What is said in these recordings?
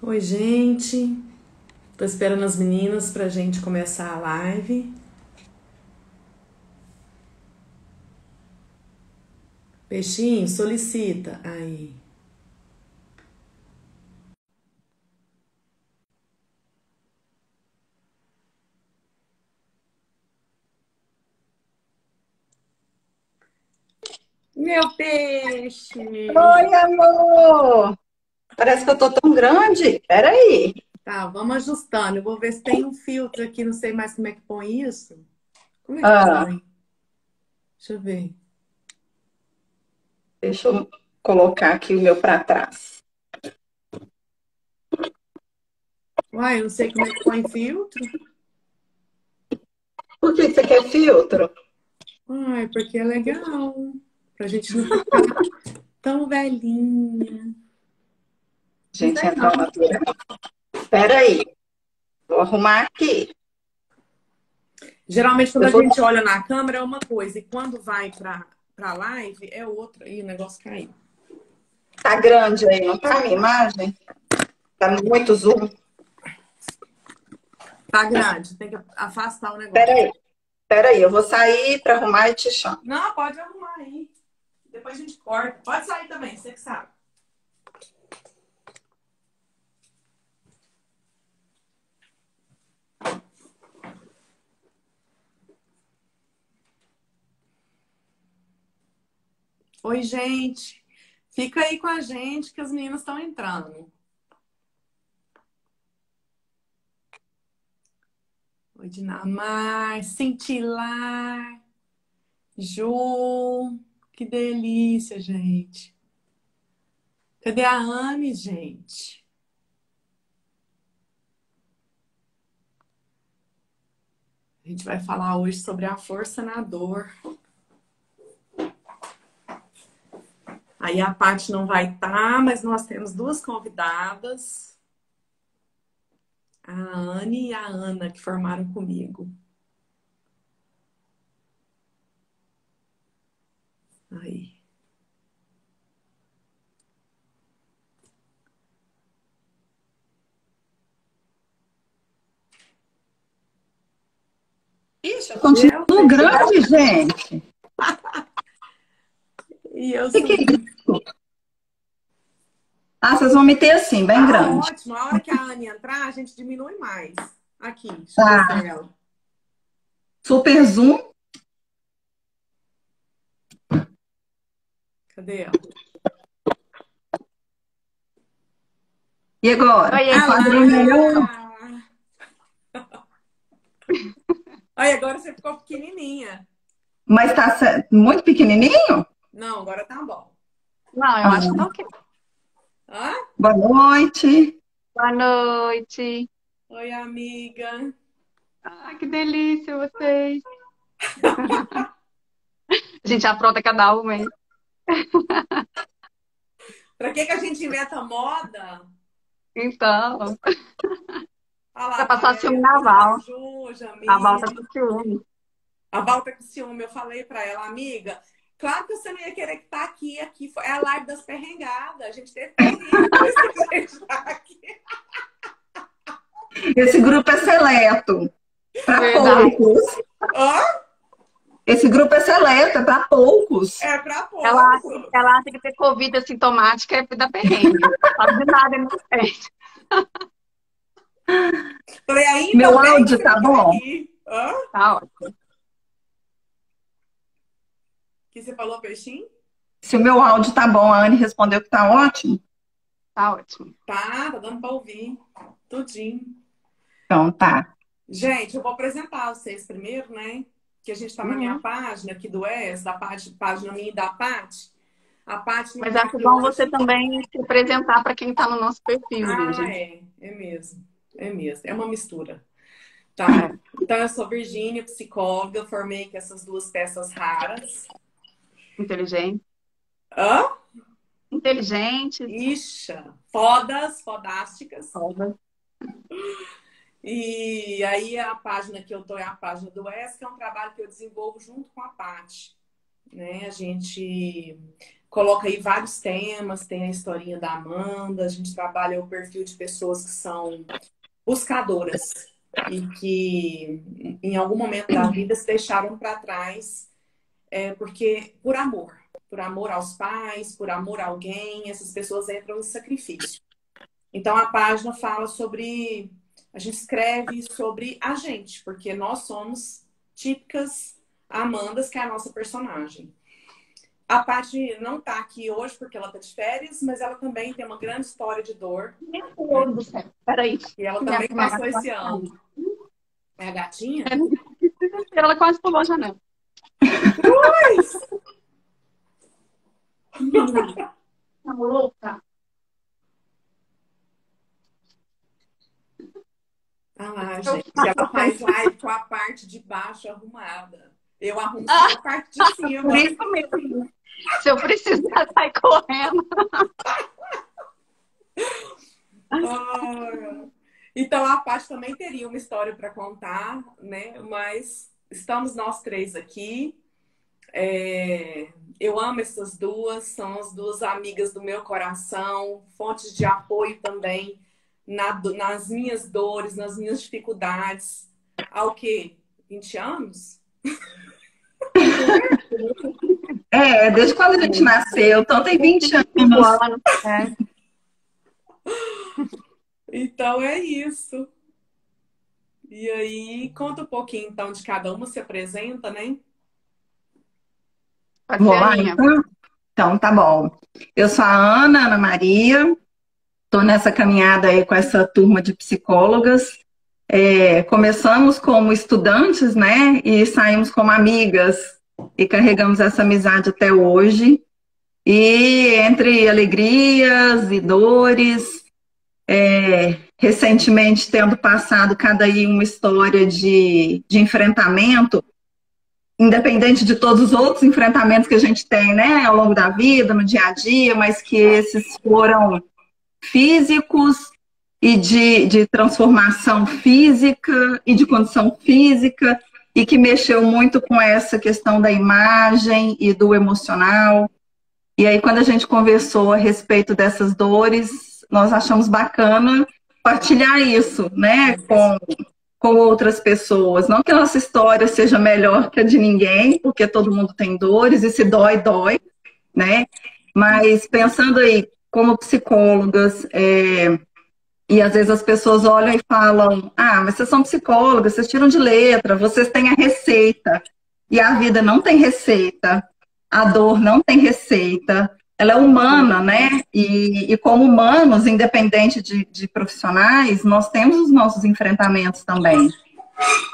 Oi, gente. Tô esperando as meninas pra gente começar a live. Peixinho, solicita. Aí. Meu peixe! Oi, amor! Parece que eu tô tão grande. Peraí. Tá, vamos ajustando. Eu vou ver se tem um filtro aqui, não sei mais como é que põe isso. Como é que Ah, põe? Deixa eu ver. deixa eu colocar aqui o meu pra trás. Uai, eu não sei como é que põe filtro. Por que você quer filtro? Ai, porque é legal. Pra gente não ficar tão velhinha. Não Gente, tem entrou não. uma altura. Peraí. Vou arrumar aqui. Geralmente, quando Eu a vou... gente olha na câmera é uma coisa, e quando vai pra live é outra. Ih, o negócio caiu. Tá grande aí, não tá a minha imagem? Tá muito zoom. Tá grande, tem que afastar o negócio. Peraí. Peraí, eu vou sair pra arrumar e te chamo. Não, pode arrumar aí. Depois a gente corta. Pode sair também, você que sabe. Oi, gente. Fica aí com a gente que as meninas estão entrando. Oi, Dinamar, Cintilar, Ju. Que delícia, gente. Cadê a Anne, gente? A gente vai falar hoje sobre a força na dor. Aí a Paty não vai estar, mas nós temos duas convidadas, a Anne e a Ana, que formaram comigo. Aí. Ixi, eu Meu continuo Deus. grande, gente. E eu O que é subi. isso? Ah, vocês vão me ter assim, bem Tá grande. ótimo. A hora que a Anne entrar, a gente diminui mais. Aqui, deixa eu Tá. descer ela. Super zoom. Cadê ela? E agora? Oiê, Ah Enquadrei melhor? lá! Aí, agora você ficou pequenininha. Mas tá muito pequenininho? Não, agora tá bom. não, eu acho que tá Ah, ok. Hã? boa noite. Boa noite. Oi, amiga. Ah, que delícia vocês. A gente apronta cada uma, hein? Pra que a gente inventa moda? Então, Olha lá, vai tá passar ciúme ela, na coisa da Val. Ju, A Val tá Jamile. com ciúme. A Val tá com ciúme. Eu falei pra ela, amiga, claro que você não ia querer que tá aqui. Aqui é a live das perrengadas. A gente teve perrengue, por isso que a gente tá aqui. Esse grupo é seleto, para Verdade. poucos. Hã? Esse grupo é seleto, é para poucos. É pra Ela pouco. acha, ela acha que ter Covid assintomática é da perrengue. Sabe de nada, não tem. Falei, ainda Meu bem que áudio você não tá tá bom? aqui. Hã? Tá ótimo. Que você falou, peixinho? Se o meu áudio tá bom, a Anne respondeu que tá ótimo. Tá ótimo. Tá dando pra ouvir. Tudinho. Então tá. Gente, eu vou apresentar vocês primeiro, né? Que a gente tá na minha Uhum. página aqui do ES, da página minha e da Paty. A Paty não Mas tá acho aqui bom você hoje. também se apresentar para quem tá no nosso perfil, Ah, Lígia. é mesmo. É mesmo. É uma mistura. Tá. Então, eu sou Virgínia, psicóloga, formei com essas duas peças raras. Inteligente. Hã? Inteligente. Ixa, fodas, fodásticas. Foda. E aí a página que eu tô é a página do ES, que é um trabalho que eu desenvolvo junto com a Paty. Né? A gente coloca aí vários temas, tem a historinha da Amanda, a gente trabalha o perfil de pessoas que são buscadoras e que em algum momento da vida se deixaram para trás porque por amor aos pais, por amor a alguém, essas pessoas entram em sacrifício. Então a página fala sobre, a gente escreve sobre a gente, porque nós somos típicas Amandas, que é a nossa personagem. A Paty não tá aqui hoje porque ela tá de férias, mas ela também tem uma grande história de dor. Meu Deus do céu. Peraí. E ela também passou esse ano. É a gatinha? Ela quase pulou a janela. Tá louca? Ah lá, gente. Ela faz live com a parte de baixo arrumada. Eu arrumo só a parte de cima. Por isso mesmo. Se eu precisar sair correndo. Então a Paty também teria uma história para contar, né? Mas estamos nós três aqui. Eu amo essas duas, são as duas amigas do meu coração, fontes de apoio também nas minhas dores, nas minhas dificuldades. Há o quê? 20 anos? Desde quando a gente nasceu, então tem 20 anos. Então é isso. E aí, conta um pouquinho então de cada uma, se apresenta, né? Vamos lá, então tá bom. Eu sou a Ana Maria, estou nessa caminhada aí com essa turma de psicólogas. Começamos como estudantes, né? E saímos como amigas e carregamos essa amizade até hoje. E entre alegrias e dores, recentemente tendo passado cada aí uma história de enfrentamento, independente de todos os outros enfrentamentos que a gente tem, né, ao longo da vida, no dia a dia, mas que esses foram físicos e de transformação física e de condição física e que mexeu muito com essa questão da imagem e do emocional. E aí, quando a gente conversou a respeito dessas dores, nós achamos bacana partilhar isso, né, com outras pessoas. Não que a nossa história seja melhor que a de ninguém, porque todo mundo tem dores, e se dói, dói, né? Mas pensando aí, como psicólogas, e às vezes as pessoas olham e falam, mas vocês são psicólogas, vocês tiram de letra, vocês têm a receita. E a vida não tem receita, a dor não tem receita, ela é humana, né? E como humanos, independente de profissionais, nós temos os nossos enfrentamentos também.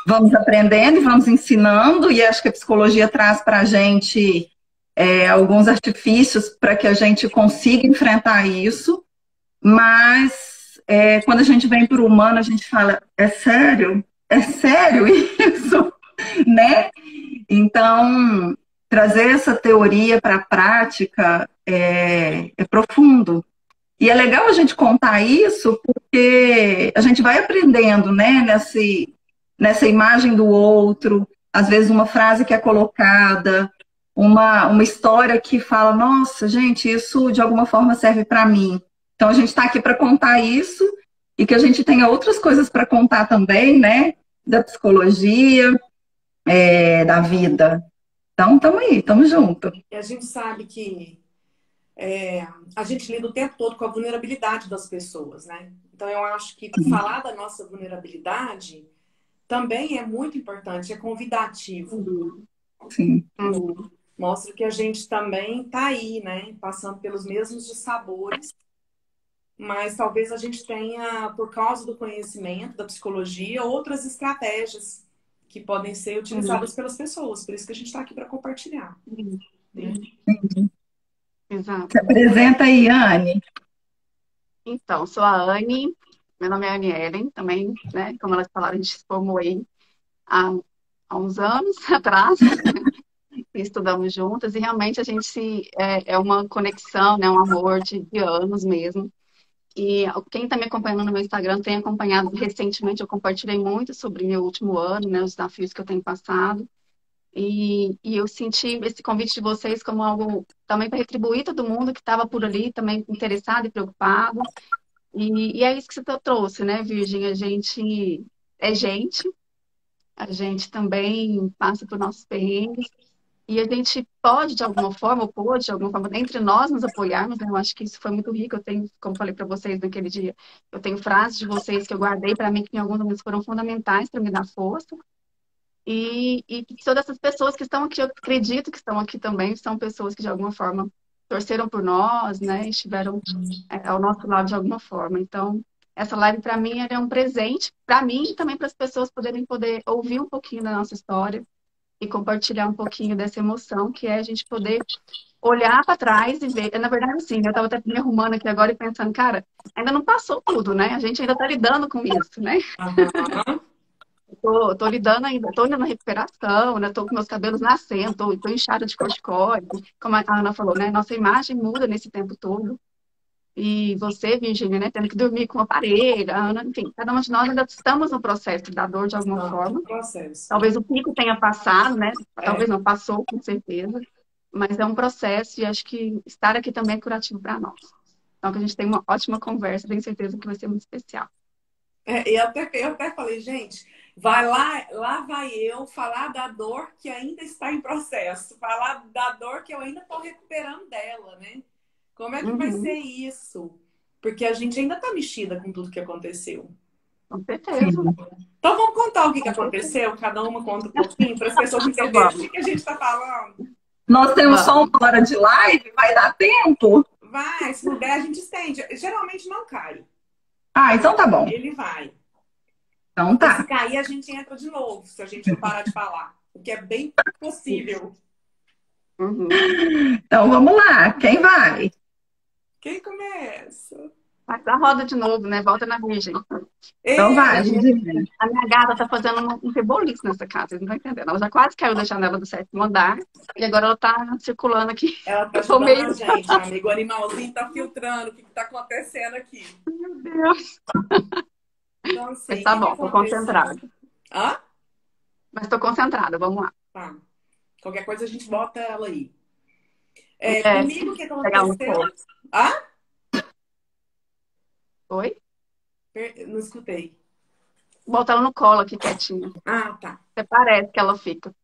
Vamos aprendendo e vamos ensinando, e acho que a psicologia traz para a gente alguns artifícios para que a gente consiga enfrentar isso, mas quando a gente vem para o humano, a gente fala, é sério? É sério isso? Né? Então, trazer essa teoria para a prática é profundo. E é legal a gente contar isso porque a gente vai aprendendo, né, nessa imagem do outro, às vezes uma frase que é colocada, uma história que fala, nossa, gente, isso de alguma forma serve para mim. Então a gente está aqui para contar isso e que a gente tenha outras coisas para contar também, né, da psicologia, da vida. Então, estamos aí, estamos juntos. E a gente sabe que a gente lida o tempo todo com a vulnerabilidade das pessoas, né? Então, eu acho que falar da nossa vulnerabilidade também é muito importante, é convidativo. Sim. Mostra que a gente também está aí, né? Passando pelos mesmos dissabores, mas talvez a gente tenha, por causa do conhecimento da psicologia, outras estratégias que podem ser utilizadas pelas pessoas. Por isso que a gente está aqui para compartilhar. Né? Exato. Se apresenta aí, Anne. Então, sou a Anne, meu nome é Anne Ellen, também, né, como elas falaram, a gente se formou aí há uns anos atrás, e estudamos juntas, e realmente a gente é uma conexão, né, um amor de anos mesmo. E quem está me acompanhando no meu Instagram tem acompanhado recentemente, eu compartilhei muito sobre meu último ano, né, os desafios que eu tenho passado. E eu senti esse convite de vocês como algo também para retribuir todo mundo que estava por ali, também interessado e preocupado. E é isso que você trouxe, né, Virgem? É gente, a gente também passa por nossos perrengues. E a gente pode, de alguma forma, ou pôde, de alguma forma, entre nós nos apoiarmos, né? Eu acho que isso foi muito rico. Eu tenho, como falei para vocês naquele dia, eu tenho frases de vocês que eu guardei para mim, que em alguns momentos foram fundamentais para me dar força. E todas essas pessoas que estão aqui, eu acredito que estão aqui também, são pessoas que de alguma forma torceram por nós, né? Estiveram ao nosso lado de alguma forma. Então, essa live para mim é um presente para mim e também para as pessoas poder ouvir um pouquinho da nossa história e compartilhar um pouquinho dessa emoção que é a gente poder olhar para trás e ver. Na verdade, sim, eu estava até me arrumando aqui agora e pensando, cara, ainda não passou tudo, né? A gente ainda está lidando com isso, né? Aham. Tô lidando ainda, tô ainda na recuperação, né? Tô com meus cabelos nascendo, tô inchada de corticoide. Como a Ana falou, né? Nossa imagem muda nesse tempo todo. E você, Virginia, né? Tendo que dormir com o aparelho, a Ana, enfim, cada uma de nós ainda estamos no processo da dor de alguma Estamos no forma. processo. Talvez o pico tenha passado, né? É. Talvez não passou, com certeza. Mas é um processo e acho que estar aqui também é curativo para nós. Então, que a gente tem uma ótima conversa, tenho certeza que vai ser muito especial. Eu até falei, gente, vai lá vai eu falar da dor que ainda está em processo, falar da dor que eu ainda estou recuperando dela, né? Como é que vai ser Uhum, isso? Porque a gente ainda está mexida com tudo que aconteceu. com certeza, Sim. Então vamos contar o que com certeza. aconteceu, cada uma conta um pouquinho, para as pessoas Então, entenderem o vamos, que a gente está falando. Nós temos só vamos. uma hora de live, vai dar tempo? Vai, se não der, a gente estende. Geralmente não cai. Ah, então tá bom. Ele vai. Então E se tá. cair, a gente entra de novo, se a gente não parar de falar. O que é bem Isso. possível. Uhum. Então vamos lá. Quem vai? Quem começa? Faz a roda de novo, né? Volta na Virgem. Então vai, Eu! Virginia. A minha gata tá fazendo um reboliço nessa casa, vocês não estão entendendo. Ela já quase caiu da janela do sétimo andar e agora ela tá circulando aqui. Ela tá Eu tô ajudando meio. a gente, amigo. O animalzinho tá filtrando o que tá acontecendo aqui. Meu Deus. Então, Mas assim, o tá que que bom, tô aconteceu? concentrada. Hã? Mas tô concentrada, vamos lá. Tá. Qualquer coisa a gente bota ela aí. É, Comigo, o que pegar ela no aconteceu? colo. Hã? Oi? Não escutei. Bota ela no colo aqui quietinha. Ah, tá. Até parece que ela fica.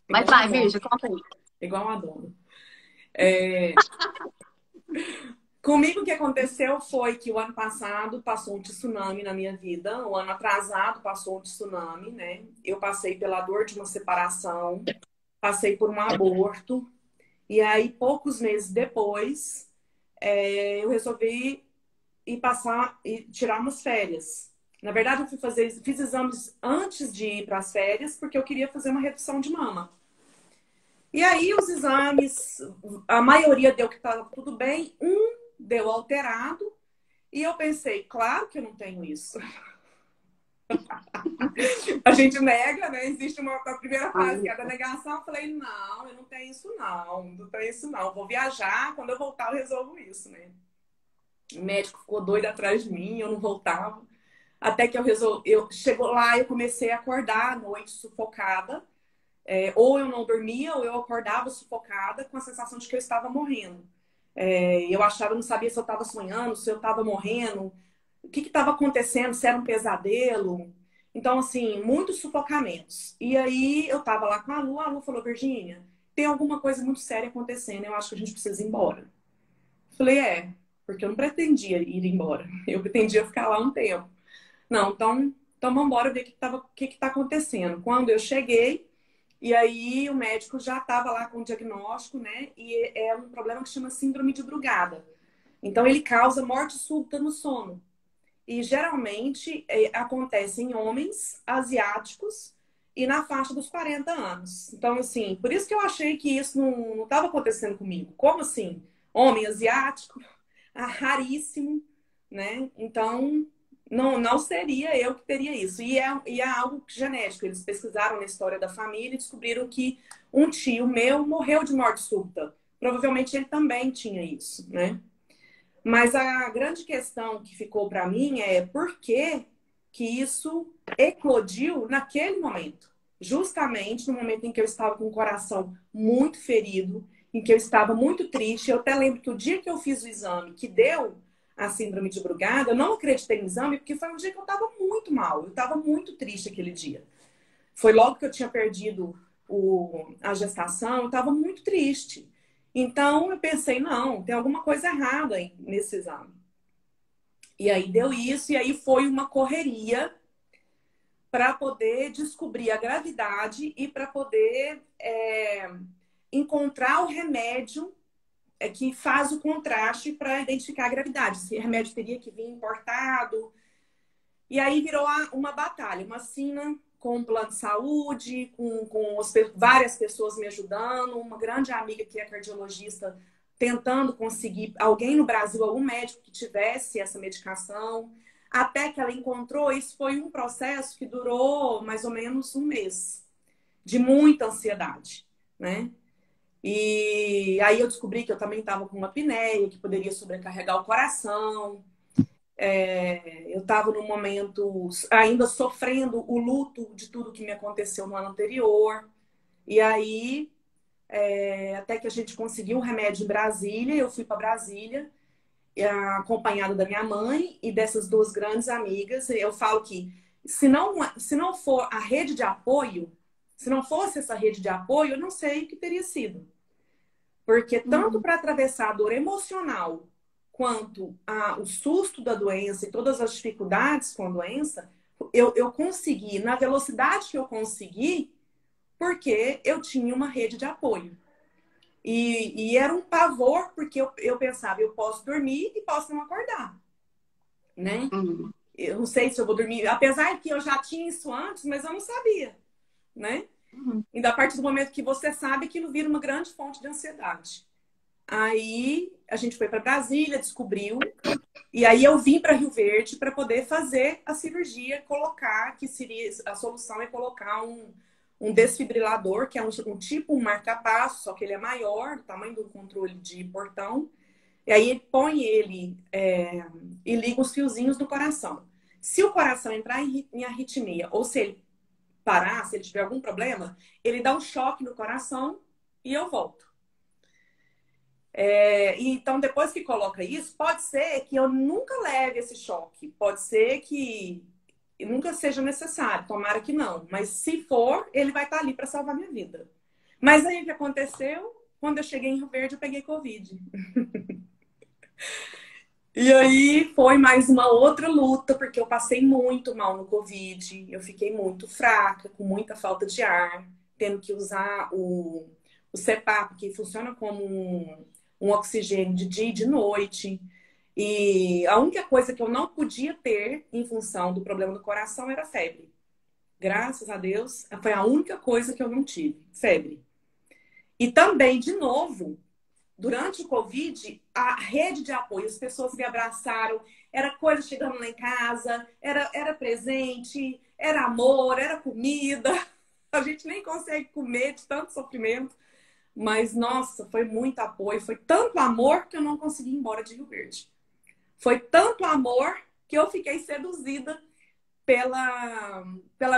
Mas Igual uma vai, dona. Virgem, conta aí. Igual uma dona. É, Comigo, o que aconteceu foi que o ano passado passou um tsunami na minha vida, o ano atrasado passou um tsunami, né? Eu passei pela dor de uma separação, passei por um aborto, e aí, poucos meses depois, eu resolvi ir passar e tirar umas férias. Na verdade, fiz exames antes de ir para as férias, porque eu queria fazer uma redução de mama. E aí, os exames, a maioria deu que estava tudo bem, um deu alterado. E eu pensei, claro que eu não tenho isso. A gente nega, né? Existe a primeira fase que é a da negação. Eu falei, não, eu não tenho isso não, não tenho isso não. Vou viajar, quando eu voltar eu resolvo isso, né? O médico ficou doido atrás de mim, eu não voltava. Até que chegou lá, eu comecei a acordar à noite sufocada. Ou eu não dormia, ou eu acordava sufocada com a sensação de que eu estava morrendo. Eu achava, eu não sabia se eu estava sonhando, se eu estava morrendo, o que estava acontecendo, se era um pesadelo. Então, assim, muitos sufocamentos. E aí eu estava lá com a Lu falou, Virgínia, tem alguma coisa muito séria acontecendo, eu acho que a gente precisa ir embora. Falei, porque eu não pretendia ir embora, eu pretendia ficar lá um tempo. Não, então vamos embora ver o que está acontecendo. Quando eu cheguei, e aí o médico já estava lá com o diagnóstico, né? E é um problema que chama síndrome de Brugada. Então ele causa morte súbita no sono. E geralmente acontece em homens asiáticos e na faixa dos 40 anos. Então, assim, por isso que eu achei que isso não estava acontecendo comigo. Como assim? Homem asiático, raríssimo, né? Então, não seria eu que teria isso. E é algo genético. Eles pesquisaram na história da família e descobriram que um tio meu morreu de morte súbita. Provavelmente ele também tinha isso, né? Mas a grande questão que ficou para mim é por que isso eclodiu naquele momento. justamente no momento em que eu estava com o coração muito ferido, em que eu estava muito triste. Eu até lembro que o dia que eu fiz o exame, que deu a síndrome de Brugada, eu não acreditei no exame, porque foi um dia que eu estava muito mal, eu estava muito triste aquele dia. Foi logo que eu tinha perdido a gestação, eu estava muito triste. Então eu pensei, não, tem alguma coisa errada nesse exame. E aí deu isso, e aí foi uma correria para poder descobrir a gravidade e para poder encontrar o remédio que faz o contraste para identificar a gravidade. Esse remédio teria que vir importado. E aí virou uma batalha, uma sina com o plano de saúde, com várias pessoas me ajudando, uma grande amiga que é cardiologista tentando conseguir alguém no Brasil, algum médico que tivesse essa medicação, até que ela encontrou. Isso foi um processo que durou mais ou menos um mês, de muita ansiedade, né? E aí eu descobri que eu também estava com uma apneia, que poderia sobrecarregar o coração. Eu estava num momento ainda sofrendo o luto de tudo que me aconteceu no ano anterior. E aí, até que a gente conseguiu um remédio em Brasília, eu fui para Brasília, acompanhada da minha mãe e dessas duas grandes amigas. Eu falo que se não for a rede de apoio, se não fosse essa rede de apoio, eu não sei o que teria sido. Porque tanto para atravessar a dor emocional quanto o susto da doença e todas as dificuldades com a doença, eu consegui, na velocidade que eu consegui, porque eu tinha uma rede de apoio. E era um pavor, porque eu pensava, eu posso dormir e posso não acordar, né? Eu não sei se eu vou dormir, apesar que eu já tinha isso antes, mas eu não sabia, né? E a partir do momento que você sabe, aquilo vira uma grande fonte de ansiedade. Aí a gente foi para Brasília, descobriu, e aí eu vim para Rio Verde para poder fazer a cirurgia, colocar, que seria a solução é colocar um desfibrilador, que é um marca-passo, só que ele é maior, do tamanho do controle de portão. E aí põe ele e liga os fiozinhos do coração. Se o coração entrar em arritmia, ou se ele parar, se ele tiver algum problema, ele dá um choque no coração e eu volto. Então, depois que coloca isso, pode ser que eu nunca leve esse choque. Pode ser que nunca seja necessário. Tomara que não. Mas se for, ele vai estar ali para salvar minha vida. Mas aí o que aconteceu? Quando eu cheguei em Rio Verde, eu peguei Covid. E aí foi mais uma outra luta, porque eu passei muito mal no Covid. Eu fiquei muito fraca, com muita falta de ar, tendo que usar o CPAP, que funciona como um oxigênio de dia e de noite. E a única coisa que eu não podia ter em função do problema do coração era febre. Graças a Deus, foi a única coisa que eu não tive, febre. E também, de novo, durante o Covid, a rede de apoio, as pessoas me abraçaram, era coisa chegando lá em casa, era presente, era amor, era comida. A gente nem consegue comer de tanto sofrimento. Mas, nossa, foi muito apoio, foi tanto amor que eu não consegui ir embora de Rio Verde. Foi tanto amor que eu fiquei seduzida pela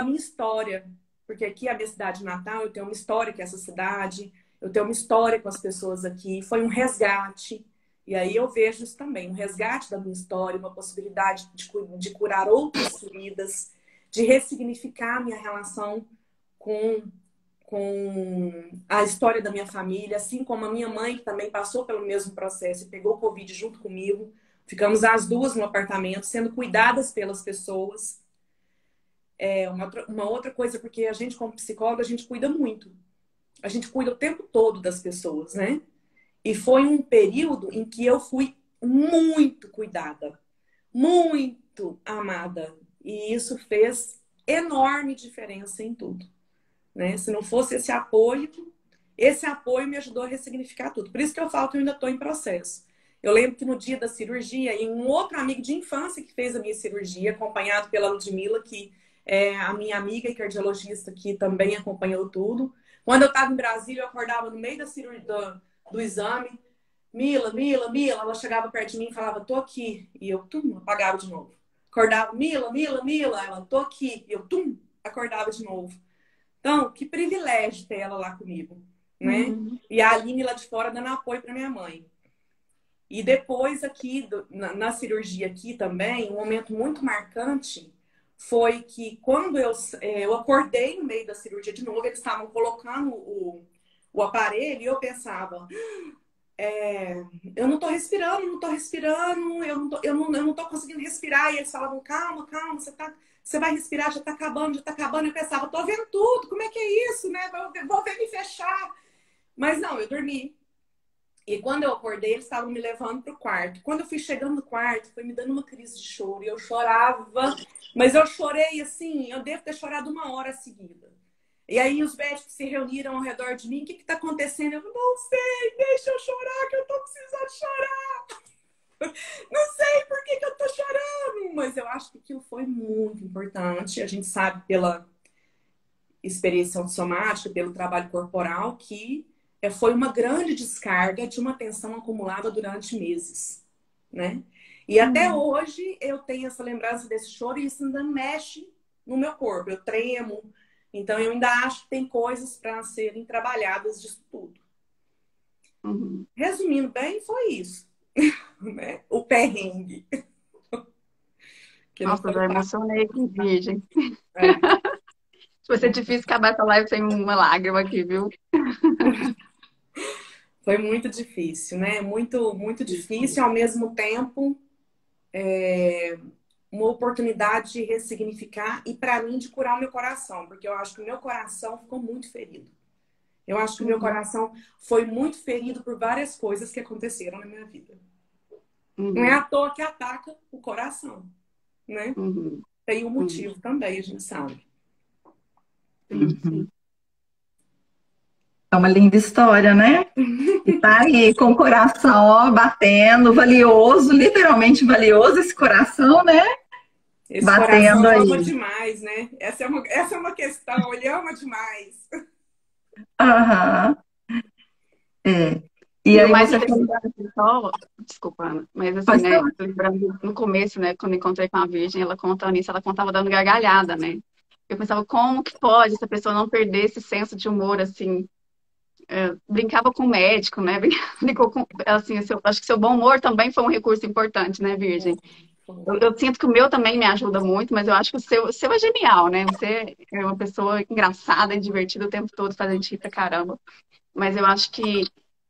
minha história. Porque aqui é a minha cidade natal, eu tenho uma história com essa cidade, eu tenho uma história com as pessoas aqui. Foi um resgate. E aí eu vejo isso também, um resgate da minha história, uma possibilidade de curar outras feridas, de ressignificar a minha relação com a história da minha família, assim como a minha mãe, que também passou pelo mesmo processo e pegou Covid junto comigo. Ficamos as duas no apartamento, sendo cuidadas pelas pessoas. Uma outra coisa, porque a gente, como psicóloga, a gente cuida muito. A gente cuida o tempo todo das pessoas, né? E foi um período em que eu fui muito cuidada, muito amada. E isso fez enorme diferença em tudo. Né? Se não fosse esse apoio me ajudou a ressignificar tudo. Por isso que eu falo que eu ainda estou em processo. Eu lembro que no dia da cirurgia, e um outro amigo de infância que fez a minha cirurgia, acompanhado pela Ludmilla, que é a minha amiga e cardiologista, que também acompanhou tudo. Quando eu estava em Brasília, eu acordava no meio da cirurgia, do exame. Mila, ela chegava perto de mim e falava, tô aqui. E eu, apagava de novo. Acordava, Mila, ela, tô aqui. E eu, acordava de novo. Então, que privilégio ter ela lá comigo, né? E a Aline lá de fora dando apoio para minha mãe. E depois aqui, na cirurgia aqui também, um momento muito marcante foi que quando eu acordei no meio da cirurgia de novo, eles estavam colocando o aparelho e eu pensava, eu não tô respirando, eu não tô conseguindo respirar. E eles falavam, calma, calma, você vai respirar, já tá acabando, já tá acabando. E eu pensava, tô vendo tudo, como é que é isso, né? Vou ver me fechar. Mas não, eu dormi. E quando eu acordei, eles estavam me levando pro quarto. Quando eu fui chegando no quarto, foi me dando uma crise de choro. E eu chorava, mas eu chorei assim, eu devo ter chorado 1 hora seguida. E aí os médicos se reuniram ao redor de mim. O que que tá acontecendo? Eu não sei, deixa eu chorar, que eu tô precisando chorar. Não sei por que que eu tô chorando. Mas eu acho que aquilo foi muito importante. A gente sabe pela experiência somática, pelo trabalho corporal, que foi uma grande descarga de uma tensão acumulada durante meses, né? E até hoje eu tenho essa lembrança desse choro e isso ainda mexe no meu corpo. Eu tremo. Então eu ainda acho que tem coisas para serem trabalhadas disso tudo. Resumindo bem, foi isso. Né? O perrengue. Que não Nossa, eu foi já fácil. emocionei aqui, Virgem. É. Vai ser difícil acabar essa live sem uma lágrima aqui, viu? Foi muito difícil, né? Muito, muito difícil. Ao mesmo tempo, uma oportunidade de ressignificar e, para mim, de curar o meu coração. Porque eu acho que o meu coração ficou muito ferido. Eu acho que o meu coração foi muito ferido por várias coisas que aconteceram na minha vida. Não é à toa que ataca o coração, né? Tem um motivo também, a gente sabe. Sim. É uma linda história, né? E tá aí com o coração, ó, batendo, valioso, literalmente valioso esse coração, né? Esse Batendo coração aí. ama demais, né? Essa é uma questão, ele ama demais. Aham. É. E E o aí mais você falou, interessante, só, desculpa, Ana, mas assim, pode né, falar. lembrando no começo, né, quando encontrei com a Virgem, ela contando isso, ela contava dando gargalhada, né? Eu pensava, como que pode essa pessoa não perder esse senso de humor, assim, brincava com o médico, né, brincou com, assim, acho que seu bom humor também foi um recurso importante, né, Virgem? Eu sinto que o meu também me ajuda muito, mas eu acho que o seu é genial, né? Você é uma pessoa engraçada e divertida o tempo todo, fazendo rir pra caramba. Mas eu acho que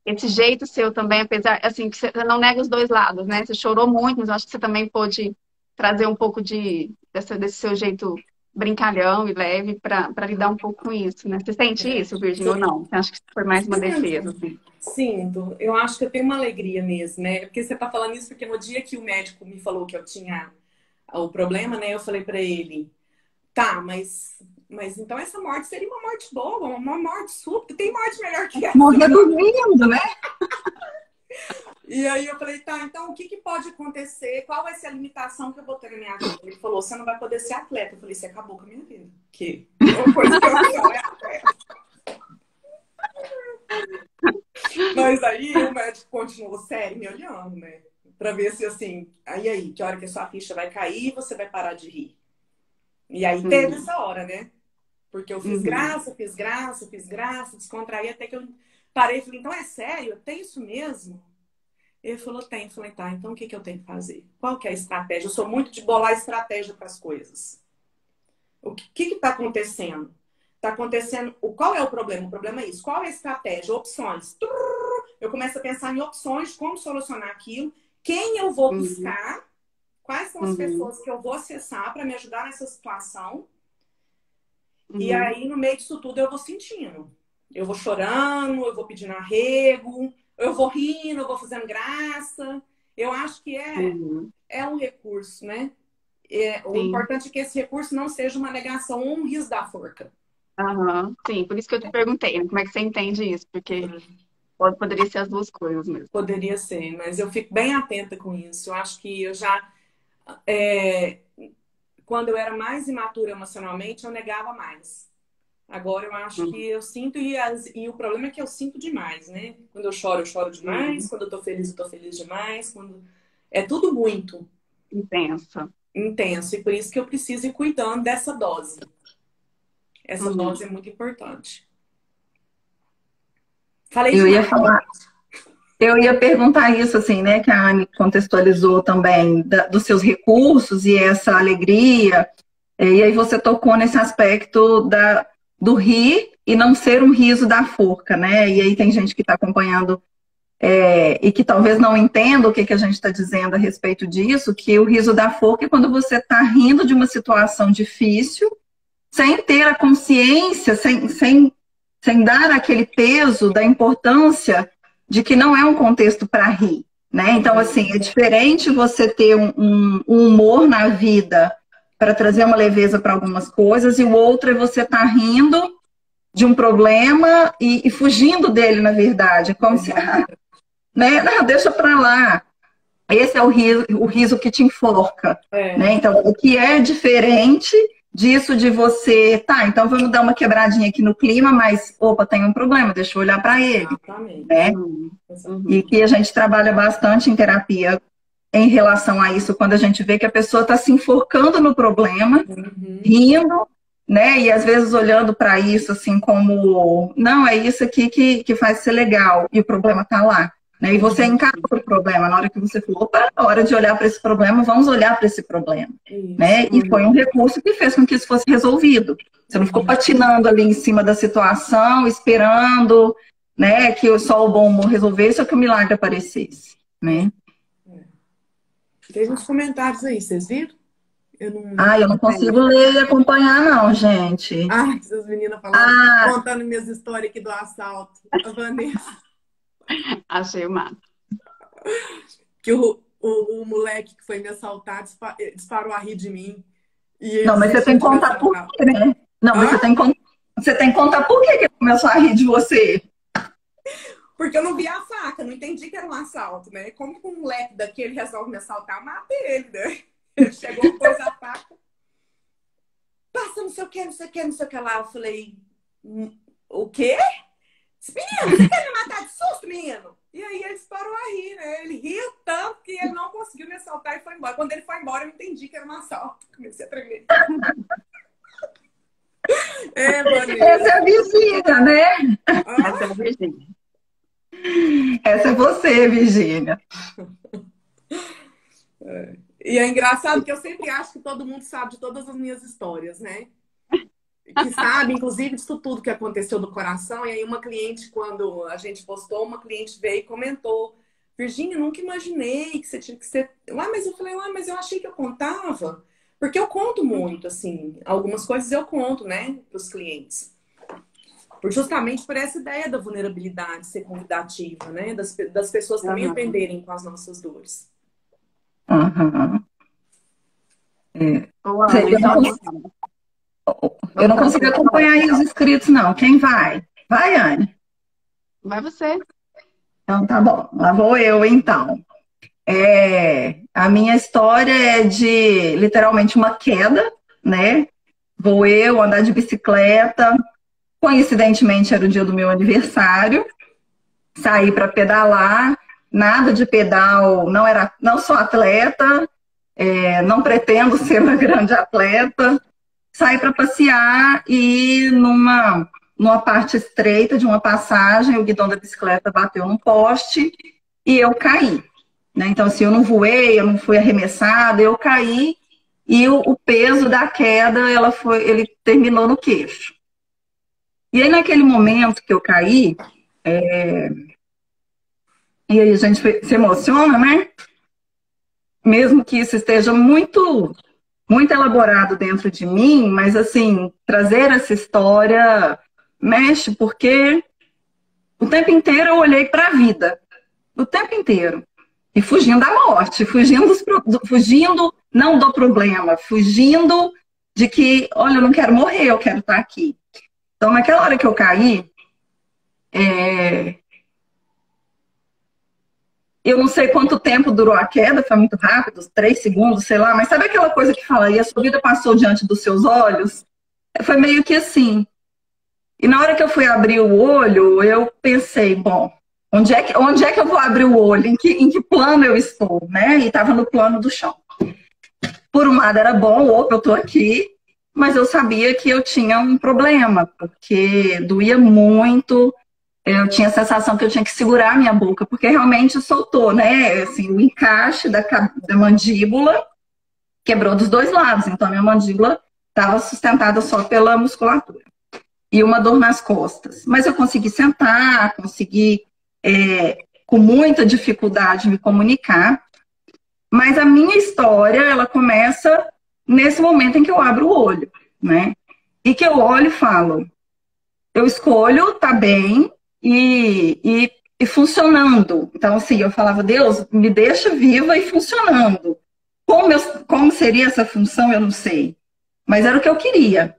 esse jeito seu também, apesar, assim, que você não nega os dois lados, né? Você chorou muito, mas eu acho que você também pôde trazer um pouco desse seu jeito brincalhão e leve para lidar um pouco com isso, né? Você sente isso, Virgínia, ou não? Você acha que foi mais uma defesa, assim? Sinto. Eu acho que eu tenho uma alegria mesmo, né? Porque você tá falando isso porque no dia que o médico me falou que eu tinha o problema, né? Eu falei pra ele, tá, mas então essa morte seria uma morte boa, uma morte súbita. Tem morte melhor que essa. Morrer dormindo, né? E aí eu falei, tá, então o que que pode acontecer? Qual vai ser a limitação que eu vou ter na minha vida? Ele falou, você não vai poder ser atleta. Eu falei, você acabou com a minha vida. Que uma coisa que eu não é atleta. Mas aí o médico continuou sério me olhando, né? Pra ver se assim, aí, que hora que a sua ficha vai cair, você vai parar de rir. E aí teve essa hora, né? Porque eu fiz graça, descontraí até que eu parei e falei, então é sério? Tem isso mesmo? Ele falou, tem. Eu falei, tá, então o que que eu tenho que fazer? Qual que é a estratégia? Eu sou muito de bolar estratégia para as coisas. O que está acontecendo? Está acontecendo. Qual é o problema? O problema é isso. Qual é a estratégia? Opções. Eu começo a pensar em opções, como solucionar aquilo, quem eu vou buscar, quais são as pessoas que eu vou acessar para me ajudar nessa situação. E aí, no meio disso tudo, eu vou sentindo. Eu vou chorando, eu vou pedindo arrego, eu vou rindo, eu vou fazendo graça. Eu acho que é um recurso, né? O importante é que esse recurso não seja uma negação ou um riso da forca. Sim, por isso que eu te perguntei, né? Como é que você entende isso? Porque poderia ser as duas coisas mesmo. Poderia ser, mas eu fico bem atenta com isso. Eu acho que eu já... quando eu era mais imatura emocionalmente, eu negava mais. Agora eu acho que eu sinto, e o problema é que eu sinto demais, né? Quando eu choro demais. Quando eu tô feliz demais. É tudo muito Intensa. intenso. E por isso que eu preciso ir cuidando dessa dose. essa dose é muito importante. Falei Eu ia demais. falar, eu ia perguntar isso, assim, né, que a Anne contextualizou também dos seus recursos e essa alegria, e aí você tocou nesse aspecto do rir e não ser um riso da forca, né, e aí tem gente que está acompanhando e que talvez não entenda o que a gente está dizendo a respeito disso, que o riso da forca é quando você está rindo de uma situação difícil, sem ter a consciência, sem dar aquele peso da importância de que não é um contexto para rir, né? Então, assim, é diferente você ter um humor na vida para trazer uma leveza para algumas coisas, e o outro é você estar rindo de um problema e fugindo dele, na verdade. É como se, né? Não, deixa para lá. Esse é o riso que te enforca, né? Então, o que é diferente disso de você, tá, então vamos dar uma quebradinha aqui no clima, mas, opa, tem um problema, deixa eu olhar para ele. Exatamente. Né? E que a gente trabalha bastante em terapia em relação a isso, quando a gente vê que a pessoa está se enforcando no problema, rindo, né? E às vezes olhando para isso assim como, não, é isso aqui que faz ser legal, e o problema está lá. Né? E você encara o problema, na hora que você falou, opa, na hora de olhar para esse problema, vamos olhar para esse problema. Né? E foi um recurso que fez com que isso fosse resolvido. Você não ficou patinando ali em cima da situação, esperando, né, que só o bom humor resolvesse ou que o milagre aparecesse. Né? Teve uns comentários aí, vocês viram? Eu não consigo ler e acompanhar, não, gente. Essas meninas falando, contando minhas histórias aqui do assalto. A Vanessa. Achei o mato. Que o moleque que foi me assaltar disparou a rir de mim. Não, mas você tem que contar por quê, né? Não, mas você tem que contar por que ele começou a rir de você. Porque eu não vi a faca, não entendi que era um assalto, né? Como que um moleque daquele resolve me assaltar? Eu matei ele, né? Ele chegou, pôs a faca. Passa não sei o que, não sei o que, não sei o que lá. Eu falei, o quê? Menino, você quer me matar de susto, menino? E aí ele parou a rir, né? Ele riu tanto que ele não conseguiu me assaltar e foi embora. Quando ele foi embora, eu entendi que era um assalto. Comecei a tremer. Essa é a Virgínia, né? Essa é a Virgínia. Essa é você, Virgínia. E é engraçado que eu sempre acho que todo mundo sabe de todas as minhas histórias, né? Que sabe, inclusive, disso tudo que aconteceu do coração. E aí uma cliente, quando a gente postou, uma cliente veio e comentou, Virgínia, nunca imaginei que você tinha que ser... mas eu falei, mas eu achei que eu contava. Porque eu conto muito, assim, algumas coisas eu conto, né, para os clientes. Justamente por essa ideia da vulnerabilidade ser convidativa, né? Das pessoas também aprenderem com as nossas dores. Eu não consigo acompanhar aí os inscritos, não. Quem vai? Vai, Anne. Vai você. Então, tá bom. Lá vou eu, então. A minha história é de, literalmente, uma queda, né? Vou eu andar de bicicleta. Coincidentemente, era o dia do meu aniversário. Saí para pedalar. Nada de pedal. Não sou atleta. Não pretendo ser uma grande atleta. Saí para passear e numa parte estreita de uma passagem, o guidão da bicicleta bateu num poste e eu caí. Né? Então, assim, eu não voei, eu não fui arremessada, eu caí e o peso da queda, ele terminou no queixo. E aí, naquele momento que eu caí, e aí a gente se emociona, né? Mesmo que isso esteja muito elaborado dentro de mim, mas assim, trazer essa história mexe, porque o tempo inteiro eu olhei para a vida, o tempo inteiro, e fugindo da morte, fugindo não do problema, fugindo de que, olha, eu não quero morrer, eu quero estar aqui. Então, naquela hora que eu caí, eu não sei quanto tempo durou a queda, foi muito rápido, 3 segundos, sei lá, mas sabe aquela coisa que fala, e a sua vida passou diante dos seus olhos? Foi meio que assim. E na hora que eu fui abrir o olho, eu pensei, bom, onde é que eu vou abrir o olho? Em que plano eu estou? Né? E estava no plano do chão. Por um lado era bom, opa, eu estou aqui, mas eu sabia que eu tinha um problema, porque doía muito, eu tinha a sensação que eu tinha que segurar a minha boca, porque realmente soltou, né? Assim, o encaixe da mandíbula quebrou dos dois lados, então a minha mandíbula estava sustentada só pela musculatura. E uma dor nas costas. Mas eu consegui sentar, consegui, com muita dificuldade, me comunicar. Mas a minha história, ela começa nesse momento em que eu abro o olho, né? E que eu olho e falo, eu escolho estar bem e funcionando. Então, assim, eu falava, Deus, me deixa viva e funcionando. Como seria essa função, eu não sei. Mas era o que eu queria.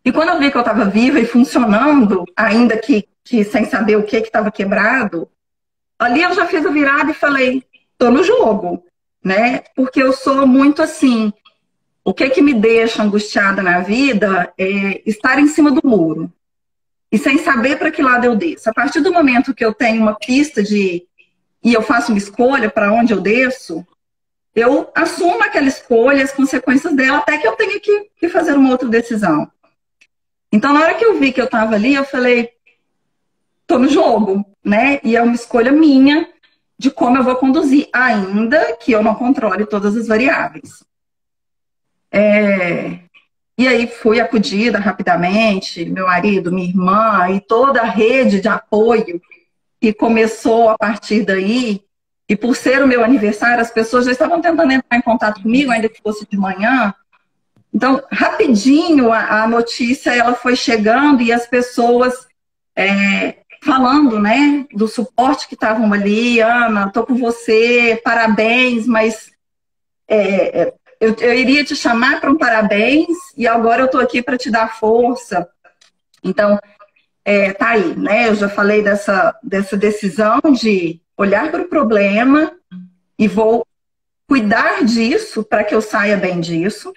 E quando eu vi que eu estava viva e funcionando, ainda que sem saber o que estava quebrado, ali eu já fiz a virada e falei, tô no jogo, né? Porque eu sou muito assim, o que me deixa angustiada na vida é estar em cima do muro. E sem saber para que lado eu desço. A partir do momento que eu tenho uma pista e eu faço uma escolha para onde eu desço, eu assumo aquela escolha, as consequências dela, até que eu tenha que fazer uma outra decisão. Então, na hora que eu vi que eu estava ali, eu falei, tô no jogo, né? E é uma escolha minha de como eu vou conduzir, ainda que eu não controle todas as variáveis. E aí fui acudida rapidamente, meu marido, minha irmã e toda a rede de apoio que começou a partir daí. E por ser o meu aniversário, as pessoas já estavam tentando entrar em contato comigo, ainda que fosse de manhã. Então, rapidinho, a notícia ela foi chegando e as pessoas falando, né, do suporte que estavam ali. Ana, estou com você, parabéns, mas eu iria te chamar para um parabéns e agora eu estou aqui para te dar força. Então, tá aí, né? Eu já falei dessa decisão de olhar para o problema e vou cuidar disso para que eu saia bem disso.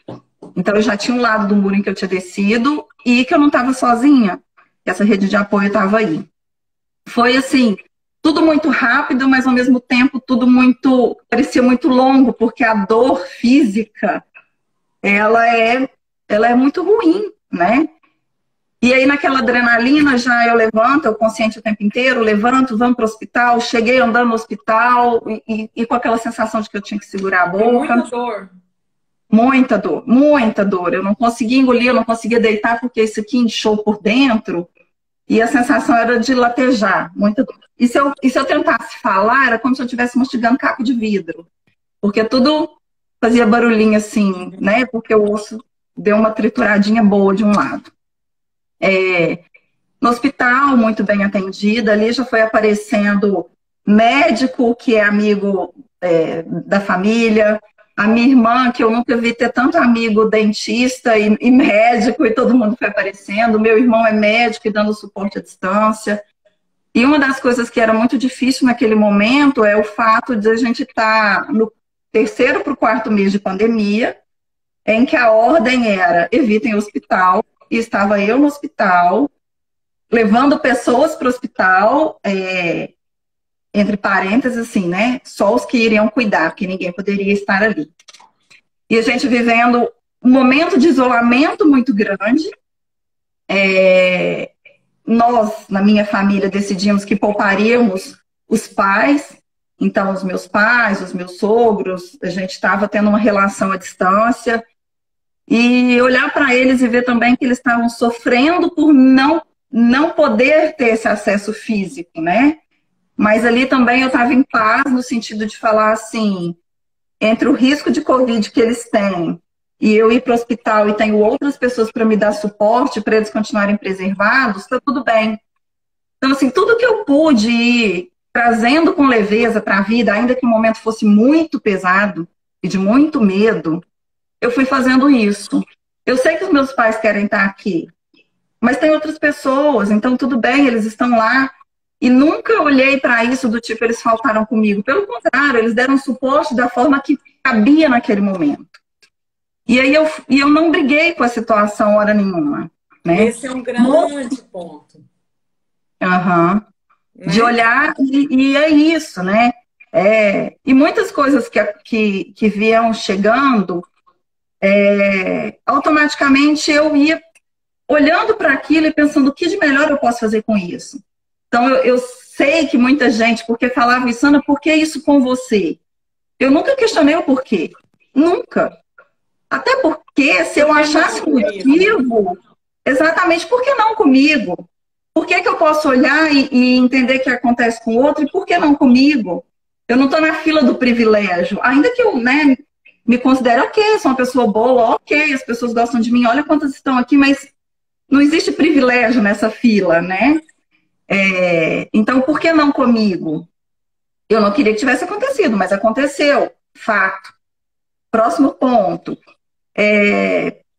Então, eu já tinha um lado do muro em que eu tinha descido e que eu não estava sozinha. Essa rede de apoio estava aí. Foi assim, tudo muito rápido, mas ao mesmo tempo tudo parecia muito longo, porque a dor física, ela é muito ruim, né? E aí naquela adrenalina já eu levanto, eu consciente o tempo inteiro, levanto, vamos para o hospital, cheguei andando no hospital e com aquela sensação de que eu tinha que segurar a boca. Muita dor. Muita dor, muita dor. Eu não conseguia engolir, eu não conseguia deitar porque isso aqui inchou por dentro. E a sensação era de latejar, muita dor. E se eu tentasse falar, era como se eu estivesse mastigando caco de vidro. Porque tudo fazia barulhinho assim, né? Porque o osso deu uma trituradinha boa de um lado. No hospital, muito bem atendida, ali já foi aparecendo médico que é amigo da família, a minha irmã, que eu nunca vi ter tanto amigo dentista e médico, e todo mundo foi aparecendo. Meu irmão é médico e dando suporte à distância. E uma das coisas que era muito difícil naquele momento é o fato de a gente estar no 3º para o 4º mês de pandemia, em que a ordem era evitem o hospital, e estava eu no hospital, levando pessoas para o hospital, entre parênteses, assim, né? Só os que iriam cuidar, porque ninguém poderia estar ali. E a gente vivendo um momento de isolamento muito grande. Nós, na minha família, decidimos que pouparíamos os pais. Então, os meus pais, os meus sogros, a gente estava tendo uma relação à distância. E olhar para eles e ver também que eles estavam sofrendo por não poder ter esse acesso físico, né? Mas ali também eu estava em paz no sentido de falar assim, entre o risco de Covid que eles têm e eu ir para o hospital e tenho outras pessoas para me dar suporte, para eles continuarem preservados, está tudo bem. Então, assim, tudo que eu pude ir trazendo com leveza para a vida, ainda que o momento fosse muito pesado e de muito medo, eu fui fazendo isso. Eu sei que os meus pais querem estar aqui, mas tem outras pessoas, então tudo bem, eles estão lá. E nunca olhei para isso do tipo, eles faltaram comigo. Pelo contrário, eles deram suporte da forma que cabia naquele momento. E aí eu não briguei com a situação hora nenhuma. Né? Esse é um grande ponto. Uhum. Né? De olhar, e é isso, né? E muitas coisas que vinham chegando, automaticamente eu ia olhando para aquilo e pensando o que de melhor eu posso fazer com isso. Então, eu sei que muita gente, porque falava isso, Ana, por que isso com você? Eu nunca questionei o porquê. Nunca. Até porque, se eu achasse um motivo, exatamente, por que não comigo? Por que eu posso olhar e entender que acontece com o outro e por que não comigo? Eu não estou na fila do privilégio. Ainda que eu, né, me considere, ok, sou uma pessoa boa, ok, as pessoas gostam de mim, olha quantas estão aqui, mas não existe privilégio nessa fila, né? Então, por que não comigo? Eu não queria que tivesse acontecido, mas aconteceu. Fato. Próximo ponto.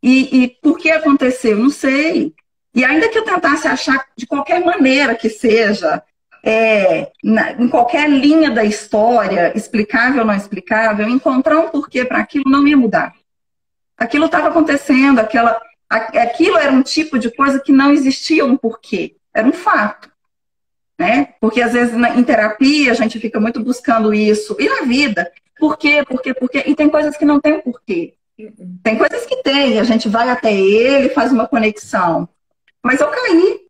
E por que aconteceu? Não sei. E ainda que eu tentasse achar de qualquer maneira que seja, em qualquer linha da história, explicável ou não explicável, encontrar um porquê para aquilo não ia mudar. Aquilo estava acontecendo, aquilo era um tipo de coisa que não existia um porquê, era um fato. Né? Porque às vezes em terapia a gente fica muito buscando isso. E na vida? Por quê? Por quê? Por quê? E tem coisas que não tem porquê. Tem coisas que tem, a gente vai até ele, faz uma conexão. Mas eu caí.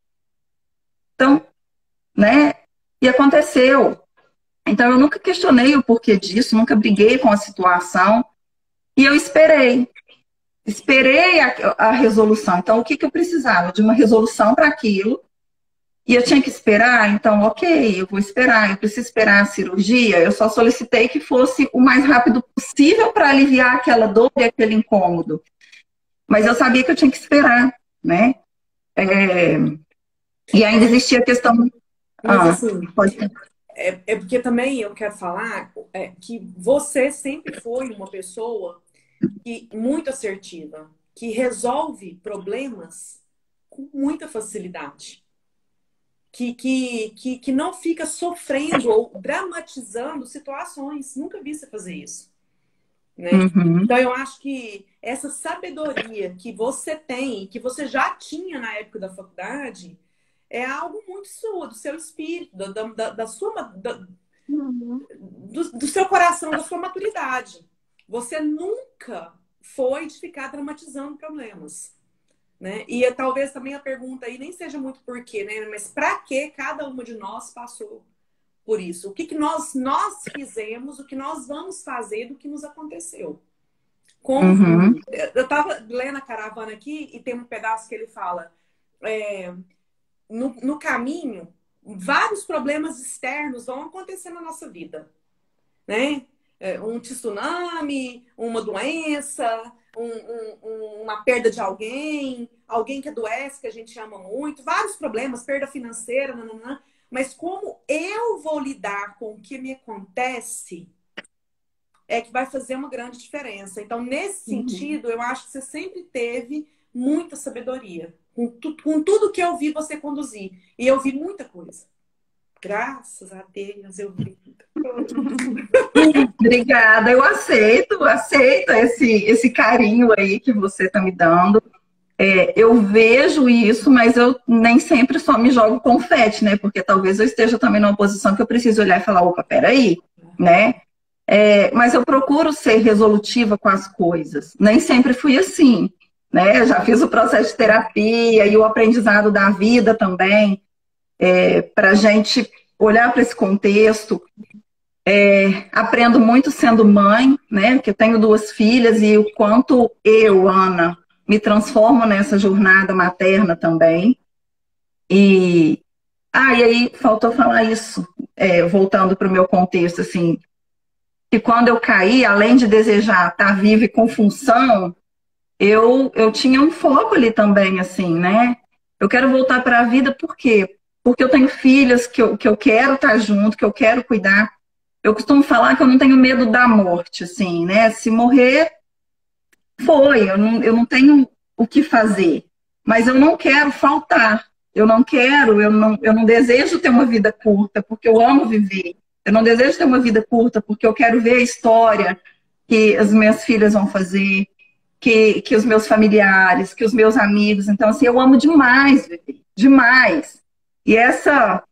Então, né? E aconteceu. Então eu nunca questionei o porquê disso, nunca briguei com a situação. E eu esperei. Esperei a resolução. Então, o que eu precisava? De uma resolução para aquilo. E eu tinha que esperar, então, ok, eu vou esperar, eu preciso esperar a cirurgia. Eu só solicitei que fosse o mais rápido possível para aliviar aquela dor e aquele incômodo. Mas eu sabia que eu tinha que esperar, né? E ainda existia a questão... Mas assim, pode... porque também eu quero falar que você sempre foi uma pessoa muito assertiva, que resolve problemas com muita facilidade. Que não fica sofrendo ou dramatizando situações. Nunca vi você fazer isso. Né? Uhum. Então, eu acho que essa sabedoria que você tem, que você já tinha na época da faculdade, é algo muito do seu espírito, do seu coração, da sua maturidade. Você nunca foi de ficar dramatizando problemas. Né? E talvez também a pergunta aí nem seja muito porquê, né? Mas para que cada uma de nós passou por isso? O que nós fizemos, o que nós vamos fazer do que nos aconteceu? Eu estava lendo a Caravana aqui e tem um pedaço que ele fala no caminho, vários problemas externos vão acontecer na nossa vida, né? Um tsunami, uma doença, uma perda de alguém que adoece, que a gente ama muito, vários problemas, perda financeira, nananã. Mas como eu vou lidar com o que me acontece é que vai fazer uma grande diferença. Então, nesse sentido, eu acho que você sempre teve muita sabedoria. Com tudo que eu vi você conduzir. E eu vi muita coisa. Graças a Deus, eu vi muita coisa. Obrigada, eu aceito esse carinho aí que você está me dando. Eu vejo isso, mas eu nem sempre só me jogo confete, né? Porque talvez eu esteja também numa posição que eu preciso olhar e falar, opa, peraí, né? Mas eu procuro ser resolutiva com as coisas. Nem sempre fui assim, né? Já fiz o processo de terapia e o aprendizado da vida também, para a gente olhar para esse contexto. Aprendo muito sendo mãe, né? Porque eu tenho 2 filhas e o quanto eu, Ana, me transformo nessa jornada materna também. E aí faltou falar isso, voltando para o meu contexto, assim, que quando eu caí, além de desejar estar viva e com função, eu tinha um foco ali também, assim, né? Eu quero voltar para a vida, por quê? Porque eu tenho filhas que eu quero estar junto, que eu quero cuidar. Eu costumo falar que eu não tenho medo da morte, assim, né? Se morrer, foi. Eu não tenho o que fazer. Mas eu não quero faltar. Eu não desejo ter uma vida curta, porque eu amo viver. Eu não desejo ter uma vida curta, porque eu quero ver a história que as minhas filhas vão fazer, que os meus familiares, que os meus amigos. Então, assim, eu amo demais viver. Demais. E essa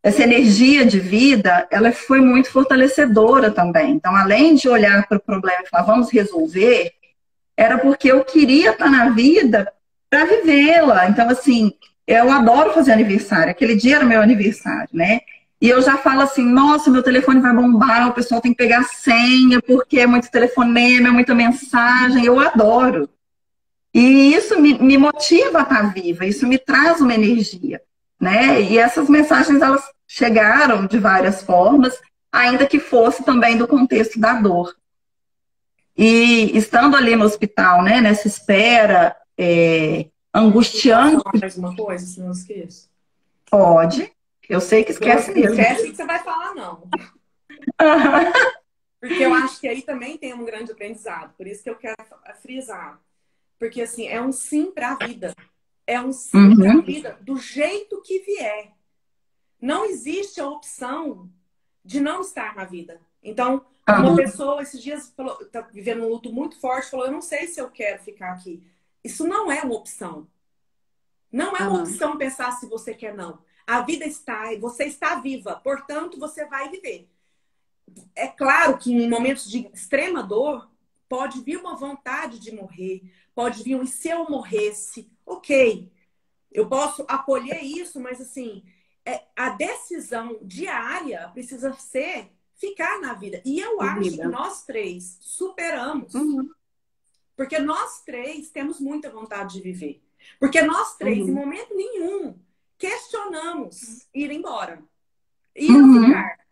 essa energia de vida, ela foi muito fortalecedora também. Então, além de olhar para o problema e falar, vamos resolver, era porque eu queria estar na vida para vivê-la. Então, assim, eu adoro fazer aniversário. Aquele dia era meu aniversário, né? E eu já falo assim, nossa, meu telefone vai bombar, o pessoal tem que pegar a senha, porque é muito telefonema, é muita mensagem. Eu adoro. E isso me motiva a estar viva, isso me traz uma energia, né? E essas mensagens, elas chegaram de várias formas, ainda que fosse também do contexto da dor. E estando ali no hospital, né, nessa espera angustiante... Posso falar mais uma coisa, se não esqueço? Pode. Eu sei que esquece mesmo. Esquece que você vai falar, não. Porque eu acho que aí também tem um grande aprendizado. Por isso que eu quero frisar. Porque, assim, é um sim para a vida. É um sim para a vida do jeito que vier. Não existe a opção de não estar na vida. Então, uma pessoa, esses dias, está vivendo um luto muito forte, falou, eu não sei se eu quero ficar aqui. Isso não é uma opção. Não é uma opção pensar se você quer, não. A vida está, você está viva, portanto, você vai viver. É claro que em momentos de extrema dor, pode vir uma vontade de morrer, pode vir um e se eu morresse, ok. Eu posso acolher isso, mas assim, a decisão diária precisa ser ficar na vida. E eu acho que nós três superamos. Porque nós três temos muita vontade de viver. Porque nós três, em momento nenhum, questionamos ir embora. Ir ficar.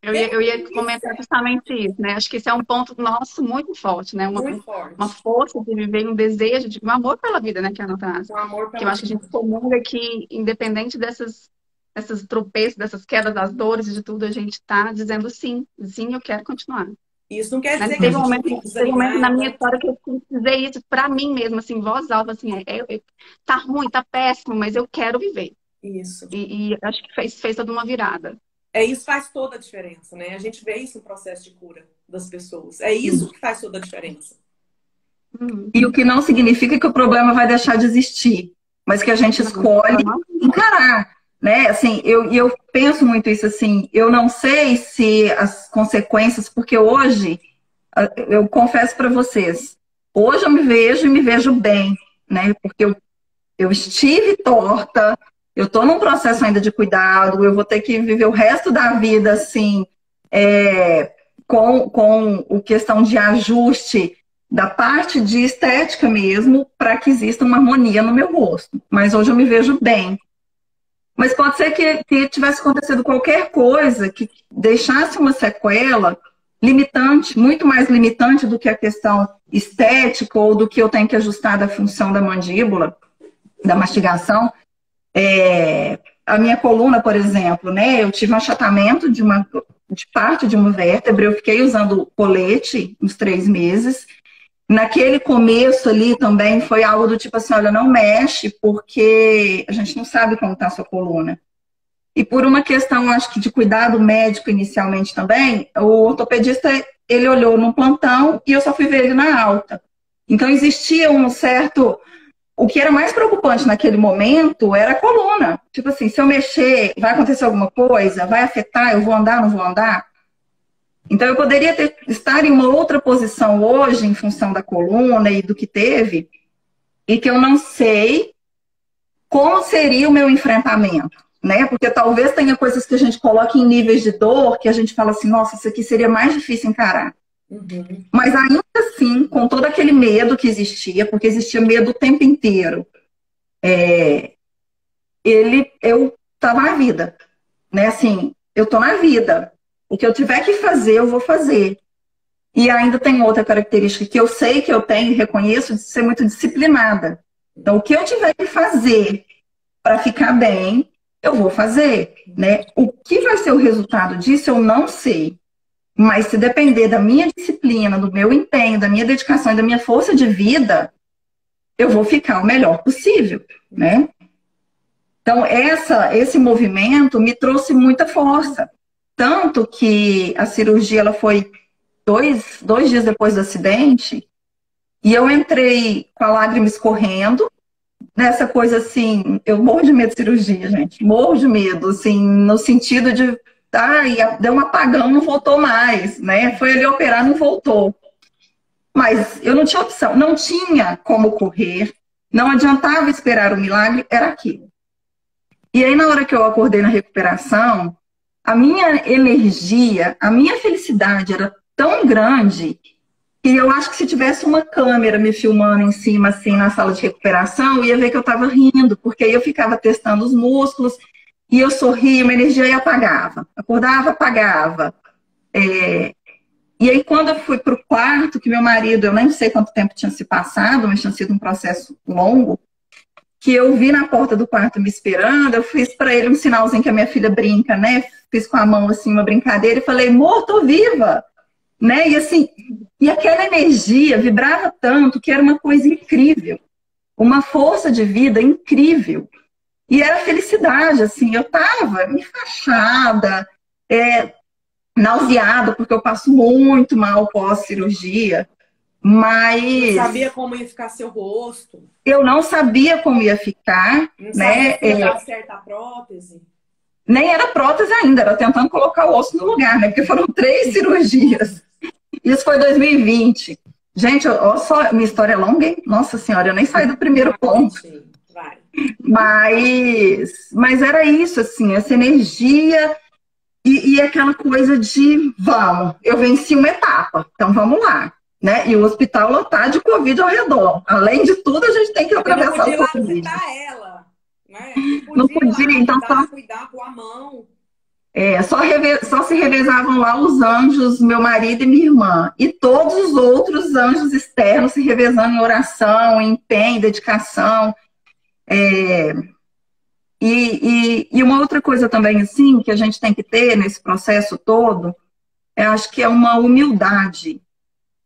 Eu ia comentar justamente isso, né? Acho que esse é um ponto nosso muito forte, né? Muito forte. Uma força de viver, um desejo, um amor pela vida, né? Que é a nossa. Um amor pela que eu acho que a gente comunga que, independente dessas tropeços, dessas quedas, das dores e de tudo, a gente tá dizendo sim. Sim, eu quero continuar. Isso não quer dizer que teve um momento na minha história que eu precisei isso pra mim mesma, assim, em voz alta, assim, tá ruim, tá péssimo, mas eu quero viver. Isso. E acho que fez toda uma virada. Isso faz toda a diferença, né? A gente vê isso no processo de cura das pessoas. É isso que faz toda a diferença. E o que não significa que o problema vai deixar de existir, mas que a gente escolhe encarar, né? Assim, eu penso muito isso, assim, eu não sei se as consequências, porque hoje, eu confesso para vocês, hoje eu me vejo e me vejo bem, né? Porque eu estive torta, eu estou num processo ainda de cuidado, eu vou ter que viver o resto da vida, assim, com o questão de ajuste da parte de estética mesmo, para que exista uma harmonia no meu rosto. Mas hoje eu me vejo bem. Mas pode ser que tivesse acontecido qualquer coisa que deixasse uma sequela limitante, muito mais limitante do que a questão estética ou do que eu tenho que ajustar da função da mandíbula, da mastigação. A minha coluna, por exemplo, né? Eu tive um achatamento de parte de uma vértebra, eu fiquei usando colete uns 3 meses. Naquele começo ali também foi algo do tipo assim, olha, não mexe, porque a gente não sabe como está a sua coluna. E por uma questão, acho que de cuidado médico inicialmente também, o ortopedista, ele olhou no plantão e eu só fui ver ele na alta. Então existia um certo... O que era mais preocupante naquele momento era a coluna. Tipo assim, se eu mexer, vai acontecer alguma coisa? Vai afetar? Eu vou andar, não vou andar? Então, eu poderia estar em uma outra posição hoje, em função da coluna e do que teve, e que eu não sei como seria o meu enfrentamento, né? Porque talvez tenha coisas que a gente coloca em níveis de dor, que a gente fala assim, nossa, isso aqui seria mais difícil encarar. Mas ainda assim, com todo aquele medo que existia, porque existia medo o tempo inteiro, eu estava na vida, né? Assim, eu estou na vida. O que eu tiver que fazer, eu vou fazer. E ainda tem outra característica que eu sei que eu tenho e reconheço de ser muito disciplinada. Então, o que eu tiver que fazer para ficar bem, eu vou fazer, né? O que vai ser o resultado disso, eu não sei. Mas se depender da minha disciplina, do meu empenho, da minha dedicação e da minha força de vida, eu vou ficar o melhor possível, né? Então, esse movimento me trouxe muita força. Tanto que a cirurgia ela foi dois dias depois do acidente, e eu entrei com a lágrima escorrendo, nessa coisa assim, eu morro de medo de cirurgia, gente. Morro de medo, assim, no sentido de, deu um apagão, não voltou mais, né? Foi ali operar, não voltou. Mas eu não tinha opção, não tinha como correr, não adiantava esperar o milagre, era aquilo. E aí, na hora que eu acordei na recuperação, a minha energia, a minha felicidade era tão grande que eu acho que se tivesse uma câmera me filmando em cima, assim, na sala de recuperação, eu ia ver que eu estava rindo, porque aí eu ficava testando os músculos e eu sorria, uma energia e apagava. Acordava, apagava. E aí, quando eu fui para o quarto, que meu marido, eu nem sei quanto tempo tinha se passado, mas tinha sido um processo longo, que eu vi na porta do quarto me esperando, eu fiz para ele um sinalzinho que a minha filha brinca, né? Fiz com a mão, assim, uma brincadeira e falei, amor, tô viva! Né? E assim, e aquela energia vibrava tanto que era uma coisa incrível, uma força de vida incrível. E era felicidade, assim, eu tava enfaixada, nauseada, porque eu passo muito mal pós-cirurgia, mas... Não sabia como ia ficar seu rosto. Eu não sabia como ia ficar, não né? Sabia se ia dar certo a prótese. Nem era prótese ainda, era tentando colocar o osso no lugar, né? Porque foram 3 cirurgias. Isso foi 2020. Gente, olha só, minha história é longa, hein? Nossa Senhora, eu nem saí do primeiro ponto. Vai. Mas era isso, assim, essa energia e aquela coisa de, vamos, eu venci uma etapa, então vamos lá. Né? E o hospital lotado de Covid ao redor. Além de tudo, a gente tem que atravessar o Covid. Visitar ela, né? Não podia, então só cuidar com a mão. Só se revezavam lá os anjos, meu marido e minha irmã. E todos os outros anjos externos se revezando em oração, em empenho, dedicação. E uma outra coisa também, assim, que a gente tem que ter nesse processo todo, eu acho que é uma humildade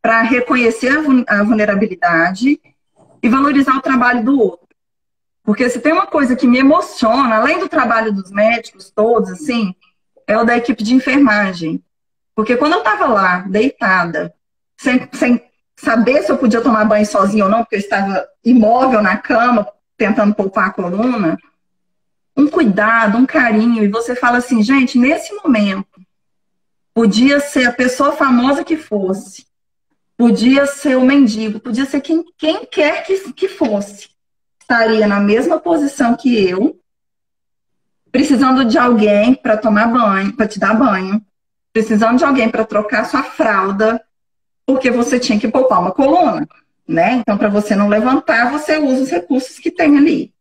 para reconhecer a vulnerabilidade e valorizar o trabalho do outro. Porque se tem uma coisa que me emociona, além do trabalho dos médicos todos, assim, é o da equipe de enfermagem. Porque quando eu estava lá, deitada, sem saber se eu podia tomar banho sozinha ou não, porque eu estava imóvel na cama, tentando poupar a coluna, um cuidado, um carinho, e você fala assim, gente, nesse momento, podia ser a pessoa famosa que fosse, podia ser o mendigo, podia ser quem quer que fosse. Estaria na mesma posição que eu, precisando de alguém para tomar banho, para te dar banho, precisando de alguém para trocar sua fralda, porque você tinha que poupar uma coluna, né? Então, para você não levantar, você usa os recursos que tem ali.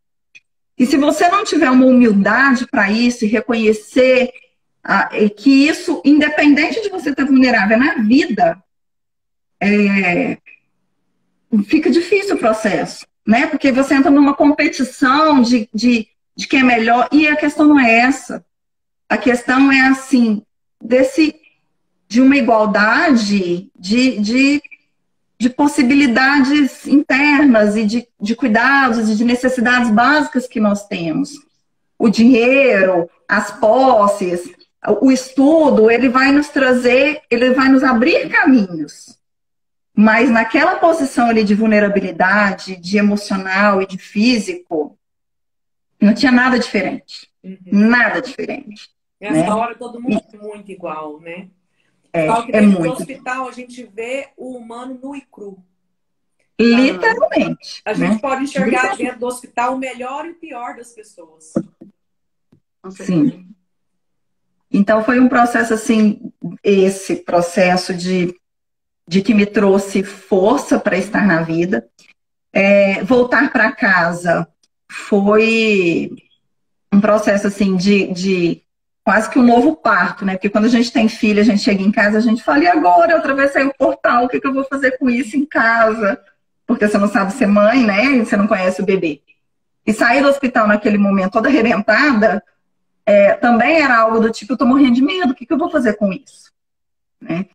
E se você não tiver uma humildade para isso e reconhecer que isso, independente de você estar vulnerável na vida, fica difícil o processo, né? Porque você entra numa competição de quem é melhor, e a questão não é essa. A questão é, assim, de uma igualdade de possibilidades internas e de cuidados e de necessidades básicas que nós temos. O dinheiro, as posses, o estudo, ele vai nos trazer, ele vai nos abrir caminhos. Mas naquela posição ali de vulnerabilidade, de emocional e de físico, não tinha nada diferente. Nada diferente. Nessa né? hora todo mundo é muito igual, né? Só que dentro muito. do hospital a gente vê o humano nu e cru. Literalmente. A gente pode enxergar dentro do hospital o melhor e o pior das pessoas. Sim. Então foi um processo assim, esse processo de que me trouxe força para estar na vida. Voltar para casa foi um processo assim de quase que um novo parto, né? Porque quando a gente tem filho, a gente chega em casa, a gente fala, e agora? Eu atravessei o portal, o que eu vou fazer com isso em casa? Porque você não sabe ser mãe, né? E você não conhece o bebê. E sair do hospital naquele momento toda arrebentada, também era algo do tipo, eu tô morrendo de medo, o que eu vou fazer com isso? Né?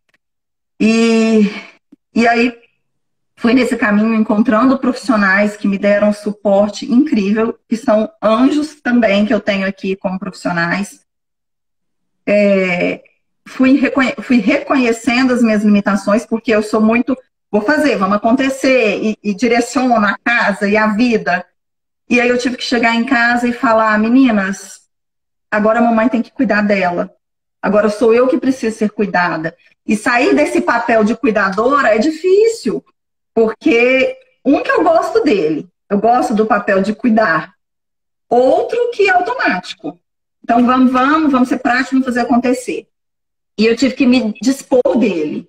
E aí, fui nesse caminho encontrando profissionais que me deram um suporte incrível, que são anjos também que eu tenho aqui como profissionais. Fui reconhecendo as minhas limitações, porque eu sou muito, vou fazer, vamos acontecer, e direciono a casa e a vida. E aí eu tive que chegar em casa e falar, meninas, agora a mamãe tem que cuidar dela. Agora sou eu que preciso ser cuidada. E sair desse papel de cuidadora é difícil, porque que eu gosto dele, eu gosto do papel de cuidar. Outro que é automático. Então vamos ser práticos, vamos fazer acontecer. E eu tive que me dispor dele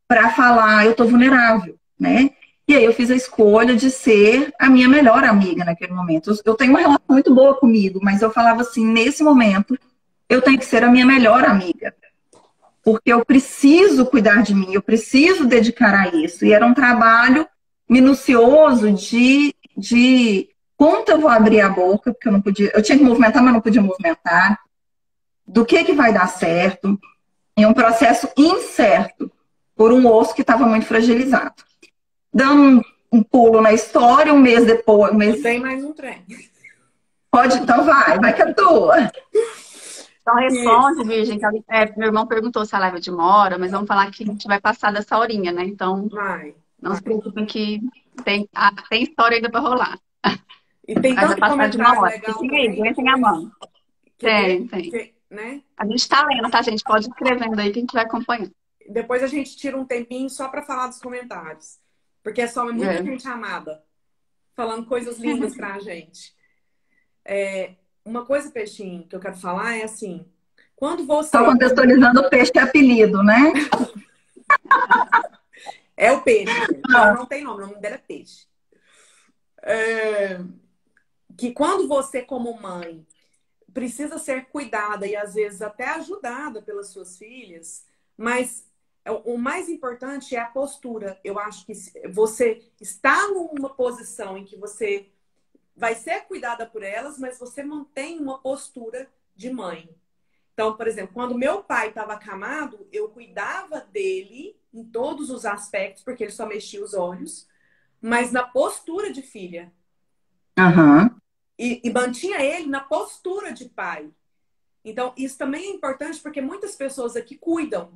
para falar, eu tô vulnerável, né? E aí eu fiz a escolha de ser a minha melhor amiga naquele momento. Eu tenho uma relação muito boa comigo, mas eu falava assim, nesse momento, eu tenho que ser a minha melhor amiga. Porque eu preciso cuidar de mim, eu preciso dedicar a isso. E era um trabalho minucioso de quanto eu vou abrir a boca, porque eu não podia, eu tinha que movimentar, mas não podia movimentar. Do que vai dar certo. Em um processo incerto, por um osso que estava muito fragilizado. Dando um pulo na história, um mês depois... Tem mais um trem. Pode? Então vai que é tua. Então responde, Virgem, que meu irmão perguntou se a live demora, mas vamos falar que a gente vai passar dessa horinha, né? Então, não se preocupem que tem história ainda para rolar. E tem tanto comentário legal também. Aguentem a mão. Tem. Né? A gente tá lendo, tá, gente? Pode ir escrevendo aí que a gente vai acompanhando. Depois a gente tira um tempinho só para falar dos comentários. Porque é só muita gente amada. Falando coisas lindas pra gente. Uma coisa, Peixinho, que eu quero falar é assim. Quando você... Só contextualizando, o peixe é apelido, né? É o peixe. Ela não tem nome, o nome dela é Peixe. Que quando você, como mãe, precisa ser cuidada e às vezes até ajudada pelas suas filhas, mas o mais importante é a postura. Eu acho que você está numa posição em que você vai ser cuidada por elas, mas você mantém uma postura de mãe. Então, por exemplo, quando meu pai estava acamado, eu cuidava dele em todos os aspectos, porque ele só mexia os olhos, mas na postura de filha. Uhum. E mantinha ele na postura de pai. Então, isso também é importante porque muitas pessoas aqui cuidam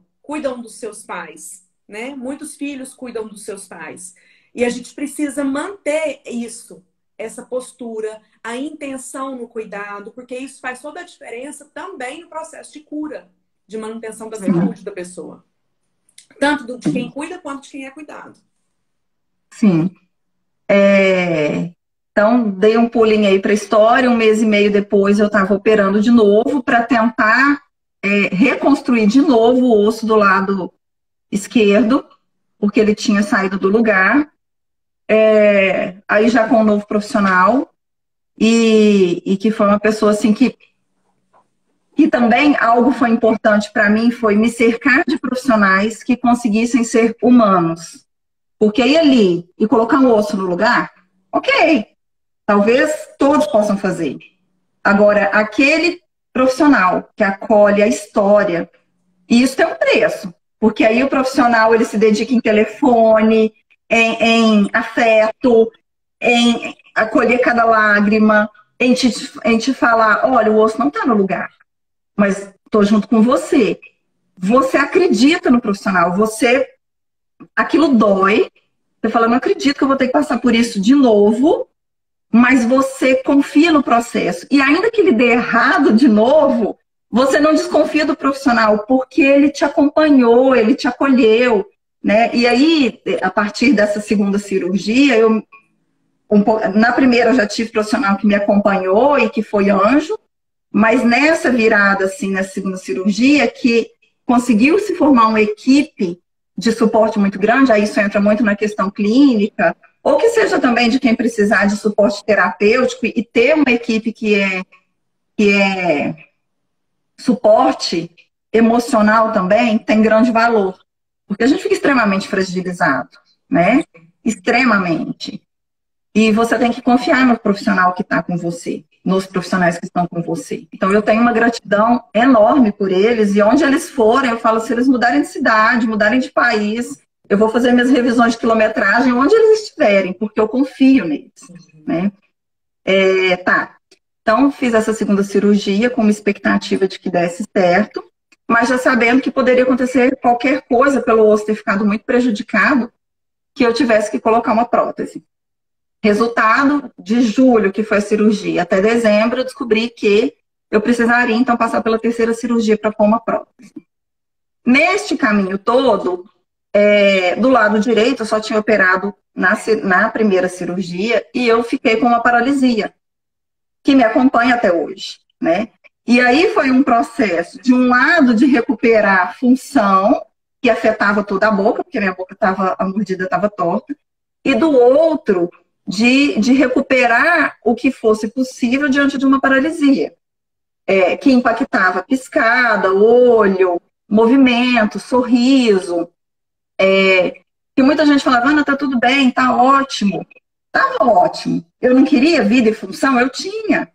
dos seus pais, né? Muitos filhos cuidam dos seus pais. E a gente precisa manter isso, essa postura, a intenção no cuidado, porque isso faz toda a diferença também no processo de cura, de manutenção da saúde da pessoa. Tanto de quem cuida quanto de quem é cuidado. Sim. Então, dei um pulinho aí para a história. 1 mês e meio depois, eu estava operando de novo para tentar reconstruir de novo o osso do lado esquerdo, porque ele tinha saído do lugar. Aí já com um novo profissional, e que foi uma pessoa assim que também algo foi importante para mim, foi me cercar de profissionais que conseguissem ser humanos. Porque ir ali e colocar um osso no lugar, ok, talvez todos possam fazer. Agora, aquele profissional que acolhe a história, isso tem um preço. Porque aí o profissional ele se dedica em telefone, em afeto, em acolher cada lágrima, em te falar, olha, o osso não está no lugar, mas estou junto com você. Você acredita no profissional, aquilo dói, você fala, não acredito que eu vou ter que passar por isso de novo, mas você confia no processo. E ainda que ele dê errado de novo, você não desconfia do profissional, porque ele te acompanhou, ele te acolheu, né? E aí, a partir dessa segunda cirurgia, na primeira eu já tive profissional que me acompanhou e que foi anjo, mas nessa virada, assim, na segunda cirurgia, que conseguiu se formar uma equipe de suporte muito grande, aí isso entra muito na questão clínica, ou que seja também de quem precisar de suporte terapêutico e ter uma equipe que é suporte emocional também, tem grande valor. Porque a gente fica extremamente fragilizado, né? Extremamente. E você tem que confiar no profissional que está com você, nos profissionais que estão com você. Então, eu tenho uma gratidão enorme por eles, e onde eles forem, eu falo, se eles mudarem de cidade, mudarem de país, eu vou fazer minhas revisões de quilometragem onde eles estiverem, porque eu confio neles, né? Tá. Então, fiz essa segunda cirurgia com uma expectativa de que desse certo, mas já sabendo que poderia acontecer qualquer coisa pelo osso ter ficado muito prejudicado, que eu tivesse que colocar uma prótese. Resultado de julho, que foi a cirurgia, até dezembro, eu descobri que eu precisaria, então, passar pela terceira cirurgia para pôr uma prótese. Neste caminho todo, do lado direito, eu só tinha operado na primeira cirurgia e eu fiquei com uma paralisia, que me acompanha até hoje, né? E aí foi um processo, de um lado, de recuperar a função, que afetava toda a boca, porque minha boca a mordida estava torta, e do outro, de recuperar o que fosse possível diante de uma paralisia, que impactava piscada, olho, movimento, sorriso, que muita gente falava, Ana, tá tudo bem, tá ótimo. Tava ótimo. Eu não queria vida e função? Eu tinha.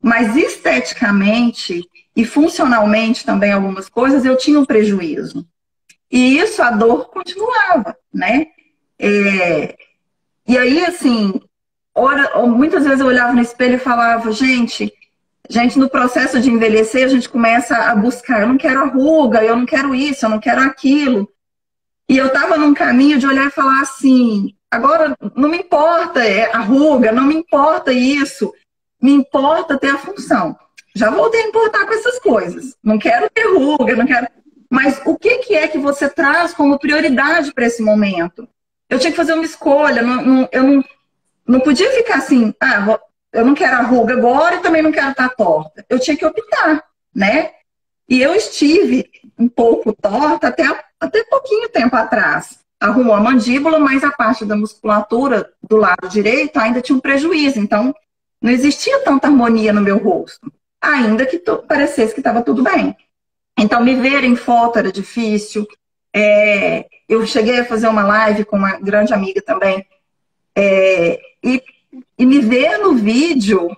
Mas esteticamente e funcionalmente também algumas coisas eu tinha um prejuízo. E isso, a dor continuava, né? E aí, assim, muitas vezes eu olhava no espelho e falava, gente, no processo de envelhecer, a gente começa a buscar, eu não quero a ruga, eu não quero isso, eu não quero aquilo. E eu estava num caminho de olhar e falar assim, agora não me importa a ruga, não me importa isso, me importa ter a função. Já voltei a importar com essas coisas. Não quero ter ruga, não quero... Mas o que é que você traz como prioridade para esse momento? Eu tinha que fazer uma escolha, eu não podia ficar assim, eu não quero a ruga agora e também não quero estar torta. Eu tinha que optar, né? E eu estive um pouco torta até pouquinho tempo atrás. Arrumou a mandíbula, mas a parte da musculatura do lado direito ainda tinha um prejuízo. Então, não existia tanta harmonia no meu rosto. Ainda que parecesse que estava tudo bem. Então, me ver em foto era difícil. Eu cheguei a fazer uma live com uma grande amiga também. E me ver no vídeo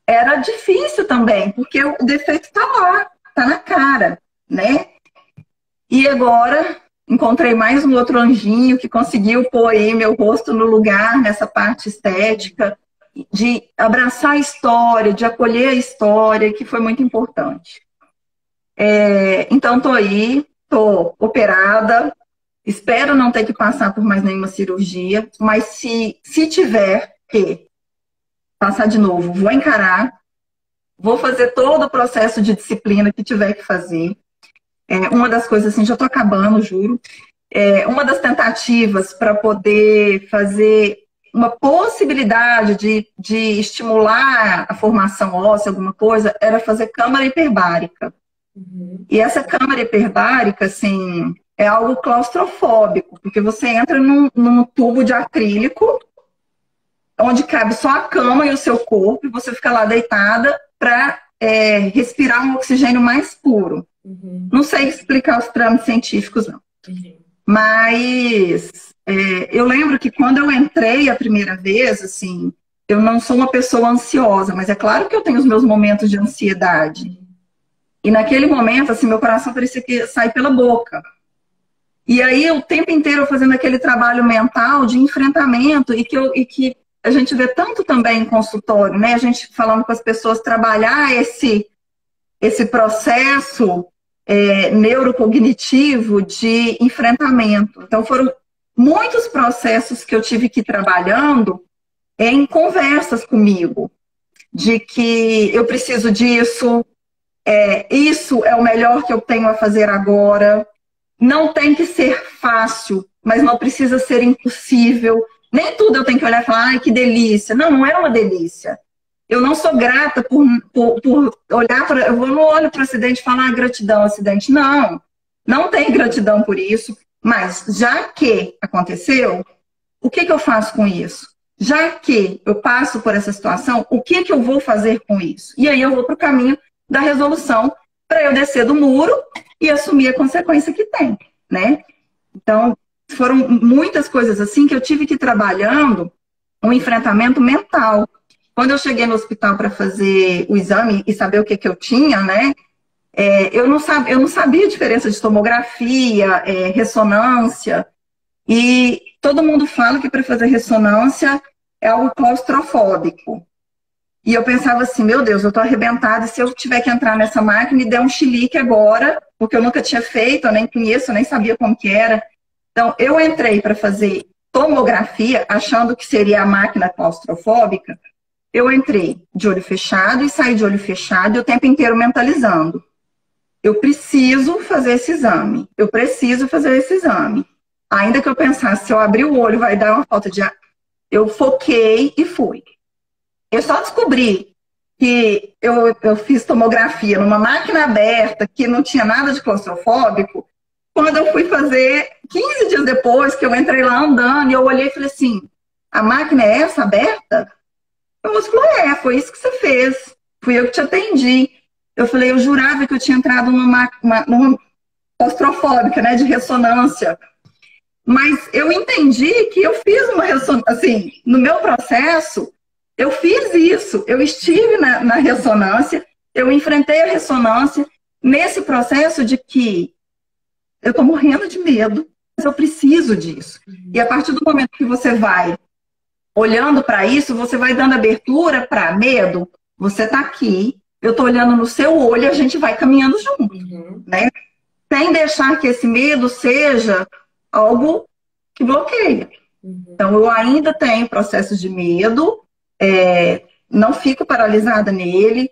era difícil também, porque o defeito está lá, está na cara, né? E agora encontrei mais um outro anjinho que conseguiu pôr aí meu rosto no lugar nessa parte estética, de abraçar a história, de acolher a história, que foi muito importante. Então, estou aí, estou operada, espero não ter que passar por mais nenhuma cirurgia, mas se tiver que passar de novo, vou encarar, vou fazer todo o processo de disciplina que tiver que fazer. Uma das coisas, assim, já estou acabando, juro, uma das tentativas para poder fazer uma possibilidade de estimular a formação óssea, alguma coisa, era fazer câmara hiperbárica. Uhum. E essa câmara hiperbárica, assim, é algo claustrofóbico, porque você entra num tubo de acrílico, onde cabe só a cama e o seu corpo, e você fica lá deitada para respirar um oxigênio mais puro. Uhum. Não sei explicar os trâmites científicos, não. Uhum. Mas eu lembro que quando eu entrei a primeira vez, assim, eu não sou uma pessoa ansiosa, mas é claro que eu tenho os meus momentos de ansiedade. E naquele momento, assim, meu coração parecia que ia sair pela boca. E aí, o tempo inteiro fazendo aquele trabalho mental de enfrentamento e que a gente vê tanto também em consultório, né? A gente falando com as pessoas, trabalhar esse processo neurocognitivo de enfrentamento. Então, foram muitos processos que eu tive que ir trabalhando em conversas comigo, de que eu preciso disso, isso é o melhor que eu tenho a fazer agora, não tem que ser fácil, mas não precisa ser impossível. Nem tudo eu tenho que olhar e falar, ai, que delícia. Não, não é uma delícia. Eu não sou grata por olhar para... Eu não olho para o acidente e falar, gratidão, acidente. Não, não tem gratidão por isso. Mas, já que aconteceu, o que eu faço com isso? Já que eu passo por essa situação, o que eu vou fazer com isso? E aí eu vou para o caminho da resolução para eu descer do muro e assumir a consequência que tem, né? Então, foram muitas coisas assim que eu tive que ir trabalhando um enfrentamento mental. Quando eu cheguei no hospital para fazer o exame e saber o que eu tinha, né? Eu não sabia a diferença de tomografia, ressonância. E todo mundo fala que para fazer ressonância é algo claustrofóbico. E eu pensava assim, meu Deus, eu tô arrebentada, e se eu tiver que entrar nessa máquina e der um chilique agora, porque eu nunca tinha feito, eu nem conheço, eu nem sabia como que era. Então, eu entrei para fazer tomografia, achando que seria a máquina claustrofóbica, eu entrei de olho fechado e saí de olho fechado e o tempo inteiro mentalizando. Eu preciso fazer esse exame. Eu preciso fazer esse exame. Ainda que eu pensasse, se eu abrir o olho vai dar uma falta de ar. Eu foquei e fui. Eu só descobri que eu fiz tomografia numa máquina aberta, que não tinha nada de claustrofóbico, quando eu fui fazer 15 dias depois, que eu entrei lá andando, e eu olhei e falei assim, a máquina é essa, aberta? O moço falou, foi isso que você fez. Fui eu que te atendi. Eu falei, eu jurava que eu tinha entrado numa claustrofóbica, né, de ressonância. Mas eu entendi que eu fiz uma ressonância, assim, no meu processo, eu fiz isso. Eu estive na ressonância, eu enfrentei a ressonância nesse processo de que eu estou morrendo de medo, mas eu preciso disso. E a partir do momento que você vai olhando para isso, você vai dando abertura para medo. Você está aqui, eu estou olhando no seu olho e a gente vai caminhando junto, né? Sem deixar que esse medo seja algo que bloqueia. Então, eu ainda tenho processos de medo, não fico paralisada nele.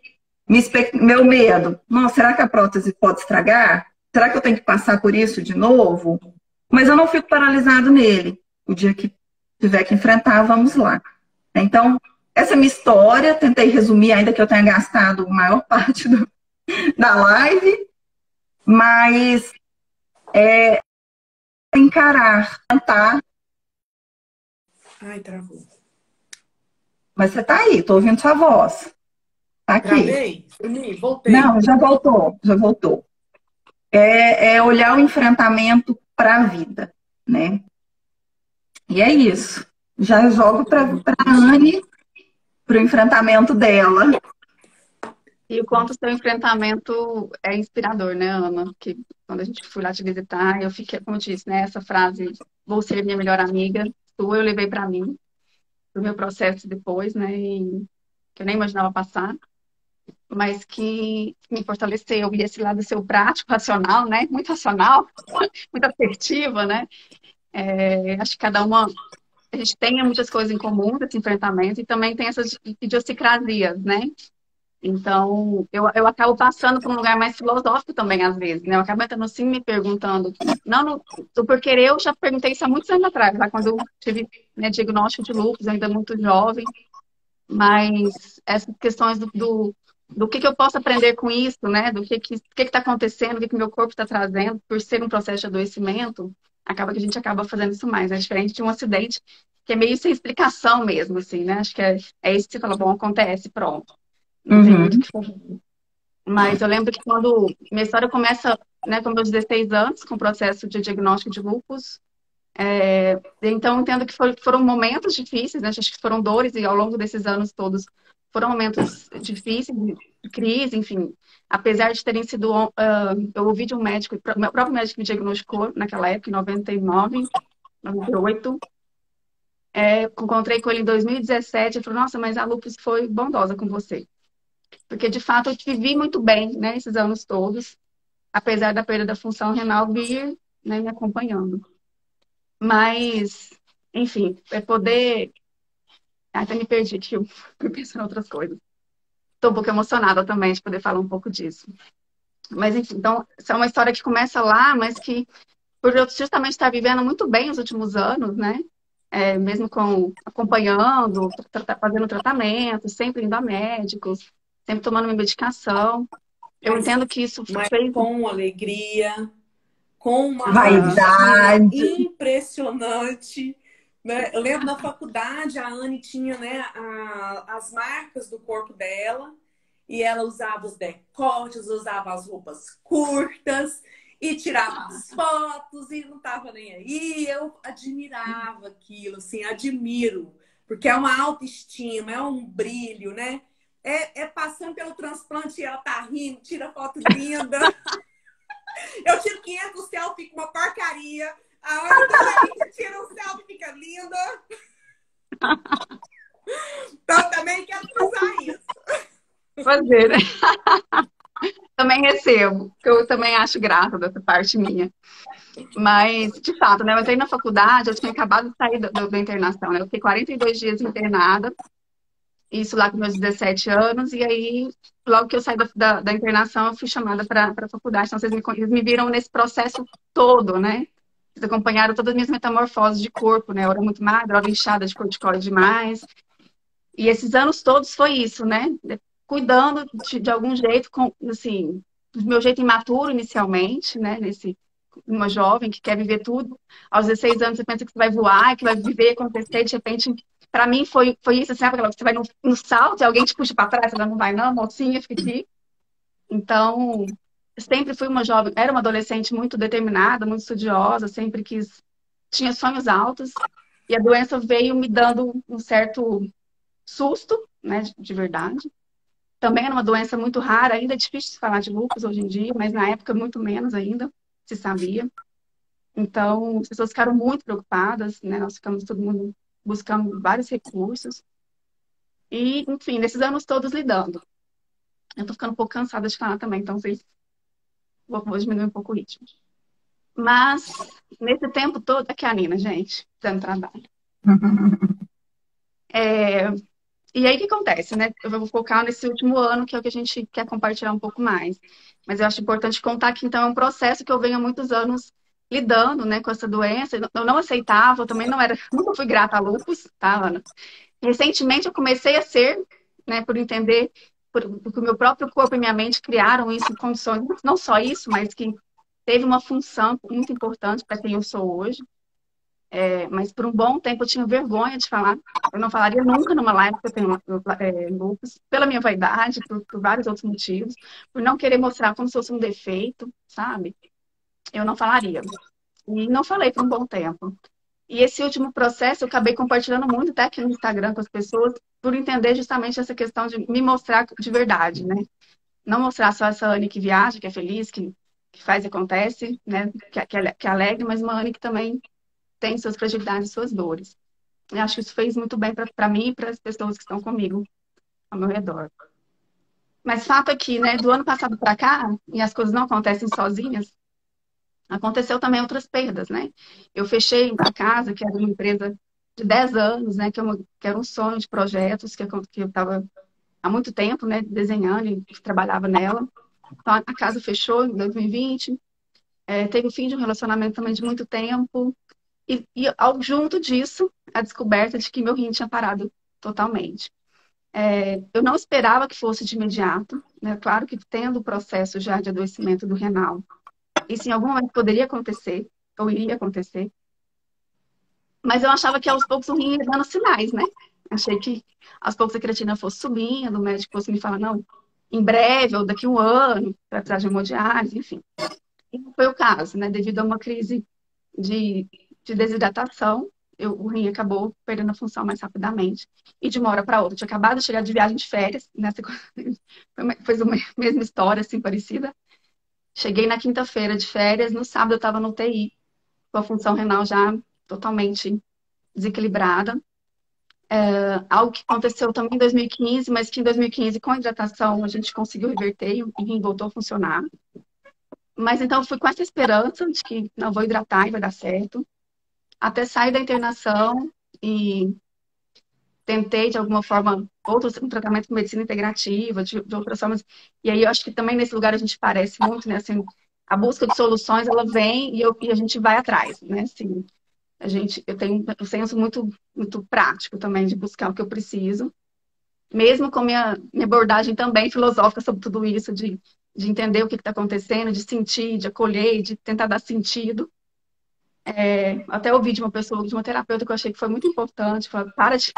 Meu medo, nossa, será que a prótese pode estragar? Será que eu tenho que passar por isso de novo? Mas eu não fico paralisado nele. O dia que tiver que enfrentar, vamos lá. Então, essa é a minha história. Tentei resumir, ainda que eu tenha gastado a maior parte da live. Mas encarar, tentar. Ai, travou. Mas você tá aí, tô ouvindo sua voz. Tá aqui. Travei? Voltei. Não, já voltou, já voltou. É olhar o enfrentamento para a vida, né? E é isso. Já jogo para a Anne, para o enfrentamento dela. E o quanto o seu enfrentamento é inspirador, né, Ana? Que quando a gente foi lá te visitar, eu fiquei, como eu disse, né, essa frase, vou ser minha melhor amiga, sua eu levei para mim, pro meu processo depois, né, e que eu nem imaginava passar, mas que me fortaleceu. E esse lado seu prático, racional, né, muito racional, muito assertiva, né, acho que cada uma, a gente tem muitas coisas em comum desse enfrentamento e também tem essas idiosincrasias, né? Então, eu acabo passando por um lugar mais filosófico também, às vezes, né? Eu acabo entrando assim, me perguntando. Não, do porquê eu já perguntei isso há muitos anos atrás, lá quando eu tive, né, diagnóstico de lúpus, ainda muito jovem. Mas essas questões do que eu posso aprender com isso, né? Do que está acontecendo, o que meu corpo está trazendo, por ser um processo de adoecimento, acaba que a gente acaba fazendo isso mais. É diferente de um acidente que é meio sem explicação mesmo, assim, né? Acho que é isso que você fala, bom, acontece, pronto. Não tem muito o que fazer. Mas eu lembro que quando minha história começa, né, com meus 16 anos, com o processo de diagnóstico de lúpus, então entendo que foram momentos difíceis, né, acho que foram dores, e ao longo desses anos todos foram momentos difíceis, de crise, enfim. Apesar de terem sido, eu ouvi de um médico, o meu próprio médico me diagnosticou naquela época, em 99, 98, encontrei com ele em 2017, ele falou, nossa, mas a lúpus foi bondosa com você. Porque, de fato, eu vivi muito bem, né, esses anos todos, apesar da perda da função renal vir, né, me acompanhando. Mas, enfim, poder... Até me perdi aqui, eu fui pensando em outras coisas. Estou um pouco emocionada também de poder falar um pouco disso. Mas, enfim, então, essa é uma história que começa lá, mas que, por eu justamente estar vivendo muito bem os últimos anos, né, mesmo acompanhando, fazendo tratamento, sempre indo a médicos, sempre tomando minha medicação. Eu entendo que isso fez... com alegria, com uma vaidade impressionante, né? Eu lembro na faculdade, a Anne tinha, né, as marcas do corpo dela, e ela usava os decotes, usava as roupas curtas, e tirava as fotos, e não estava nem aí. Eu admirava aquilo, assim, admiro, porque é uma autoestima, é um brilho, né? Passando pelo transplante e ela tá rindo, tira foto linda. Eu tiro 500 selfie com uma porcaria. A Ana também tira um selfie e fica linda. Então também quero usar isso. Fazer, né? Também recebo, que eu também acho grata dessa parte minha. Mas, de fato, né? Eu entrei na faculdade, eu tinha acabado de sair da internação, né? Eu fiquei 42 dias internada, isso lá com meus 17 anos, e aí, logo que eu saí da internação, eu fui chamada para a faculdade. Então, vocês me viram nesse processo todo, né? Vocês acompanharam todas as minhas metamorfoses de corpo, né? Eu era muito magra, eu era inchada de corticóide demais. E esses anos todos foi isso, né? Cuidando de algum jeito, assim, do meu jeito imaturo inicialmente, né? Uma jovem que quer viver tudo. Aos 16 anos você pensa que você vai voar, que vai viver, acontecer, de repente, para mim foi isso, assim, sabe? Você vai no salto e alguém te puxa para trás, você não vai não, mocinha, fica aqui. Então, sempre fui uma jovem, era uma adolescente muito determinada, muito estudiosa, sempre tinha sonhos altos, e a doença veio me dando um certo susto, né, de verdade. Também era uma doença muito rara, ainda é difícil de falar de lúpus hoje em dia, mas na época muito menos ainda se sabia. Então, as pessoas ficaram muito preocupadas, né? Nós ficamos todo mundo buscando vários recursos. E, enfim, nesses anos todos lidando. Eu tô ficando um pouco cansada de falar também, então vocês vou diminuir um pouco o ritmo. Mas, nesse tempo todo, aqui é a Nina, gente, dando trabalho. E aí, o que acontece, né? Eu vou focar nesse último ano, que é o que a gente quer compartilhar um pouco mais. Mas eu acho importante contar que, então, é um processo que eu venho há muitos anos lidando, né, com essa doença. Eu não aceitava, eu também não era, nunca fui grata a lúpus, tá, Ana? Recentemente eu comecei a ser, né, por entender, porque o meu próprio corpo e minha mente criaram isso em condições, não só isso, mas que teve uma função muito importante para quem eu sou hoje. Mas por um bom tempo eu tinha vergonha de falar. Eu não falaria nunca numa live que eu tenho lupus, pela minha vaidade, por vários outros motivos, por não querer mostrar como se fosse um defeito, sabe? Eu não falaria. E não falei por um bom tempo. E esse último processo eu acabei compartilhando muito até aqui no Instagram com as pessoas, por entender justamente essa questão de me mostrar de verdade, né? Não mostrar só essa Anne que viaja, que é feliz, que faz e acontece, né? Que é alegre, mas uma Anne que também tem suas fragilidades e suas dores. Eu acho que isso fez muito bem para mim e para as pessoas que estão comigo ao meu redor. Mas fato é que, né, do ano passado para cá, e as coisas não acontecem sozinhas, aconteceu também outras perdas, né? Eu fechei a casa, que era uma empresa de 10 anos, né, que era um sonho de projetos que eu estava há muito tempo, né, desenhando e trabalhava nela. Então, a casa fechou em 2020, teve o fim de um relacionamento também de muito tempo, junto disso, a descoberta de que meu rim tinha parado totalmente. Eu não esperava que fosse de imediato, né? Claro que tendo o processo já de adoecimento do renal, isso em algum momento poderia acontecer, ou iria acontecer, mas eu achava que aos poucos o rim ia dando sinais, né? Achei que aos poucos a creatina fosse subindo, o médico fosse me falar, não, em breve, ou daqui a um ano, para precisar de hemodiálise, enfim. E não foi o caso, né? Devido a uma crise de, de desidratação, o rim acabou perdendo a função mais rapidamente. E de uma hora para outra. Eu tinha acabado de chegar de viagem de férias, nessa, foi a mesma história, assim, parecida. Cheguei na quinta-feira de férias, no sábado eu estava no UTI, com a função renal já totalmente desequilibrada. Algo que aconteceu também em 2015, mas que em 2015, com a hidratação, a gente conseguiu reverter e o rim voltou a funcionar. Mas então eu fui com essa esperança de que não vou hidratar e vai dar certo. Até sair da internação e tentei, de alguma forma, um tratamento com medicina integrativa, de outras formas. E aí eu acho que também nesse lugar a gente parece muito, né? Assim, a busca de soluções, ela vem e a gente vai atrás, né? Assim, eu tenho um senso muito, muito prático também de buscar o que eu preciso. Mesmo com minha abordagem também filosófica sobre tudo isso, de entender o que está acontecendo, de sentir, de acolher, de tentar dar sentido. Até ouvi de uma pessoa, de uma terapeuta que eu achei que foi muito importante, falou, para de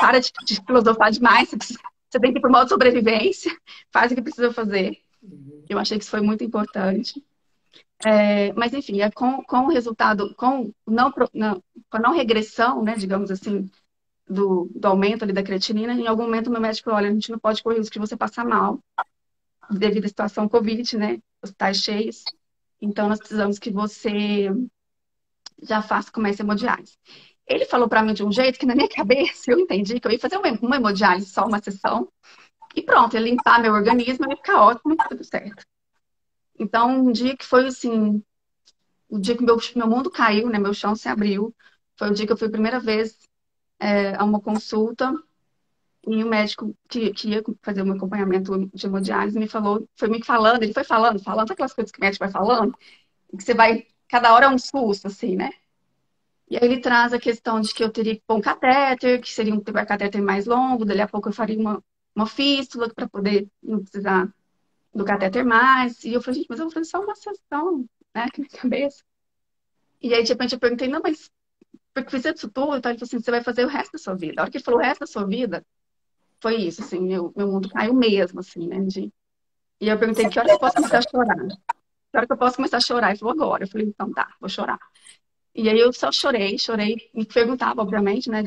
filosofar demais, você tem que ir para o modo sobrevivência, faz o que precisa fazer. Eu achei que isso foi muito importante. Mas, enfim, com o resultado, com a não regressão, né, digamos assim, do aumento ali da creatinina, em algum momento o meu médico falou, olha, a gente não pode correr o risco de você passar mal, devido à situação Covid, né, hospitais cheios, então nós precisamos que você já faça, comece a hemodiálise. Ele falou para mim de um jeito que na minha cabeça eu entendi que eu ia fazer uma hemodiálise, só uma sessão, e pronto, ia limpar meu organismo, ia ficar ótimo, tudo certo. Então, um dia que foi assim, o dia que meu mundo caiu, né? Meu chão se abriu. Foi o dia que eu fui a primeira vez a uma consulta e o médico que ia fazer um acompanhamento de hemodiálise me falou, foi me falando, ele foi falando aquelas coisas que o médico vai falando, e que você vai, cada hora é um susto, assim, né? E aí ele traz a questão de que eu teria que pôr um catéter, que seria um catéter mais longo, dali a pouco eu faria uma fístula para poder não precisar do catéter mais. E eu falei, gente, mas eu vou fazer só uma sessão, né, aqui na cabeça. E aí, de repente, eu perguntei, não, mas porque precisa disso tudo? Então, ele falou assim, você vai fazer o resto da sua vida. A hora que ele falou o resto da sua vida, foi isso, assim, meu mundo caiu mesmo, assim, né? E eu perguntei, que hora que eu posso começar a chorar? Que hora que eu posso começar a chorar? Ele falou, agora. Eu falei, então tá, vou chorar. E aí eu só chorei, me perguntava, obviamente, né,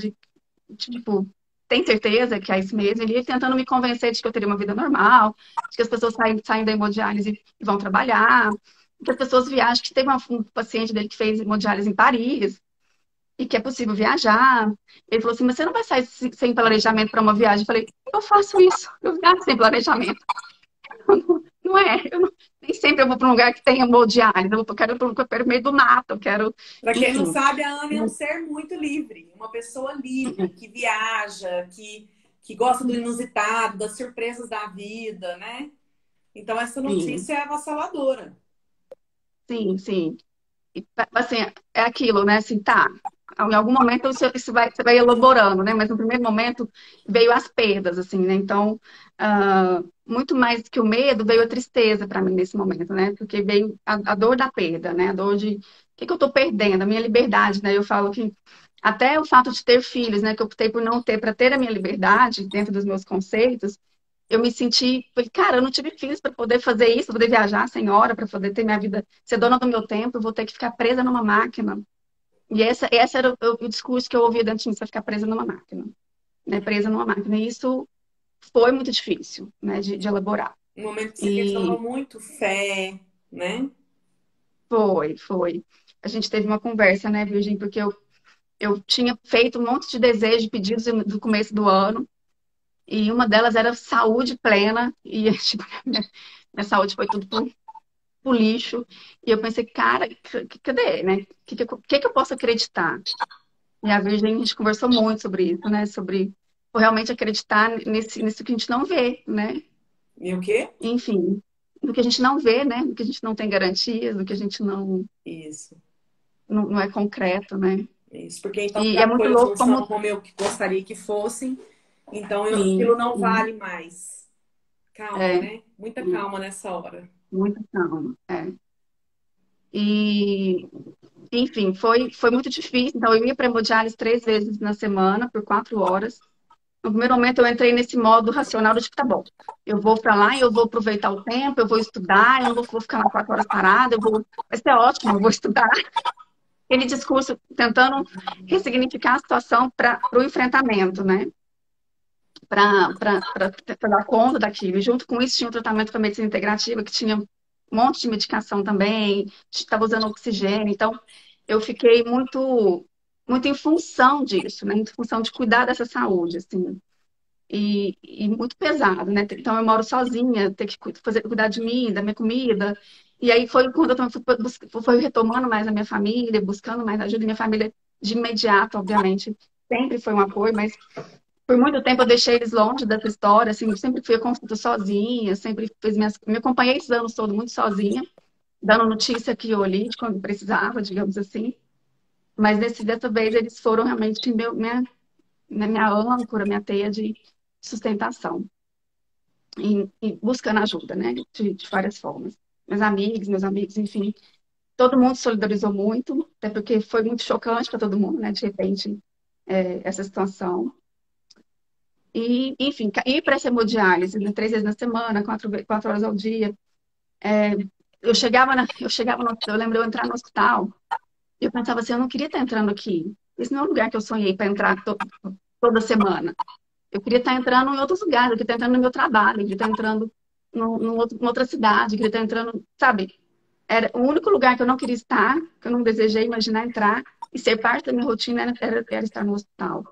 tipo, tem certeza que é isso mesmo? Ele ia tentando me convencer de que eu teria uma vida normal, de que as pessoas saem da hemodiálise e vão trabalhar, que as pessoas viajam, que teve um paciente dele que fez hemodiálise em Paris, e que é possível viajar. Ele falou assim, mas você não vai sair sem planejamento para uma viagem? Eu falei, eu faço isso, eu viajo sem planejamento. Não é, nem sempre eu vou para um lugar que tenha hemodiálise, eu quero meio do mato, eu quero, Para quem não enfim. sabe, a Ana é um ser muito livre, uma pessoa livre, que viaja, que gosta do inusitado, das surpresas da vida, né? Então, essa Sim, notícia é avassaladora. sim, sim. E, assim, é aquilo, né? Assim, tá. Em algum momento você vai elaborando, né? Mas no primeiro momento veio as perdas, assim, né? Então, muito mais que o medo, veio a tristeza para mim nesse momento, né? Porque veio a dor da perda, né? A dor de o que eu tô perdendo, a minha liberdade, né? Eu falo que até o fato de ter filhos, né? Que eu optei por não ter, para ter a minha liberdade dentro dos meus conceitos, eu me senti, falei, cara, eu não tive filhos para poder fazer isso, para poder viajar sem hora, para poder ter minha vida, ser dona do meu tempo, eu vou ter que ficar presa numa máquina. E essa era o discurso que eu ouvia dentro de mim, você vai ficar presa numa máquina, né? Presa numa máquina. E isso foi muito difícil, né, de elaborar. Um momento que você questionou E muito fé, né? foi. A gente teve uma conversa, né, Virgínia, porque eu tinha feito um monte de desejos, pedidos do começo do ano, e uma delas era saúde plena, e tipo, minha saúde foi tudo pro lixo. E eu pensei, cara, cadê, né? O que eu posso acreditar? E a Virgem, a gente conversou muito sobre isso, né? Sobre realmente acreditar nisso que a gente não vê, né? E o quê? Enfim, do que a gente não vê, né? Do que a gente não tem garantias, do que a gente Isso, não é concreto, né? isso. Porque então, se E é as muito coisas louco não são como. como eu gostaria que fossem, então Sim, aquilo não sim, vale mais. Calma, é, né? Muita calma nessa hora. muita calma. É. E, enfim, foi muito difícil. Então, eu ia para hemodiálise 3 vezes na semana, por 4 horas. No primeiro momento, eu entrei nesse modo racional do tipo, tá bom, eu vou para lá e eu vou aproveitar o tempo, eu vou estudar, eu não vou ficar lá 4 horas parada, vai ser ótimo, eu vou estudar. Aquele discurso tentando ressignificar a situação para o enfrentamento, né? Para dar conta daquilo. E junto com isso, tinha um tratamento com a medicina integrativa, que tinha um monte de medicação também, estava usando oxigênio. Então, eu fiquei muito em função disso, né? Em função de cuidar dessa saúde, assim. E muito pesado, né? Então eu moro sozinha, ter que cuidar de mim, da minha comida. E aí foi quando eu também fui retomando mais a minha família, buscando mais ajuda. Minha família de imediato, obviamente, sempre foi um apoio, mas por muito tempo eu deixei eles longe dessa história, assim, eu sempre fui a consulta sozinha, sempre fiz me acompanhei esses anos todos muito sozinha, dando notícia aqui ou ali de quando precisava, digamos assim. Mas dessa vez eles foram realmente minha âncora, minha teia de sustentação e buscando ajuda, né? De várias formas. Meus amigos, enfim, todo mundo solidarizou muito, até porque foi muito chocante para todo mundo, né? De repente, essa situação. E, enfim, ir para essa hemodiálise, né? 3 vezes na semana, 4 horas ao dia. Eu lembro eu entrar no hospital, e eu pensava assim, eu não queria estar entrando aqui. Esse não é o lugar que eu sonhei para entrar toda semana. Eu queria estar entrando em outros lugares, eu queria estar entrando no meu trabalho, eu queria estar entrando numa outra cidade, eu queria estar entrando, sabe? Era o único lugar que eu não queria estar, que eu não desejei imaginar entrar, e ser parte da minha rotina era estar no hospital.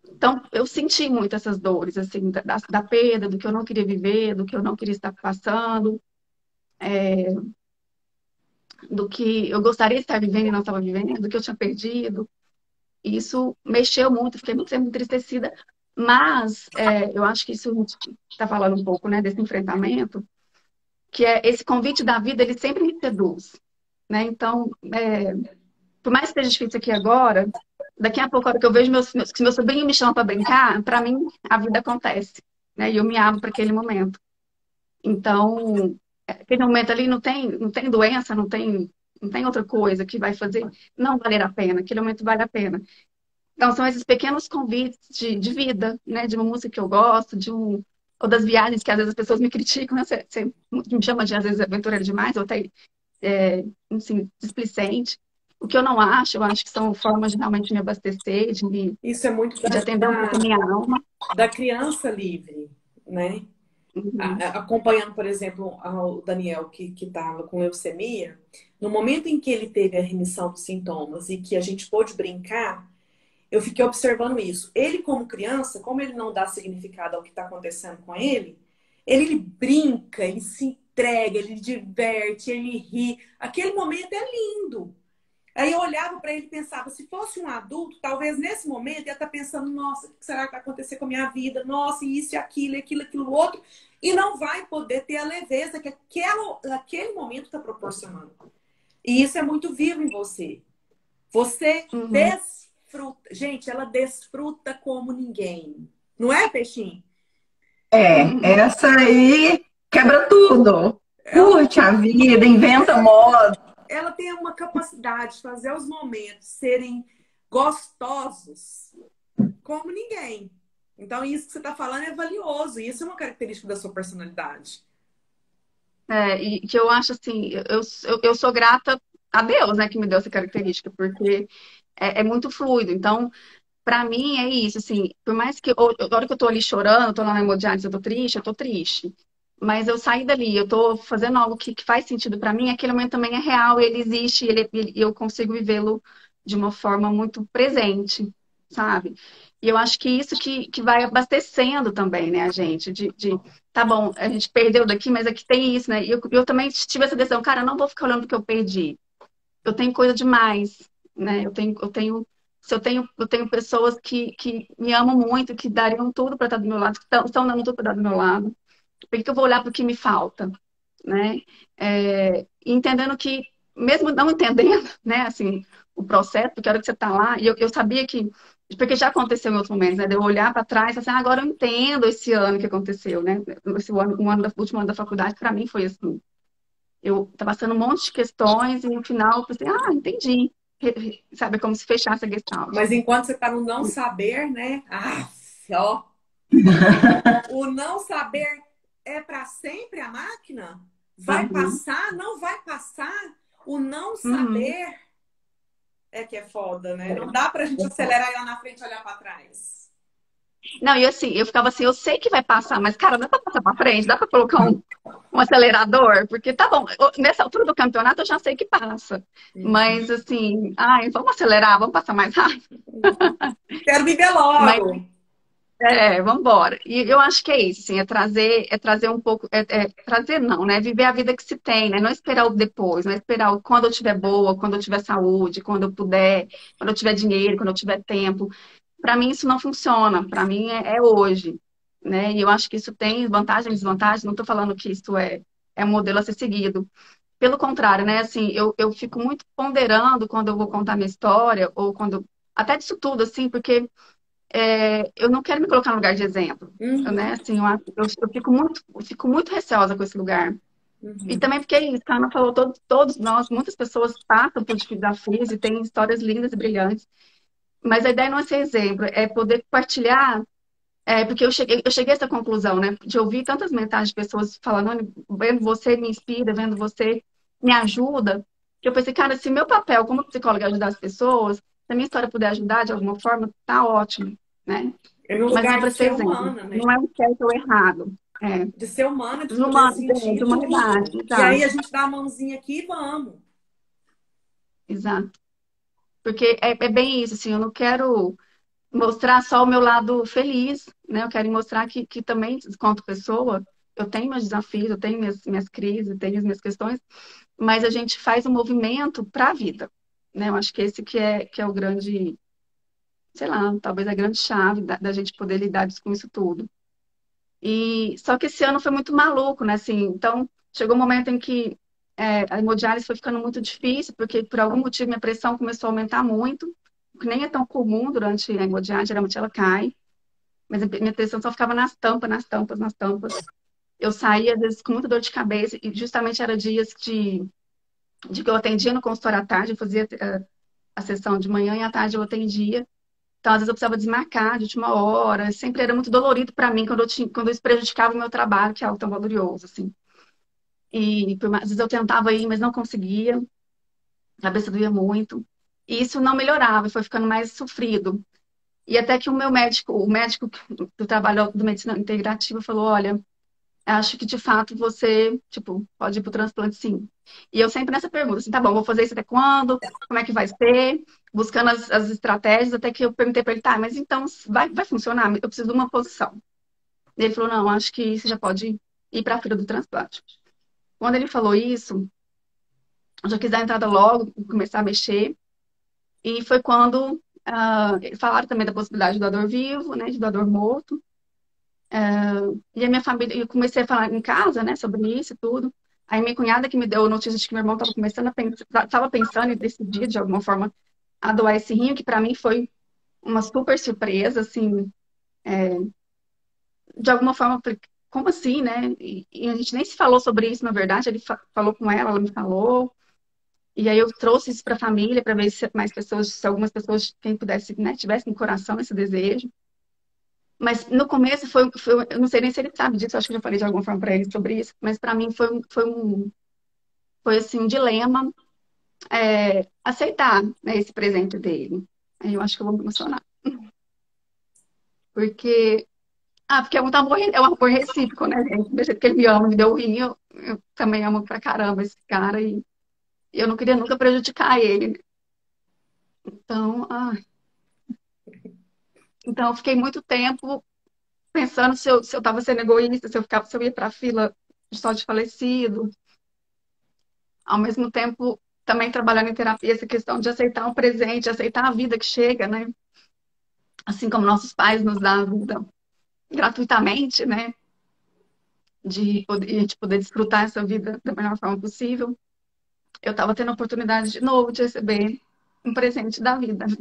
Então, eu senti muito essas dores, assim, da perda, do que eu não queria viver, do que eu não queria estar passando. do que eu gostaria de estar vivendo e não estava vivendo, do que eu tinha perdido. E isso mexeu muito, fiquei muito sempre entristecida. Mas eu acho que isso a gente está falando um pouco, né, desse enfrentamento, que é esse convite da vida, ele sempre me seduz, né? Então, por mais que esteja difícil aqui agora, daqui a pouco, a hora que eu vejo que meu sobrinho me chama para brincar, para mim a vida acontece, né? E eu me abro para aquele momento. Então, aquele momento ali não tem doença, não tem outra coisa que vai fazer não valer a pena. Aquele momento vale a pena. Então, são esses pequenos convites de vida, né? De uma música que eu gosto, ou das viagens que às vezes as pessoas me criticam, né? Você me chama de, às vezes, aventureira demais, ou até, assim, displicente. O que eu não acho, eu acho que são formas de realmente me abastecer, Isso é muito de atender um pouco a minha alma. da criança livre, né? Uhum. Acompanhando, por exemplo, o Daniel, que estava com leucemia, no momento em que ele teve a remissão dos sintomas e que a gente pôde brincar, eu fiquei observando isso. Ele, como criança, como ele não dá significado ao que está acontecendo com ele brinca, ele se entrega, ele diverte, ele ri. Aquele momento é lindo. Aí eu olhava para ele e pensava, se fosse um adulto, talvez nesse momento ia estar pensando, nossa, o que será que vai acontecer com a minha vida? Nossa, isso e aquilo, aquilo, aquilo outro. E não vai poder ter a leveza que aquele momento está proporcionando. E isso é muito vivo em você. Você Uhum. desfruta. Gente, ela desfruta como ninguém. Não é, Peixinho? Essa aí quebra tudo. Ela, Curte a vida, inventa moda. ela tem uma capacidade de fazer os momentos serem gostosos como ninguém. Então, isso que você está falando é valioso. E isso é uma característica da sua personalidade. E que eu acho assim, eu sou grata a Deus, né, que me deu essa característica, porque é muito fluido. Então, pra mim é isso, assim, por mais que a hora que eu tô ali chorando, tô lá na hemodiálise, eu tô triste. Mas eu saí dali, eu tô fazendo algo que faz sentido pra mim, aquele momento também é real, ele existe, eu consigo vivê-lo de uma forma muito presente, sabe? E eu acho que isso que vai abastecendo também, né, a gente, tá bom, a gente perdeu daqui, mas aqui tem isso, né? E eu também tive essa decisão, cara, eu não vou ficar olhando o que eu perdi. Eu tenho coisa demais, né? Se eu tenho pessoas que me amam muito, que dariam tudo para estar do meu lado, que estão dando tudo para estar do meu lado. Por que que eu vou olhar para o que me falta, né? E entendendo que, mesmo não entendendo, né, assim, o processo, porque a hora que você está lá, e eu sabia que, porque já aconteceu em outros momentos, né, de eu olhar para trás e falar assim, agora eu entendo esse ano que aconteceu, né? O último ano da faculdade, para mim, foi assim. Eu estava passando um monte de questões e no final eu pensei, entendi. Sabe, é como se fechasse a Gestalt. Mas enquanto você está no não saber, né? Ó. O não saber é para sempre a máquina? Vai Uhum, passar? Não vai passar? O não uhum. saber é que é foda, né? Não dá pra gente acelerar e lá na frente e olhar para trás. Não, e assim, eu ficava assim, eu sei que vai passar, mas, cara, dá pra passar pra frente? Dá pra colocar um acelerador? Porque tá bom, nessa altura do campeonato eu já sei que passa. Mas, Uhum. assim, vamos acelerar, vamos passar mais rápido. Quero viver Mas, logo. vamos embora. E eu acho que é isso, assim, é trazer um pouco, trazer não, né? Viver a vida que se tem, né? Não esperar o depois, não esperar o quando eu estiver boa, quando eu tiver saúde, quando eu puder, quando eu tiver dinheiro, quando eu tiver tempo. Para mim isso não funciona, para mim é hoje, né? E eu acho que isso tem vantagens e desvantagens, não estou falando que isso é um modelo a ser seguido. Pelo contrário, né? Assim, eu fico muito ponderando quando eu vou contar minha história, ou quando. Até disso tudo, assim, porque eu não quero me colocar no lugar de exemplo, né? Uhum. Assim, eu fico muito receosa com esse lugar. E Uhum. também porque é isso, a Ana falou, todos nós, muitas pessoas passam por desafios e têm histórias lindas e brilhantes. Mas a ideia não é ser exemplo, é poder compartilhar. Porque eu cheguei a essa conclusão, né? De ouvir tantas mensagens de pessoas falando, "Ana, vendo você me inspira, vendo você me ajuda, que eu pensei, cara, se meu papel como psicóloga é ajudar as pessoas, se a minha história puder ajudar de alguma forma, tá ótimo, né? É no Mas não é lugar de para ser ser exemplo, humana, né? não é o certo ou o errado. De ser humana, de Dos poder humanos, sentir de humanidade, tudo. E aí exato, a gente dá a mãozinha aqui e vamos. exato. Porque é bem isso, assim, eu não quero mostrar só o meu lado feliz, né? Eu quero mostrar que também, quanto pessoa, eu tenho meus desafios, eu tenho minhas crises, tenho as minhas questões, mas a gente faz um movimento para a vida, né? Eu acho que esse que é o grande, sei lá, talvez a grande chave da gente poder lidar com isso tudo. E só que esse ano foi muito maluco, né? Assim, então chegou um momento em que a hemodiálise foi ficando muito difícil, porque por algum motivo minha pressão começou a aumentar muito, o que nem é tão comum durante a hemodiálise, geralmente ela cai, mas a minha pressão só ficava nas tampas, nas tampas, nas tampas. Eu saía, às vezes, com muita dor de cabeça, e justamente era dias de que eu atendia no consultório à tarde, eu fazia a sessão de manhã e à tarde eu atendia. Então, às vezes, eu precisava desmarcar de última hora. Sempre era muito dolorido para mim quando isso prejudicava o meu trabalho, que é algo tão valioso, assim. E às vezes eu tentava ir, mas não conseguia. A cabeça doía muito. E isso não melhorava, foi ficando mais sofrido. E até que o médico do trabalho do medicina integrativa falou, olha, acho que de fato você, tipo, pode ir pro transplante sim. E eu sempre nessa pergunta, assim, tá bom, vou fazer isso até quando? Como é que vai ser? Buscando as estratégias, até que eu perguntei para ele, tá, mas então vai funcionar? Eu preciso de uma posição. E ele falou, não, acho que você já pode ir para a fila do transplante. Quando ele falou isso, eu já quis dar a entrada logo, começar a mexer. E foi quando falaram também da possibilidade de doador vivo, né, de doador morto. E a minha família, eu comecei a falar em casa, né, sobre isso e tudo. Aí minha cunhada que me deu a notícia de que meu irmão estava começando a pensar, estava pensando em decidir de alguma forma a doar esse rim, que para mim foi uma super surpresa, assim, de alguma forma, eu falei, como assim, né? E a gente nem se falou sobre isso, na verdade, ele falou com ela me falou. E aí eu trouxe isso para a família para ver se mais pessoas, se algumas pessoas, quem pudesse, né, tivesse no coração esse desejo. Mas no começo eu não sei nem se ele sabe disso, acho que eu já falei de alguma forma para ele sobre isso, mas para mim foi assim, um dilema aceitar, né, esse presente dele. Aí eu acho que eu vou me emocionar. Porque, porque é um amor recíproco, né, gente? Do jeito que ele me ama, me deu o rim, eu também amo pra caramba esse cara e eu não queria nunca prejudicar ele. Então, então eu fiquei muito tempo pensando se eu estava sendo egoísta, se eu ia para a fila só de falecido. Ao mesmo tempo, também trabalhando em terapia, essa questão de aceitar o presente, aceitar a vida que chega, né? Assim como nossos pais nos dão a vida gratuitamente, né? De poder desfrutar essa vida da melhor forma possível. Eu estava tendo a oportunidade de novo de receber um presente da vida, né?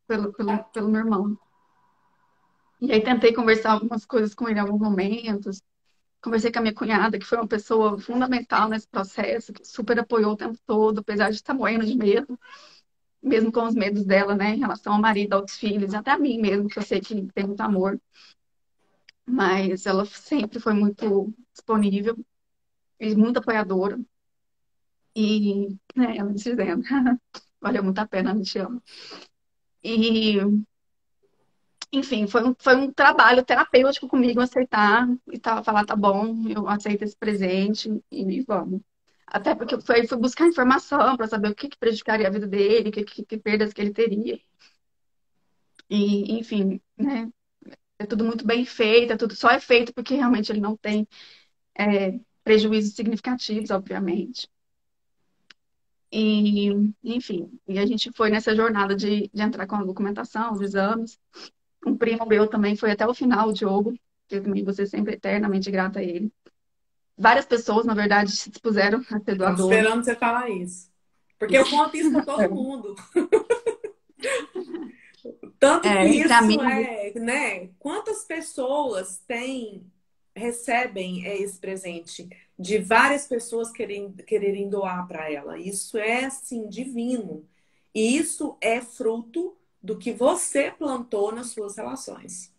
Pelo meu irmão. E aí tentei conversar algumas coisas com ele em alguns momentos. Conversei com a minha cunhada, que foi uma pessoa fundamental nesse processo, que super apoiou o tempo todo, apesar de estar morrendo de medo, mesmo com os medos dela, né, em relação ao marido, aos filhos, até a mim mesmo, que eu sei que tem muito amor. Mas ela sempre foi muito disponível e muito apoiadora. E, né, ela me dizendo, valeu muito a pena, me te amo. E, enfim, foi um trabalho terapêutico comigo aceitar e falar, tá bom, eu aceito esse presente e vamos. Até porque eu fui buscar informação para saber o que prejudicaria a vida dele, que perdas que ele teria. E, enfim, né? É tudo muito bem feito, tudo só é feito porque realmente ele não tem prejuízos significativos, obviamente. E, enfim, e a gente foi nessa jornada de entrar com a documentação, os exames. Um primo meu também foi até o final, o Diogo, que eu também vou ser sempre eternamente grata a ele. Várias pessoas, na verdade, se dispuseram a ser Estamos doadores. esperando você falar isso. Porque eu conto isso para todo mundo. Tanto que Entre isso amigos. né? Quantas pessoas recebem esse presente de várias pessoas quererem doar para ela? Isso é, assim, divino. E isso é fruto do que você plantou nas suas relações.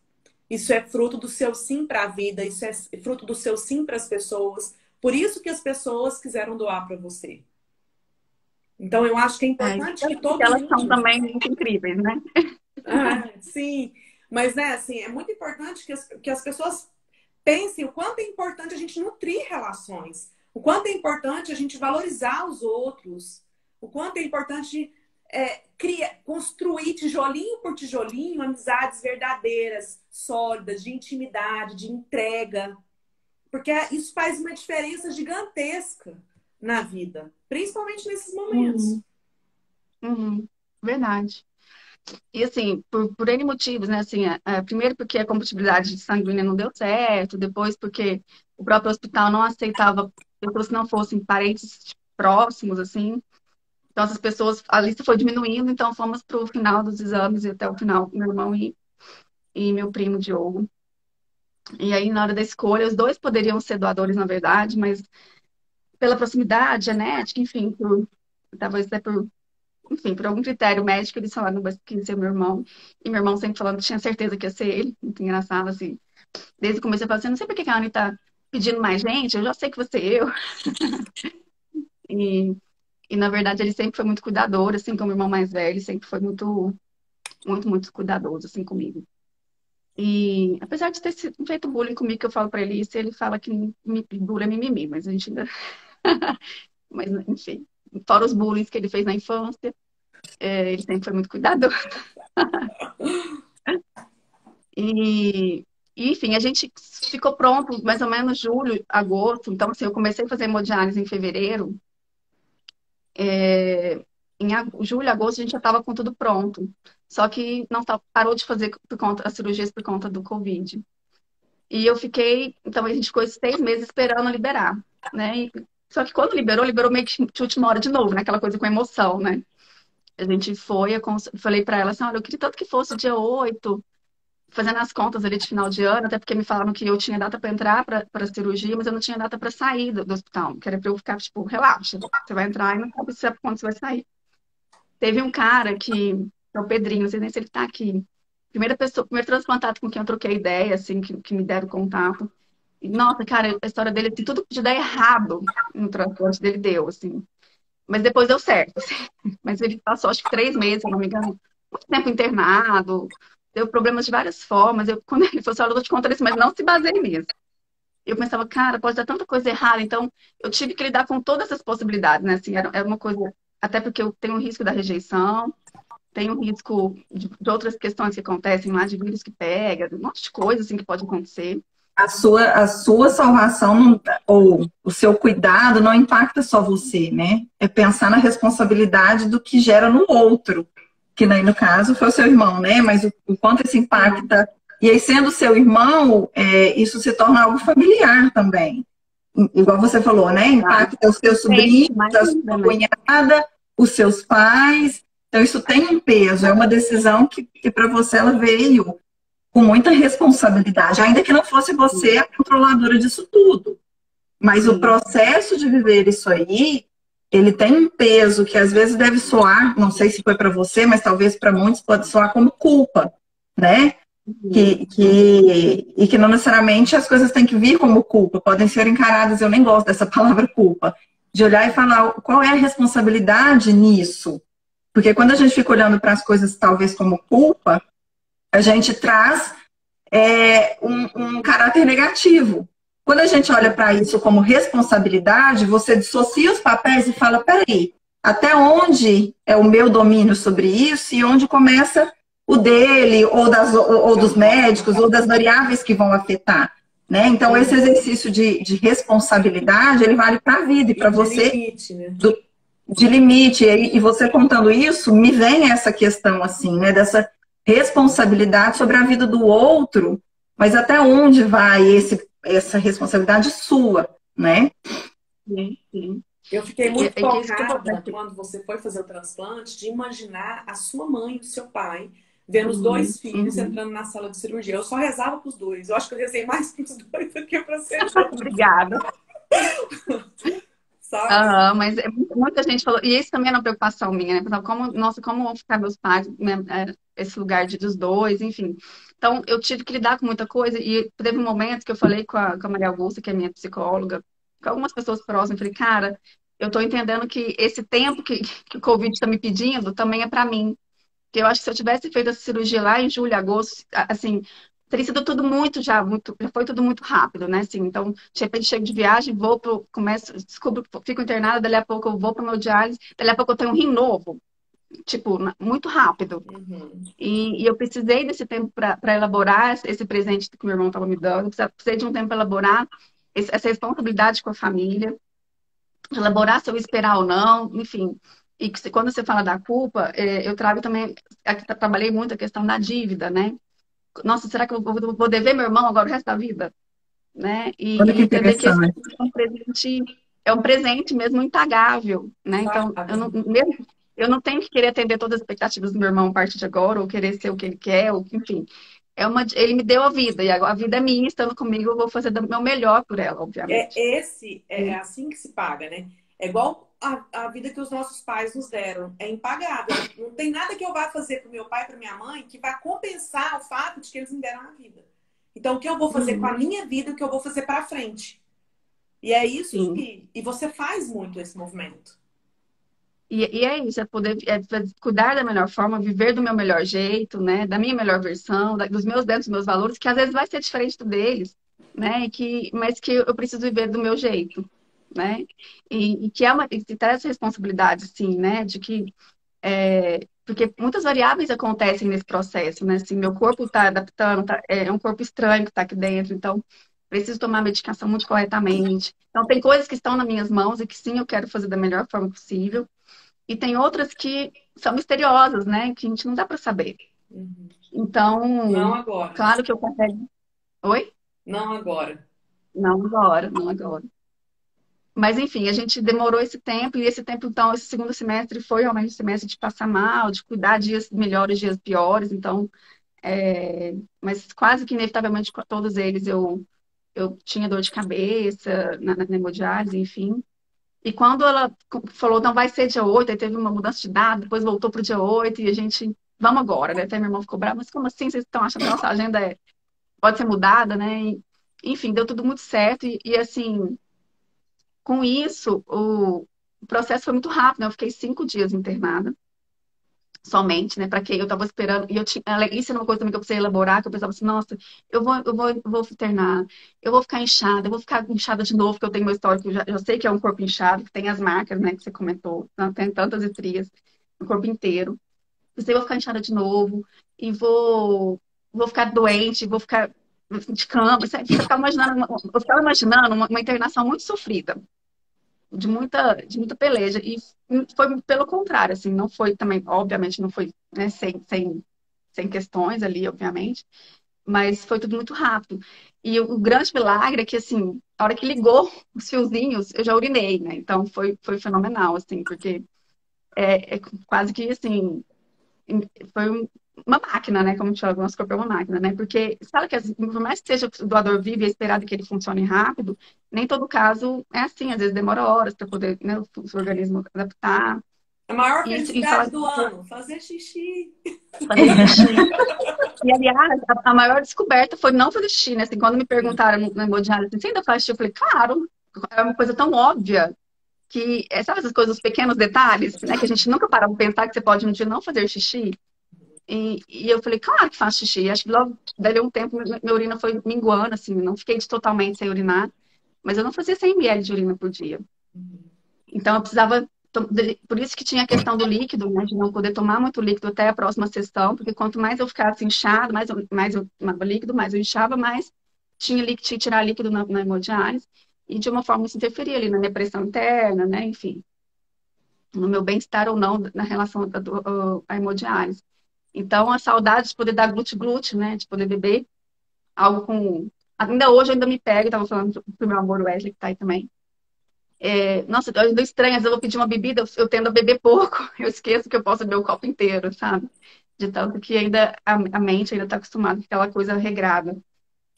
Isso é fruto do seu sim para a vida, isso é fruto do seu sim para as pessoas. Por isso que as pessoas quiseram doar para você. Então, eu acho que é importante que Porque todo elas são mundo. também muito incríveis, né? Sim, mas né, assim, é muito importante que as pessoas pensem o quanto é importante a gente nutrir relações, o quanto é importante a gente valorizar os outros, o quanto é importante construir tijolinho por tijolinho amizades verdadeiras, sólidas, de intimidade, de entrega. Porque isso faz uma diferença gigantesca na vida, principalmente nesses momentos. Uhum. Uhum. Verdade. E assim, por N motivos, né? Assim, primeiro porque a compatibilidade sanguínea não deu certo, depois porque o próprio hospital não aceitava pessoas que não fossem parentes próximos, assim. Então, essas pessoas, a lista foi diminuindo, então fomos para o final dos exames e até o final, meu irmão e meu primo Diogo. E aí, na hora da escolha, os dois poderiam ser doadores, na verdade, mas pela proximidade genética, enfim, talvez até por, enfim, por algum critério médico, eles falaram que ia ser meu irmão. E meu irmão sempre falando que tinha certeza que ia ser ele. Muito engraçado, assim. Desde o começo eu falei assim, não sei por que a Anne tá pedindo mais gente, eu já sei que você é eu. E, e, na verdade, ele sempre foi muito cuidador, assim, como irmão mais velho, sempre foi muito, muito, muito cuidadoso, assim, comigo. E apesar de ter feito bullying comigo, que eu falo pra ele isso, ele fala que bullying é mimimi, mas a gente ainda. Mas, enfim, fora os bullying que ele fez na infância, ele sempre foi muito cuidadoso. E, enfim, a gente ficou pronto mais ou menos julho, agosto. Então, assim, eu comecei a fazer hemodiálise em fevereiro. Julho, agosto, a gente já estava com tudo pronto. Só que não parou de fazer as cirurgias por conta do Covid. E eu fiquei, então a gente ficou esses 6 meses esperando liberar, né? Só que quando liberou meio que de última hora de novo, né? Aquela coisa com emoção, né? A gente foi, falei pra ela assim, olha, eu queria tanto que fosse dia 8, fazendo as contas ali de final de ano, até porque me falaram que eu tinha data para entrar para cirurgia, mas eu não tinha data para sair do hospital, que era para eu ficar, tipo, relaxa, você vai entrar e não sabe quando você vai sair. Teve um cara que é o Pedrinho, não sei nem se ele tá aqui. Primeiro transplantado com quem eu troquei ideia, assim, que me deram contato. E, nossa, cara, a história dele, assim, tudo podia dar errado no transplante dele deu, assim. Mas depois deu certo, assim. Mas ele passou, acho que 3 meses, se não me engano, muito tempo internado, deu problemas de várias formas. Quando ele falou assim, olha, eu vou te contar isso, mas não se baseie nisso. Eu pensava, cara, pode dar tanta coisa errada. Então, eu tive que lidar com todas essas possibilidades, né? Assim, era uma coisa... Até porque eu tenho o risco da rejeição, tenho o risco de outras questões que acontecem lá, de vírus que pega, um monte de coisa, assim, que pode acontecer. A sua salvação ou o seu cuidado não impacta só você, né? É pensar na responsabilidade do que gera no outro, que aí no caso foi o seu irmão, né? Mas o quanto isso impacta. E aí, sendo seu irmão, isso se torna algo familiar também. Igual você falou, né? Impacta os seus sobrinhos, a sua cunhada, os seus pais. Então, isso tem um peso, é uma decisão que para você ela veio com muita responsabilidade, ainda que não fosse você a controladora disso tudo. Mas o processo de viver isso aí, ele tem um peso que às vezes deve soar, não sei se foi para você, mas talvez para muitos pode soar como culpa, né? E que não necessariamente as coisas têm que vir como culpa, podem ser encaradas, eu nem gosto dessa palavra culpa, de olhar e falar qual é a responsabilidade nisso. Porque quando a gente fica olhando para as coisas talvez como culpa, a gente traz um caráter negativo. Quando a gente olha para isso como responsabilidade, você dissocia os papéis e fala, peraí, até onde é o meu domínio sobre isso e onde começa o dele, ou dos médicos, ou das variáveis que vão afetar. Né? Então, esse exercício de responsabilidade, ele vale para a vida e para você... Limite, né? De limite. E você contando isso, me vem essa questão, assim, né? Dessa responsabilidade sobre a vida do outro, mas até onde vai essa responsabilidade sua, né? Sim. Eu fiquei muito tocada quando você foi fazer o transplante de imaginar a sua mãe e o seu pai vendo os dois filhos entrando na sala de cirurgia. Eu só rezava para os dois. Eu acho que eu rezei mais para os dois do que para você. Obrigada. Mas muita gente falou, e isso também é uma preocupação minha, né? Como vão ficar meus pais, né? Esse lugar dos dois, enfim. Então, eu tive que lidar com muita coisa, e teve um momento que eu falei com a Maria Augusta, que é minha psicóloga, com algumas pessoas próximas, eu falei, cara, eu tô entendendo que esse tempo que o Covid está me pedindo também é para mim. Porque eu acho que se eu tivesse feito essa cirurgia lá em julho, agosto, assim, teria sido tudo já foi tudo muito rápido, né? Assim, então, de repente, chego de viagem, descubro, fico internada, dali a pouco eu vou para o meu diálise, dali a pouco eu tenho um rim novo, tipo, muito rápido. E eu precisei desse tempo para elaborar esse presente que meu irmão estava me dando, precisei de um tempo para elaborar, essa responsabilidade com a família, elaborar se eu esperar ou não, enfim. E quando você fala da culpa, eu trago também, aqui trabalhei muito a questão da dívida, né? Nossa, será que eu vou dever meu irmão agora o resto da vida? Né? Olha que E entender que esse interessante. é um presente mesmo impagável, né? Então, Sabe? eu não tenho que querer atender todas as expectativas do meu irmão a partir de agora, ou querer ser o que ele quer, ou enfim. Ele me deu a vida, e agora a vida é minha, estando comigo, eu vou fazer o meu melhor por ela, obviamente. É assim que se paga, né? É igual a vida que os nossos pais nos deram. É impagável. Não tem nada que eu vá fazer para o meu pai e para minha mãe que vai compensar o fato de que eles me deram a vida. Então, o que eu vou fazer com a Uhum, minha vida, o que eu vou fazer para frente? E é isso sim. que. E você faz muito esse movimento. E é isso, é poder cuidar da melhor forma, viver do meu melhor jeito, né? Da minha melhor versão, dos meus dentro dos meus valores, que às vezes vai ser diferente do deles, né? Mas que eu preciso viver do meu jeito, né? E que é que ter essa responsabilidade, sim, né? De que porque muitas variáveis acontecem nesse processo, né? Assim, meu corpo está adaptando, é um corpo estranho que está aqui dentro, então preciso tomar a medicação muito corretamente. Então, tem coisas que estão nas minhas mãos e que sim, eu quero fazer da melhor forma possível. E tem outras que são misteriosas, né? Que a gente não dá para saber. Uhum. Não Então, agora, né? claro que eu carrego. Oi? Não agora. Não agora, não agora. Mas, enfim, a gente demorou esse tempo, e esse tempo, então, esse segundo semestre foi realmente um semestre de passar mal, de cuidar dias melhores, dias piores. Então, mas quase que inevitavelmente com todos eles eu tinha dor de cabeça na hemodiálise, enfim. E quando ela falou, não, vai ser dia 8, aí teve uma mudança de data, depois voltou para o dia 8 e a gente, vamos agora, né? Até meu irmão ficou bravo, mas como assim vocês estão achando que nossa agenda pode ser mudada, né? Enfim, deu tudo muito certo assim, com isso, o processo foi muito rápido, né? Eu fiquei 5 dias internada, somente, né? Para que eu estava esperando, e eu tinha, isso era uma coisa também que eu precisei elaborar, que eu pensava assim, nossa, eu vou internar, eu vou ficar inchada, eu vou ficar inchada de novo, porque eu tenho meu histórico, eu já sei que é um corpo inchado, que tem as marcas, né, que você comentou, tem tantas estrias no corpo inteiro. Eu sei, eu vou ficar inchada de novo, e vou ficar doente, vou ficar de cama, sabe? Eu ficava imaginando uma internação muito sofrida, de muita peleja. E foi pelo contrário, assim, não foi também, obviamente, não foi, né, sem questões ali, obviamente, mas foi tudo muito rápido. E o grande milagre é que, assim, a hora que ligou os fiozinhos, eu já urinei, né? Então foi fenomenal, assim, porque é quase que, assim, foi uma máquina, né? Como a gente fala, o nosso corpo é uma máquina, né? Porque sabe que por mais que seja o doador vivo e é esperado que ele funcione rápido, nem todo caso é assim. Às vezes demora horas para poder, né, o seu organismo adaptar. A maior E falar felicidade do ano, fazer xixi. fazer xixi. E, aliás, a maior descoberta foi não fazer xixi, né? Assim, quando me perguntaram na hemodiálise, assim, você ainda faz xixi? Eu falei, claro, é uma coisa tão óbvia que, sabe essas coisas, os pequenos detalhes, né? Que a gente nunca para pra pensar que você pode um dia não fazer xixi. E eu falei, claro que faço xixi. Acho que logo, dali a um tempo, minha urina foi minguando, assim, não fiquei totalmente sem urinar, mas eu não fazia 100 ml de urina por dia. Então, eu precisava. Por isso que tinha a questão do líquido, né, de não poder tomar muito líquido até a próxima sessão, porque quanto mais eu ficasse inchado, mais eu tomava líquido, mais eu inchava, mais tinha que tirar líquido na hemodiálise. E de uma forma isso interferia ali na minha pressão interna, né, enfim, no meu bem-estar ou não na relação à hemodiálise. Então, a saudade de poder dar glute-glute, né? De poder beber algo com. Ainda hoje, eu ainda me pego, estava falando pro meu amor Wesley, que tá aí também. Nossa, eu ainda estranho, às vezes eu vou pedir uma bebida, eu tendo a beber pouco, eu esqueço que eu posso beber o copo inteiro, sabe? De tanto que ainda a mente ainda está acostumada com aquela coisa regrada.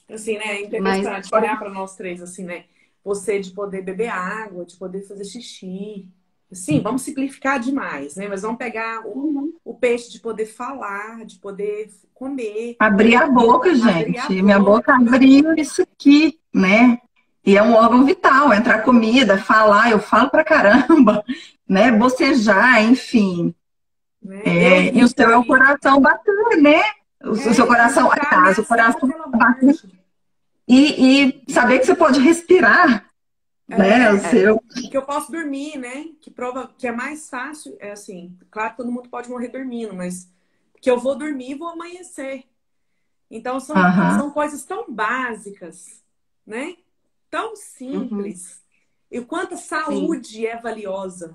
Assim, né? É Mas, interessante olhar para nós três, assim, né? Você de poder beber água, de poder fazer xixi. Sim, vamos simplificar demais, né? Mas vamos pegar o peixe de poder falar, de poder comer, Abrir a boca, abrir a gente. Minha boca. boca abriu isso aqui, né? E é um órgão vital, entrar comida, falar, eu falo pra caramba, né? Bocejar, enfim. Né? Eu e E o seu é o Vitória, coração bater, né? O seu a gente coração, está aliás, o ameaçado coração pela bater. morte. E saber que você pode respirar, né? O É, seu. que eu posso dormir, né? Que prova que é mais fácil, é assim, claro que todo mundo pode morrer dormindo, mas que eu vou dormir e vou amanhecer. Então são Aham. coisas tão básicas, né? tão simples. E o quanto a saúde é valiosa.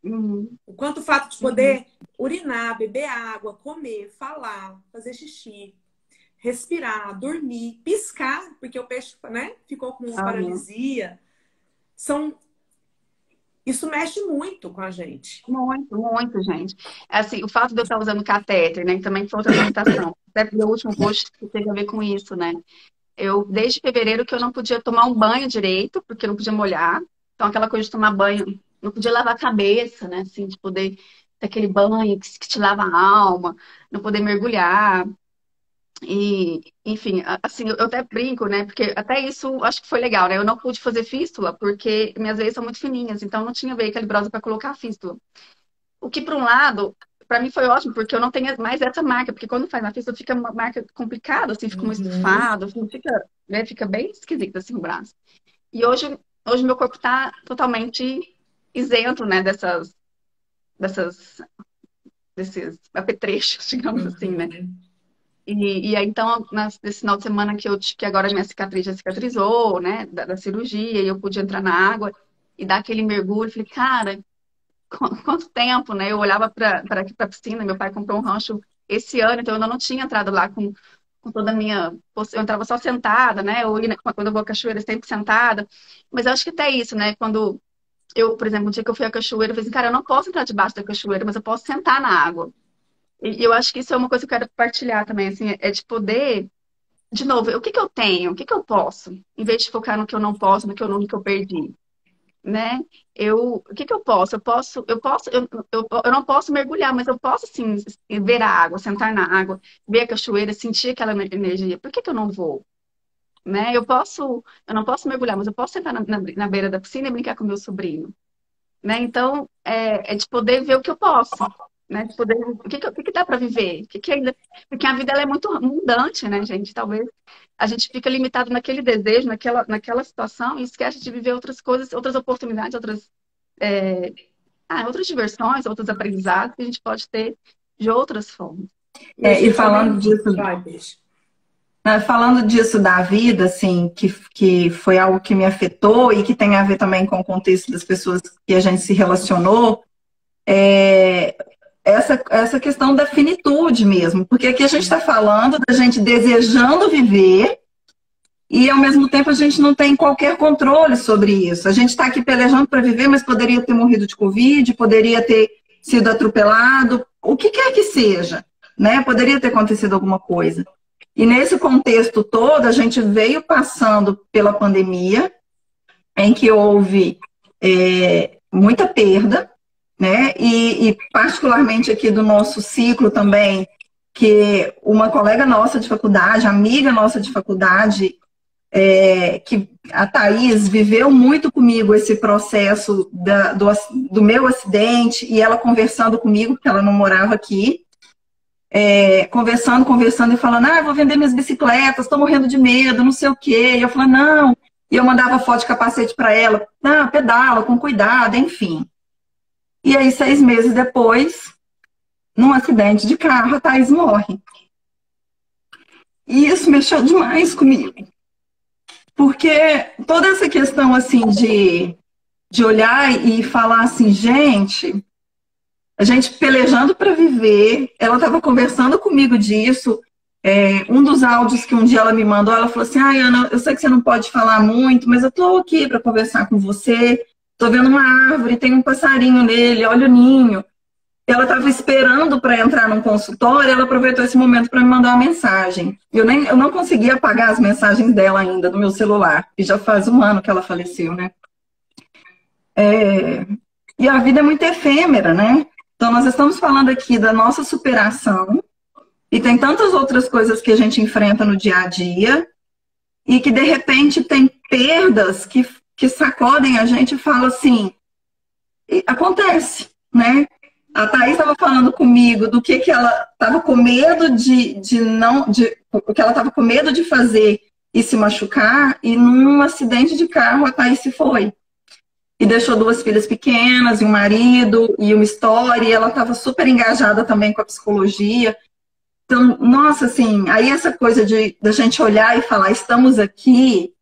O quanto o fato de poder urinar, beber água, comer, falar, fazer xixi, respirar, dormir, piscar, porque o peixe, né, ficou com uma paralisia. Isso mexe muito com a gente. Muito, muito, gente. Assim, o fato de eu estar usando catéter, né, que também foi outra limitação. Até meu último post teve a ver com isso, né? Desde fevereiro que eu não podia tomar um banho direito, porque eu não podia molhar. Então, aquela coisa de tomar banho, não podia lavar a cabeça, né? Assim, de poder ter aquele banho que te lava a alma, não poder mergulhar. E, enfim, assim, eu até brinco, né? Porque até isso acho que foi legal, né? Eu não pude fazer fístula porque minhas veias são muito fininhas, então não tinha veia calibrosa para colocar a fístula. O que, por um lado, para mim foi ótimo, porque eu não tenho mais essa marca, porque quando faz na fístula fica uma marca complicada, assim, fica um estufado, assim, fica, né? Fica bem esquisito assim o braço. E hoje meu corpo tá totalmente isento, né? Desses apetrechos, digamos assim, né? E aí, então, nesse final de semana que agora minha cicatriz já cicatrizou, né, da cirurgia, e eu pude entrar na água e dar aquele mergulho, falei, cara, quanto tempo, né? Eu olhava para a piscina, meu pai comprou um rancho esse ano, então eu ainda não tinha entrado lá com toda a minha... Eu entrava só sentada, né? Quando eu vou à cachoeira, sempre sentada. Mas eu acho que até isso, né? Quando por exemplo, um dia que eu fui à cachoeira, eu falei assim, cara, eu não posso entrar debaixo da cachoeira, mas eu posso sentar na água. E eu acho que isso é uma coisa que eu quero compartilhar também, assim, é de poder, de novo, o que que eu tenho, o que que eu posso, em vez de focar no que eu não posso, no que eu perdi, né? O que que eu posso? Eu não posso mergulhar, mas eu posso, sim, ver a água, sentar na água, ver a cachoeira, sentir aquela energia. Por que que eu não vou? Né? Eu não posso mergulhar, mas eu posso sentar na beira da piscina e brincar com meu sobrinho. Né? Então, é de poder ver o que eu posso, né? De poder, o que dá para viver? Ainda, porque a vida ela é muito mudante, né, gente? Talvez a gente fica limitado naquele desejo, naquela situação e esquece de viver outras coisas, outras oportunidades, outras diversões, outros aprendizados que a gente pode ter de outras formas. E falando disso, falando disso da vida, assim, que foi algo que me afetou e que tem a ver também com o contexto das pessoas que a gente se relacionou, essa questão da finitude mesmo. Porque aqui a gente está falando da gente desejando viver e, ao mesmo tempo, a gente não tem qualquer controle sobre isso. A gente está aqui pelejando para viver, mas poderia ter morrido de Covid, poderia ter sido atropelado, o que quer que seja, né? Poderia ter acontecido alguma coisa. E nesse contexto todo, a gente veio passando pela pandemia, em que houve muita perda, né? E particularmente aqui do nosso ciclo também, que uma colega nossa de faculdade, amiga nossa de faculdade, que a Thaís viveu muito comigo esse processo do meu acidente, e ela conversando comigo, porque ela não morava aqui, conversando e falando, eu vou vender minhas bicicletas, estou morrendo de medo, não sei o quê. E eu falei, não. E eu mandava foto de capacete para ela, pedala, com cuidado, enfim. E aí, 6 meses depois, num acidente de carro, a Thaís morre. E isso mexeu demais comigo. Porque toda essa questão, assim, de olhar e falar assim, gente... A gente pelejando para viver, ela estava conversando comigo disso. Um dos áudios que um dia ela me mandou, ela falou assim, Ana, eu sei que você não pode falar muito, mas eu estou aqui para conversar com você. Estou vendo uma árvore, tem um passarinho nele, olha o ninho. Ela estava esperando para entrar num consultório, ela aproveitou esse momento para me mandar uma mensagem. Eu não conseguia apagar as mensagens dela ainda do meu celular, e já faz 1 ano que ela faleceu, né? E a vida é muito efêmera, né? Então, nós estamos falando aqui da nossa superação, e tem tantas outras coisas que a gente enfrenta no dia a dia, e que, de repente, tem perdas que sacodem a gente e falam assim, acontece, né? A Thaís estava falando comigo do que ela estava com medo o que ela estava com medo de fazer e se machucar, e num acidente de carro a Thaís se foi. E deixou 2 filhas pequenas, e um marido, e uma história, e ela estava super engajada também com a psicologia. Então, nossa, assim, aí essa coisa da gente olhar e falar, estamos aqui,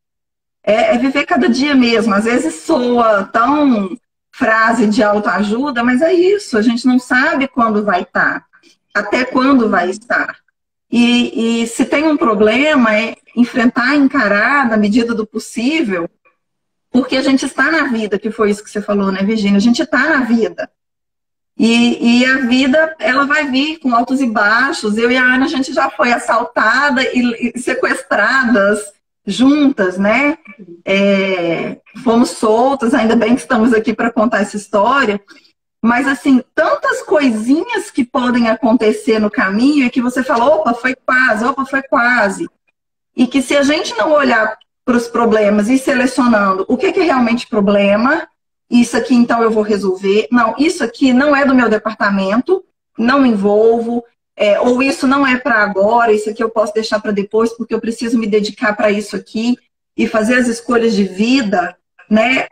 É viver cada dia mesmo. Às vezes soa tão frase de autoajuda, mas é isso. A gente não sabe quando vai estar, até quando vai estar. E se tem um problema, é enfrentar, encarar na medida do possível, porque a gente está na vida, que foi isso que você falou, né, Virginia? A gente está na vida. E a vida, ela vai vir com altos e baixos. Eu e a Ana, a gente já foi assaltada e sequestradas juntas, né? Fomos soltas, ainda bem que estamos aqui para contar essa história. Mas, assim, tantas coisinhas que podem acontecer no caminho e que você fala, opa, foi quase, opa, foi quase. E que se a gente não olhar para os problemas e ir selecionando o que é realmente problema, isso aqui então eu vou resolver, não, isso aqui não é do meu departamento, não me envolvo, ou isso não é para agora, isso aqui eu posso deixar para depois, porque eu preciso me dedicar para isso aqui e fazer as escolhas de vida, né?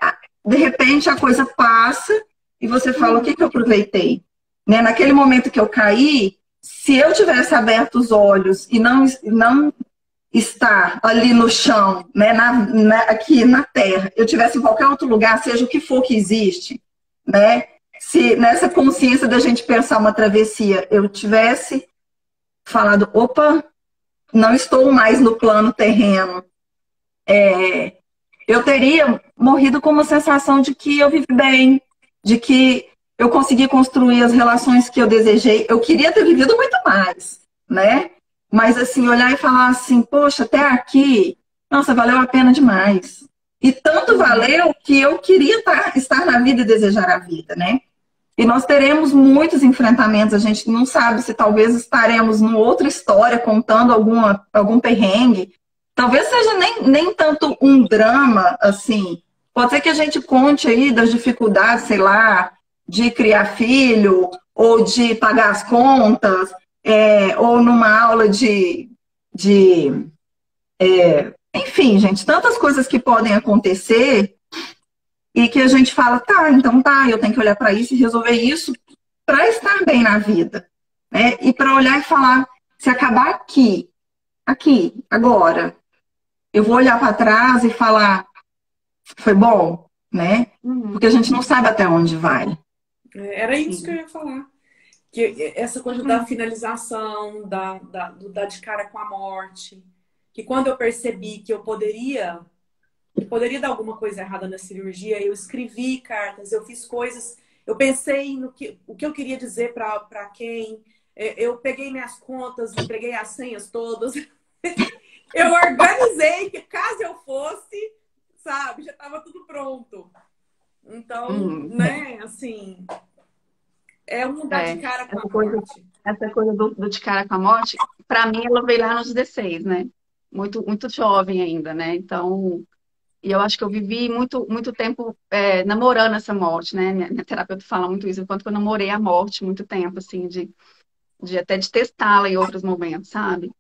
De repente a coisa passa e você fala, o que eu aproveitei? Né? Naquele momento que eu caí, se eu tivesse aberto os olhos e não estar ali no chão, né, aqui na terra, eu tivesse em qualquer outro lugar, seja o que for que existe, né? Se nessa consciência da gente pensar uma travessia, eu tivesse falado, opa, não estou mais no plano terreno, eu teria morrido com uma sensação de que eu vivi bem, de que eu consegui construir as relações que eu desejei. Eu queria ter vivido muito mais, né? Mas, assim, olhar e falar assim, poxa, até aqui, nossa, valeu a pena demais. E tanto valeu que eu queria estar na vida e desejar a vida, né? E nós teremos muitos enfrentamentos, a gente não sabe se talvez estaremos numa outra história contando algum perrengue. Talvez seja nem tanto um drama, assim. Pode ser que a gente conte aí das dificuldades, sei lá, de criar filho, ou de pagar as contas, ou numa aula enfim, gente, tantas coisas que podem acontecer e que a gente fala, tá, então tá, eu tenho que olhar para isso e resolver isso para estar bem na vida, né? E para olhar e falar, se acabar aqui, agora, eu vou olhar para trás e falar, foi bom, né? Porque a gente não sabe até onde vai. Era isso que eu ia falar. Que essa coisa da finalização, do dar de cara com a morte. Que quando eu percebi que eu poderia dar alguma coisa errada na cirurgia, eu escrevi cartas, eu fiz coisas, eu pensei o que eu queria dizer para quem, eu peguei minhas contas, entreguei as senhas todas. Eu organizei que caso eu fosse, sabe, já estava tudo pronto. Então, né, assim, um dar de cara com a morte. Essa coisa do de cara com a morte, para mim, ela veio lá nos 16, né? Muito, muito jovem ainda, né? Então, e eu acho que eu vivi muito, muito tempo namorando essa morte, né? Minha terapeuta fala muito isso, enquanto eu namorei a morte muito tempo, assim, até de testá-la em outros momentos, sabe?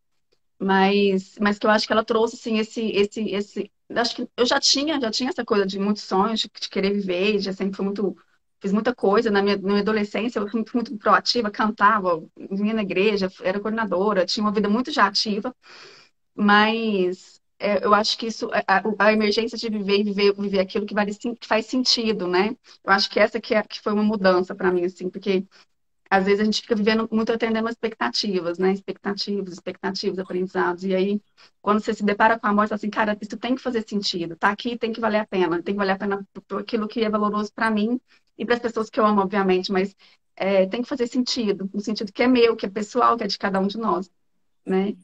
Mas que eu acho que ela trouxe, assim, acho que eu já tinha essa coisa de muitos sonhos, de querer viver, já sempre fui muito, fiz muita coisa na minha adolescência, eu fui muito, muito proativa, cantava, vinha na igreja, era coordenadora, tinha uma vida muito já ativa, mas eu acho que isso, a emergência de viver aquilo que faz sentido, né? Eu acho que essa que foi uma mudança para mim, assim, porque às vezes a gente fica vivendo muito atendendo expectativas, né? Expectativas, aprendizados. E aí, quando você se depara com a morte, assim, cara, isso tem que fazer sentido. Tá aqui, tem que valer a pena. Tem que valer a pena por aquilo que é valoroso para mim e para as pessoas que eu amo, obviamente. Mas tem que fazer sentido. No sentido que é meu, que é pessoal, que é de cada um de nós, né?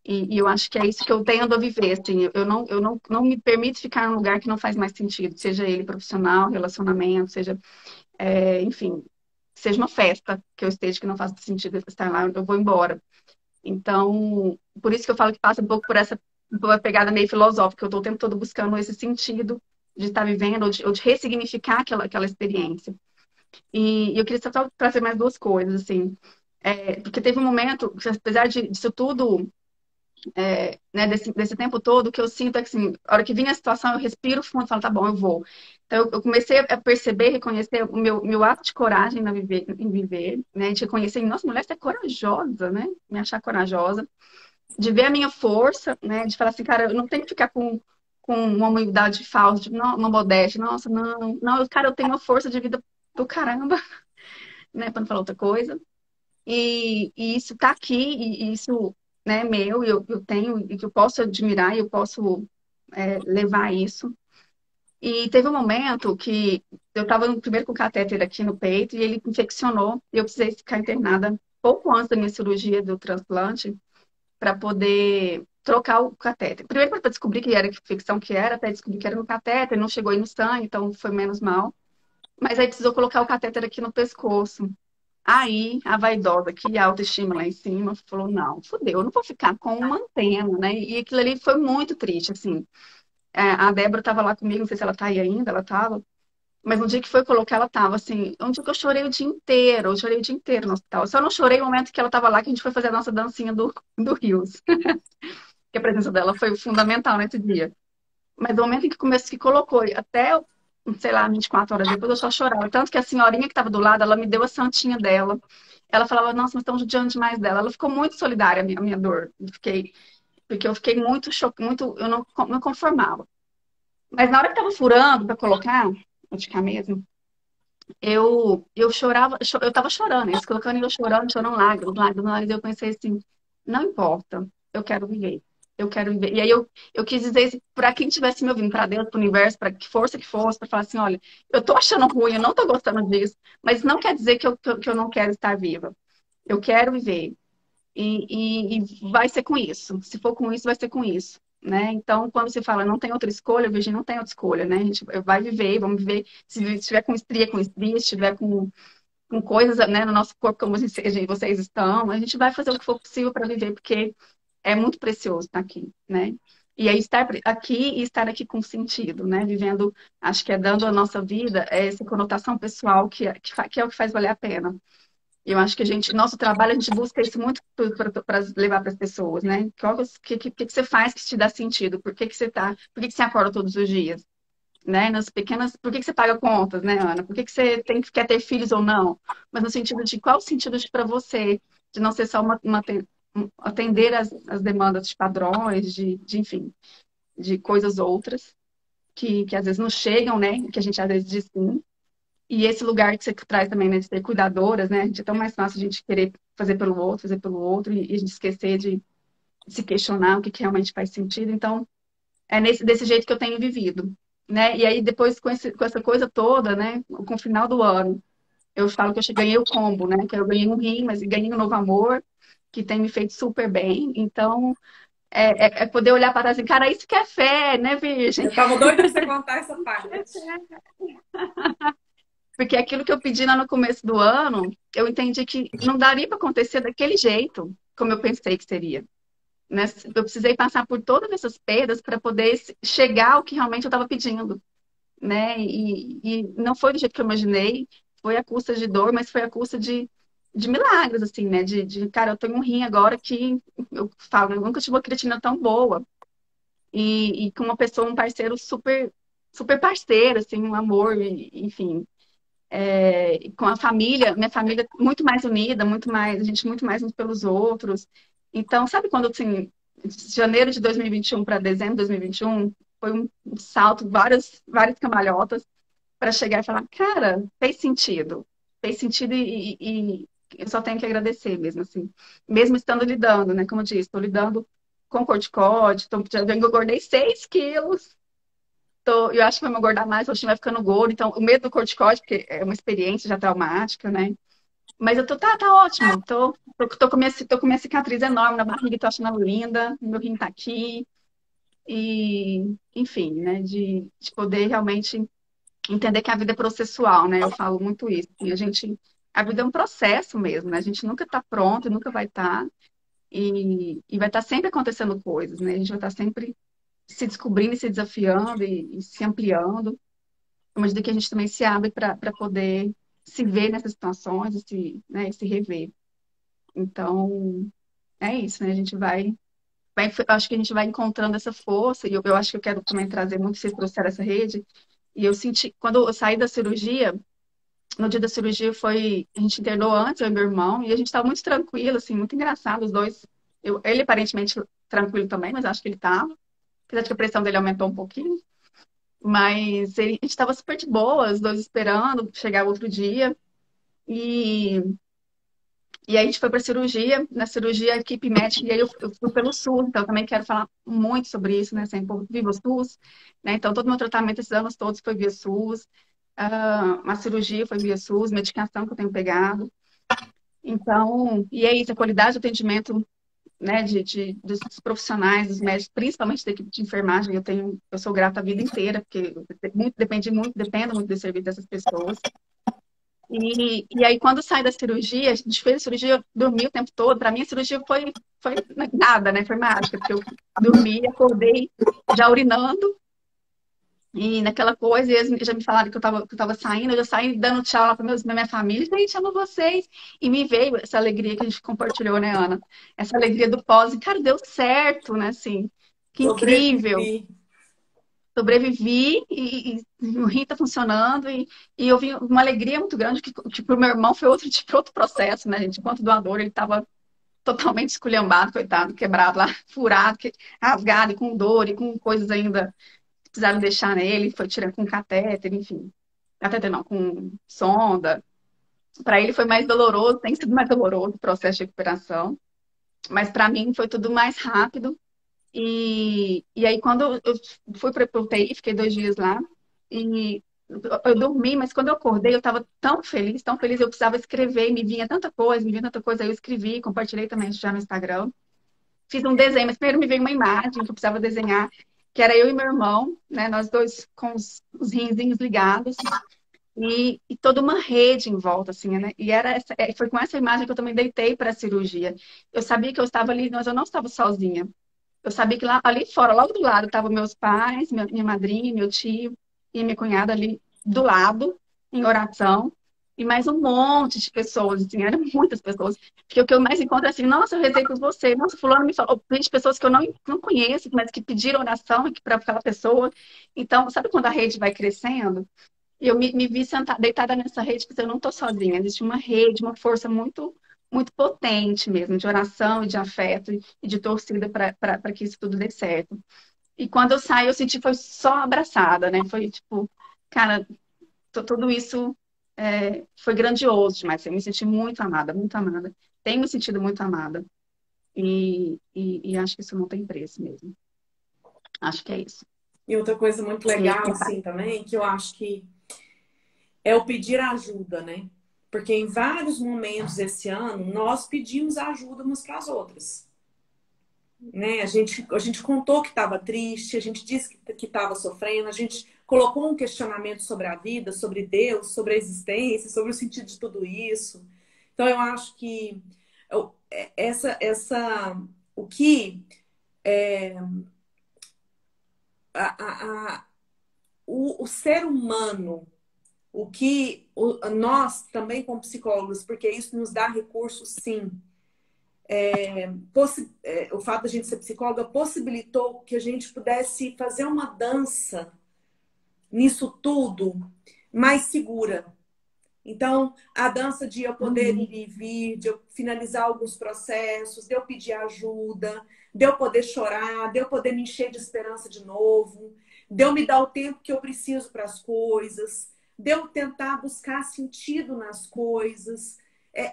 E eu acho que é isso que eu tendo a viver, assim. Eu não me permito ficar num lugar que não faz mais sentido. Seja ele profissional, relacionamento, seja... enfim... seja uma festa que eu esteja que não faça sentido estar lá, eu vou embora. Então, por isso que eu falo que passa um pouco por essa pegada meio filosófica, eu estou o tempo todo buscando esse sentido de estar vivendo ou de ressignificar aquela experiência. E eu queria só trazer mais duas coisas, assim. Porque teve um momento, apesar disso tudo, né, desse tempo todo, que eu sinto é que, assim, a hora que vinha a situação, eu respiro fundo e falo, tá bom, eu vou. Então, eu comecei a perceber, reconhecer o meu ato de coragem em viver, né, de reconhecer, nossa, mulher, você é corajosa, né, me achar corajosa, de ver a minha força, né, de falar assim, cara, eu não tenho que ficar com com uma humildade falsa, uma modéstia. Nossa, não, não, cara, eu tenho uma força de vida do caramba, né? Pra não falar outra coisa. E isso tá aqui, e isso, né, é meu, e eu tenho, e que eu posso admirar, e eu posso levar isso. E teve um momento que eu estava primeiro com o catéter aqui no peito e ele infeccionou e eu precisei ficar internada pouco antes da minha cirurgia do transplante para poder trocar o catéter. Primeiro para descobrir que era que infecção que era, até descobrir que era no catéter, não chegou aí no sangue, então foi menos mal. Mas aí precisou colocar o catéter aqui no pescoço. Aí a vaidosa, que a autoestima lá em cima, falou: não, fodeu, eu não vou ficar com uma antena, né? E aquilo ali foi muito triste, assim. A Débora estava lá comigo, não sei se ela tá aí ainda, ela estava. Mas no dia que foi colocar, ela tava assim, um dia que eu chorei o dia inteiro, eu chorei o dia inteiro no hospital. Eu só não chorei no momento que ela tava lá, que a gente foi fazer a nossa dancinha do Rios. Que a presença dela foi fundamental nesse dia. Mas no momento em que começou, que colocou, até, sei lá, 24 horas depois, eu só chorava. Tanto que a senhorinha que tava do lado, ela me deu a santinha dela. Ela falava: nossa, nós estamos judiando demais dela. Ela ficou muito solidária, a minha dor. Porque eu fiquei muito chocada, muito, eu não conformava. Mas na hora que tava furando para colocar, vou ficar mesmo, eu chorava, eu tava chorando, eles colocando e eu chorando lágrimas, lágrimas, lágrimas. E eu pensei assim: não importa, eu quero viver. Eu quero viver. E aí eu quis dizer isso para quem estivesse me ouvindo, para Deus, para o universo, para que força que fosse, para falar assim: olha, eu tô achando ruim, eu não tô gostando disso, mas não quer dizer que eu não quero estar viva. Eu quero viver. E vai ser com isso. Se for com isso, vai ser com isso. Né? Então, quando você fala não tem outra escolha, eu vejo não tem outra escolha, né? A gente vai viver, vamos viver. Se estiver com estria, se estiver com coisas, né, no nosso corpo como vocês estão, a gente vai fazer o que for possível para viver, porque é muito precioso estar aqui, né? E aí estar aqui e estar aqui com sentido, né? Vivendo, acho que é dando à nossa vida essa conotação pessoal que é o que faz valer a pena. Eu acho que nosso trabalho, a gente busca isso muito para levar para as pessoas, né? Que você faz que te dá sentido? Por que você acorda todos os dias? Né? Nas pequenas, por que você paga contas, né, Ana? Por que você quer ter filhos ou não? Mas no sentido de qual o sentido para você? De não ser só atender as demandas de padrões, enfim, de coisas outras que às vezes não chegam, né? Que a gente às vezes diz sim. E esse lugar que você traz também, né, de ser cuidadoras, né? É tão mais fácil a gente querer fazer pelo outro, e a gente esquecer de se questionar o que realmente faz sentido. Então, é desse jeito que eu tenho vivido, né? E aí, depois, com essa coisa toda, né, com o final do ano, eu falo que eu ganhei o combo, né? Que eu ganhei um rim, mas ganhei um novo amor, que tem me feito super bem. Então, é poder olhar para trás e, cara, isso que é fé, né, Virgem? Eu tava doida pra você contar essa parte. Porque aquilo que eu pedi lá no começo do ano, eu entendi que não daria para acontecer daquele jeito, como eu pensei que seria. Né? Eu precisei passar por todas essas perdas para poder chegar ao que realmente eu estava pedindo. Né? E não foi do jeito que eu imaginei, foi a custa de dor, mas foi a custa de milagres, assim, né? Cara, eu tenho um rim agora que eu falo, eu nunca tive uma creatina tão boa. E com uma pessoa, um parceiro super, super parceiro, assim, um amor, enfim. Com a família, minha família muito mais unida, a gente muito mais uns pelos outros. Então, sabe quando, assim, de janeiro de 2021 para dezembro de 2021, foi um salto, várias cambalhotas, para chegar e falar: cara, fez sentido e eu só tenho que agradecer mesmo, assim. Mesmo estando lidando, né, como eu disse, estou lidando com corticóide, já engordei 6 quilos, eu acho que vai me engordar mais, o time vai ficando gordo. Então, o medo do corticóide, porque é uma experiência já traumática, né? Mas tá ótimo. Tô com minha cicatriz enorme na barriga, tô achando ela linda. Meu rim tá aqui. E, enfim, né? De poder realmente entender que a vida é processual, né? Eu falo muito isso. A vida é um processo mesmo, né? A gente nunca tá pronto, nunca vai estar. E vai estar sempre acontecendo coisas, né? A gente vai estar sempre se descobrindo e se desafiando e se ampliando, à medida que a gente também se abre para poder se ver nessas situações né, e se rever. Então, é isso, né? A gente acho que a gente vai encontrando essa força, e eu acho que eu quero também trazer muito, vocês trouxeram essa rede, e eu senti, quando eu saí da cirurgia, no dia da cirurgia a gente internou antes, eu e meu irmão, e a gente estava muito tranquilo, assim, muito engraçado, os dois, ele aparentemente tranquilo também, mas acho que ele estava. apesar de que a pressão dele aumentou um pouquinho. Mas a gente estava super de boa, os dois esperando chegar o outro dia. E aí a gente foi para cirurgia. Na cirurgia, a equipe médica, e aí eu fui pelo SUS, então eu também quero falar muito sobre isso, né? Sempre viva o SUS, né? Então, todo o meu tratamento esses anos todos foi via SUS. Uma cirurgia foi via SUS, medicação que eu tenho pegado. Então, e é isso, a qualidade do atendimento, né, dos profissionais, dos médicos, principalmente da equipe de enfermagem, eu sou grata a vida inteira, porque dependo muito do serviço dessas pessoas. E aí, quando sai da cirurgia, a gente fez a cirurgia, eu dormi o tempo todo. Para mim, a cirurgia foi nada, né? Foi mágica, porque eu dormi, acordei já urinando, e naquela coisa, e eles já me falaram que eu tava saindo, eu já saí dando tchau lá para minha família, gente, amo vocês. E me veio essa alegria que a gente compartilhou, né, Ana? Essa alegria do pós, e cara, deu certo, né, assim, que incrível. Sobrevivi e o rim tá funcionando e eu vi uma alegria muito grande que, tipo, o meu irmão foi outro processo, né, gente? Enquanto doador, ele tava totalmente esculhambado, coitado, quebrado lá, furado, rasgado, e com dor e com coisas ainda que precisaram deixar nele, foi tirando com catéter, enfim. Catéter não, com sonda. Para ele foi mais doloroso, tem sido mais doloroso o processo de recuperação, mas para mim foi tudo mais rápido. E aí, quando eu fui para o UTI, fiquei 2 dias lá, e eu dormi, mas quando eu acordei, eu estava tão feliz, eu precisava escrever, me vinha tanta coisa, aí eu escrevi, compartilhei também já no Instagram. Fiz um desenho, mas primeiro me veio uma imagem que eu precisava desenhar, que era eu e meu irmão, né, nós dois com os rinzinhos ligados, e toda uma rede em volta, assim, né? E foi com essa imagem que eu também deitei para a cirurgia. Eu sabia que eu estava ali, mas eu não estava sozinha. Eu sabia que ali fora, logo do lado, estavam meus pais, minha madrinha, meu tio e minha cunhada ali do lado, em oração, e mais um monte de pessoas, assim, eram muitas pessoas. Porque o que eu mais encontro é assim, nossa, eu rezei por você, nossa, fulano me falou, de pessoas que eu não conheço, mas que pediram oração para aquela pessoa. Então, sabe quando a rede vai crescendo? E eu me vi deitada nessa rede, porque eu não estou sozinha, existe uma rede, uma força muito muito potente mesmo, de oração e de afeto e de torcida para que isso tudo dê certo. E quando eu saí, eu senti foi só abraçada, né? Foi tipo, cara, tudo isso foi grandioso demais. Eu me senti muito amada, muito amada. Tenho me sentido muito amada. E acho que isso não tem preço mesmo. Acho que é isso. E outra coisa muito legal, assim, também, que eu acho que é o pedir ajuda, né? Porque em vários momentos esse ano, nós pedimos ajuda umas para as outras. Né? A gente contou que estava triste, a gente disse que estava sofrendo, a gente colocou um questionamento sobre a vida, sobre Deus, sobre a existência, sobre o sentido de tudo isso. Então, eu acho que o que o ser humano, o que nós também como psicólogos, porque isso nos dá recursos, sim. O fato de a gente ser psicóloga possibilitou que a gente pudesse fazer uma dança nisso tudo mais segura. Então, a dança de eu poder ir e vir, de eu finalizar alguns processos, de eu pedir ajuda, de eu poder chorar, de eu poder me encher de esperança de novo, de eu me dar o tempo que eu preciso para as coisas, de eu tentar buscar sentido nas coisas.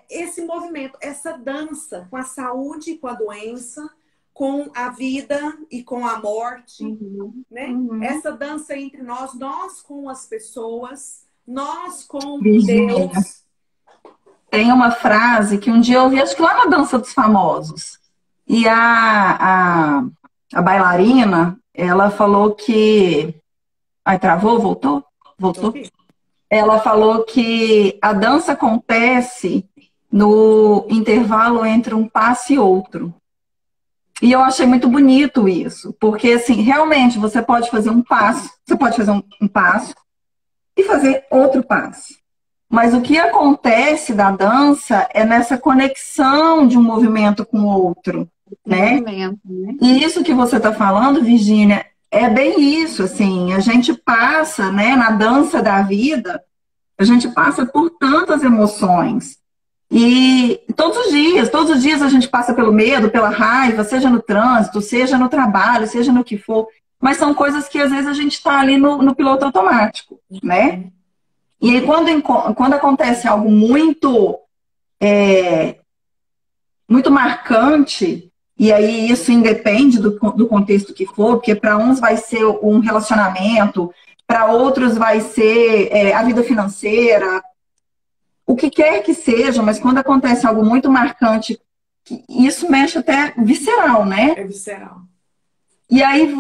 Esse movimento, essa dança com a saúde e com a doença, com a vida e com a morte, né? Essa dança entre nós com as pessoas, nós com Deus. Tem uma frase que um dia eu ouvi, acho que lá na Dança dos Famosos, e a bailarina, ela falou que... Ai, travou? Voltou? Voltou? Ela falou que a dança acontece no intervalo entre um passo e outro. E eu achei muito bonito isso, porque assim, realmente você pode fazer um passo, um passo e fazer outro passo. Mas o que acontece da dança é nessa conexão de um movimento com o outro, né? E isso que você está falando, Virgínia, é bem isso, assim, a gente passa, né, na dança da vida, a gente passa por tantas emoções. E todos os dias a gente passa pelo medo, pela raiva, seja no trânsito, seja no trabalho, seja no que for. mas são coisas que às vezes a gente está ali no piloto automático, né? E aí quando acontece algo muito marcante, e aí isso independe do contexto que for, porque para uns vai ser um relacionamento, para outros vai ser a vida financeira, o que quer que seja, mas quando acontece algo muito marcante, isso mexe até visceral, né? É visceral. E aí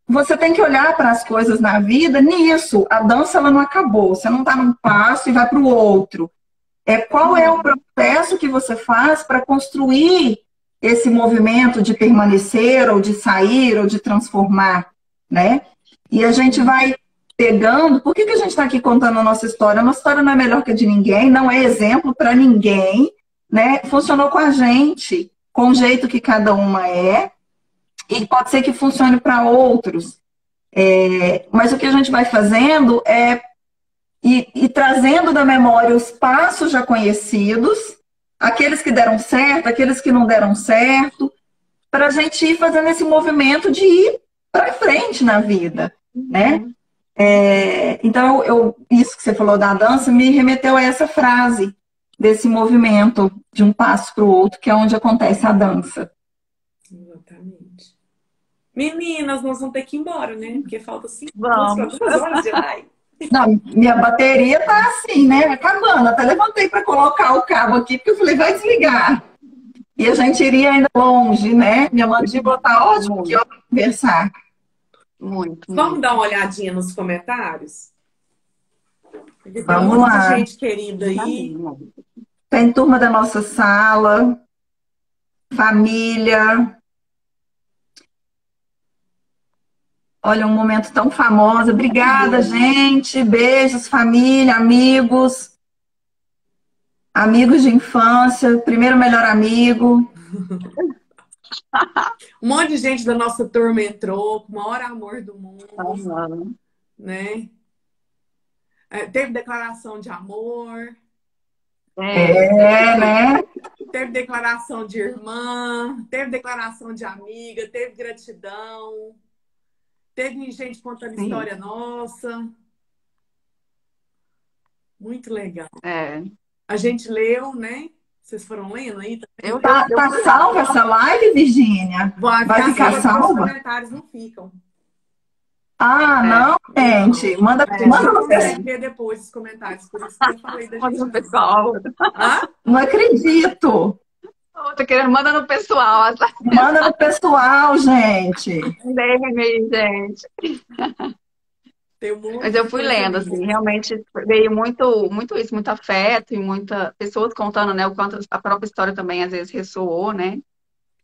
você tem que olhar para as coisas na vida nisso. A dança ela não acabou. Você não está num passo e vai para o outro. Qual é o processo que você faz para construir esse movimento de permanecer, ou de sair, ou de transformar, né? E a gente vai pegando. Por que a gente está aqui contando a nossa história? A nossa história não é melhor que a de ninguém, não é exemplo para ninguém, né? Funcionou com a gente, com o jeito que cada uma é. E pode ser que funcione para outros. Mas o que a gente vai fazendo é ir trazendo da memória os passos já conhecidos, aqueles que deram certo, aqueles que não deram certo, para a gente ir fazendo esse movimento de ir para frente na vida, né? Então, isso que você falou da dança me remeteu a essa frase, desse movimento de um passo para o outro, que é onde acontece a dança. Exatamente. Meninas, nós vamos ter que ir embora, né? Porque falta 5 minutos Vamos. para 2 horas de live. Não, minha bateria tá assim, né? Acabando. Até levantei para colocar o cabo aqui, porque eu falei, vai desligar. E a gente iria ainda longe, né? Minha mandíbula tá ótima aqui, ó, pra conversar. Muito, Vamos muito. dar uma olhadinha nos comentários? Porque tem um Vamos monte de lá. gente querida aí. Tem turma da nossa sala, família. Olha, um momento tão famoso. Obrigada, gente. Beijos, família, amigos. Amigos de infância, primeiro melhor amigo. Um monte de gente da nossa turma entrou, com o maior amor do mundo, Uhum. né? Teve declaração de amor, Né? teve declaração de irmã, teve declaração de amiga, teve gratidão, teve gente contando Sim. história nossa. Muito legal. A gente leu, né? Vocês foram lendo aí também? Tá salva essa live, Virgínia? Vai ficar salva? Os comentários não ficam. Não, gente. Manda no pessoal. Ver depois os comentários. Por isso que eu falei da gente. Manda no pessoal. Não acredito. Tô querendo, manda no pessoal. Manda no pessoal, gente. DM, gente. Mas eu fui lendo, assim, realmente veio muito isso, muito afeto e muitas pessoas contando, né, o quanto a própria história também às vezes ressoou, né?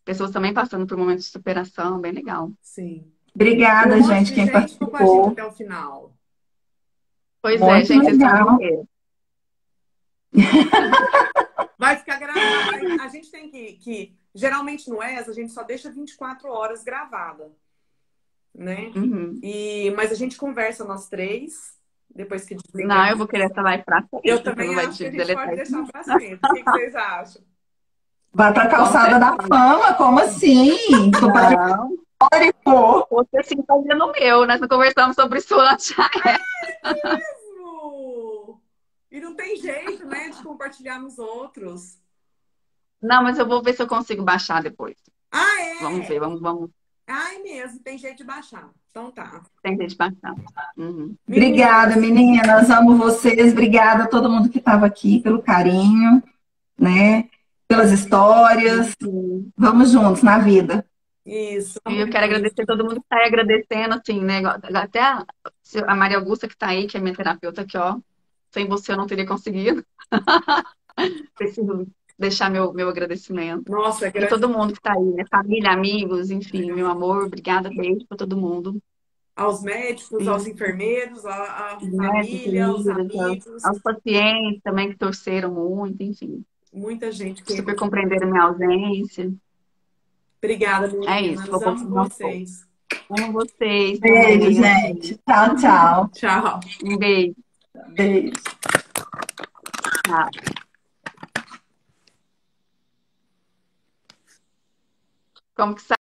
Pessoas também passando por momentos de superação, bem legal. Sim. Obrigada, gente, quem participou. Até o final. Pois muito gente, legal. Vai ficar gravado. A gente tem que geralmente no ESA, a gente só deixa 24 horas gravada. Né? Uhum. Mas a gente conversa nós três, depois que desligar. Não, eu vou querer essa live pra sempre. Eu também acho que a gente pode deixar pra sempre. O que vocês acham? Vai pra calçada da fama? Como assim? Não. Você assim fazendo o meu, né? Nós conversamos sobre isso antes. Mesmo! E não tem jeito, né, de compartilhar nos outros. Não, mas eu vou ver se eu consigo baixar depois. Vamos ver, vamos. Mesmo, tem jeito de baixar. Então tá. Tem jeito de baixar. Uhum. Obrigada, meninas. Amo vocês. Obrigada a todo mundo que estava aqui pelo carinho, né? Pelas histórias. Vamos juntos na vida. Isso. E eu quero agradecer todo mundo que está aí agradecendo, assim, né? Até a Maria Augusta que está aí, que é minha terapeuta aqui, ó. Sem você eu não teria conseguido. Preciso deixar meu agradecimento. Nossa, e todo mundo que está aí, né? Família, amigos, enfim, meu amor, obrigada, beijo para todo mundo. Aos médicos, aos enfermeiros, à família, aos amigos. Aos pacientes também que torceram muito, enfim. Muita gente que super compreenderam minha ausência. Obrigada, meninas. É isso. Amo vocês. Amo vocês. Beijo, gente. Tchau, tchau. Tchau. Um beijo. Beijo. Tchau. Como que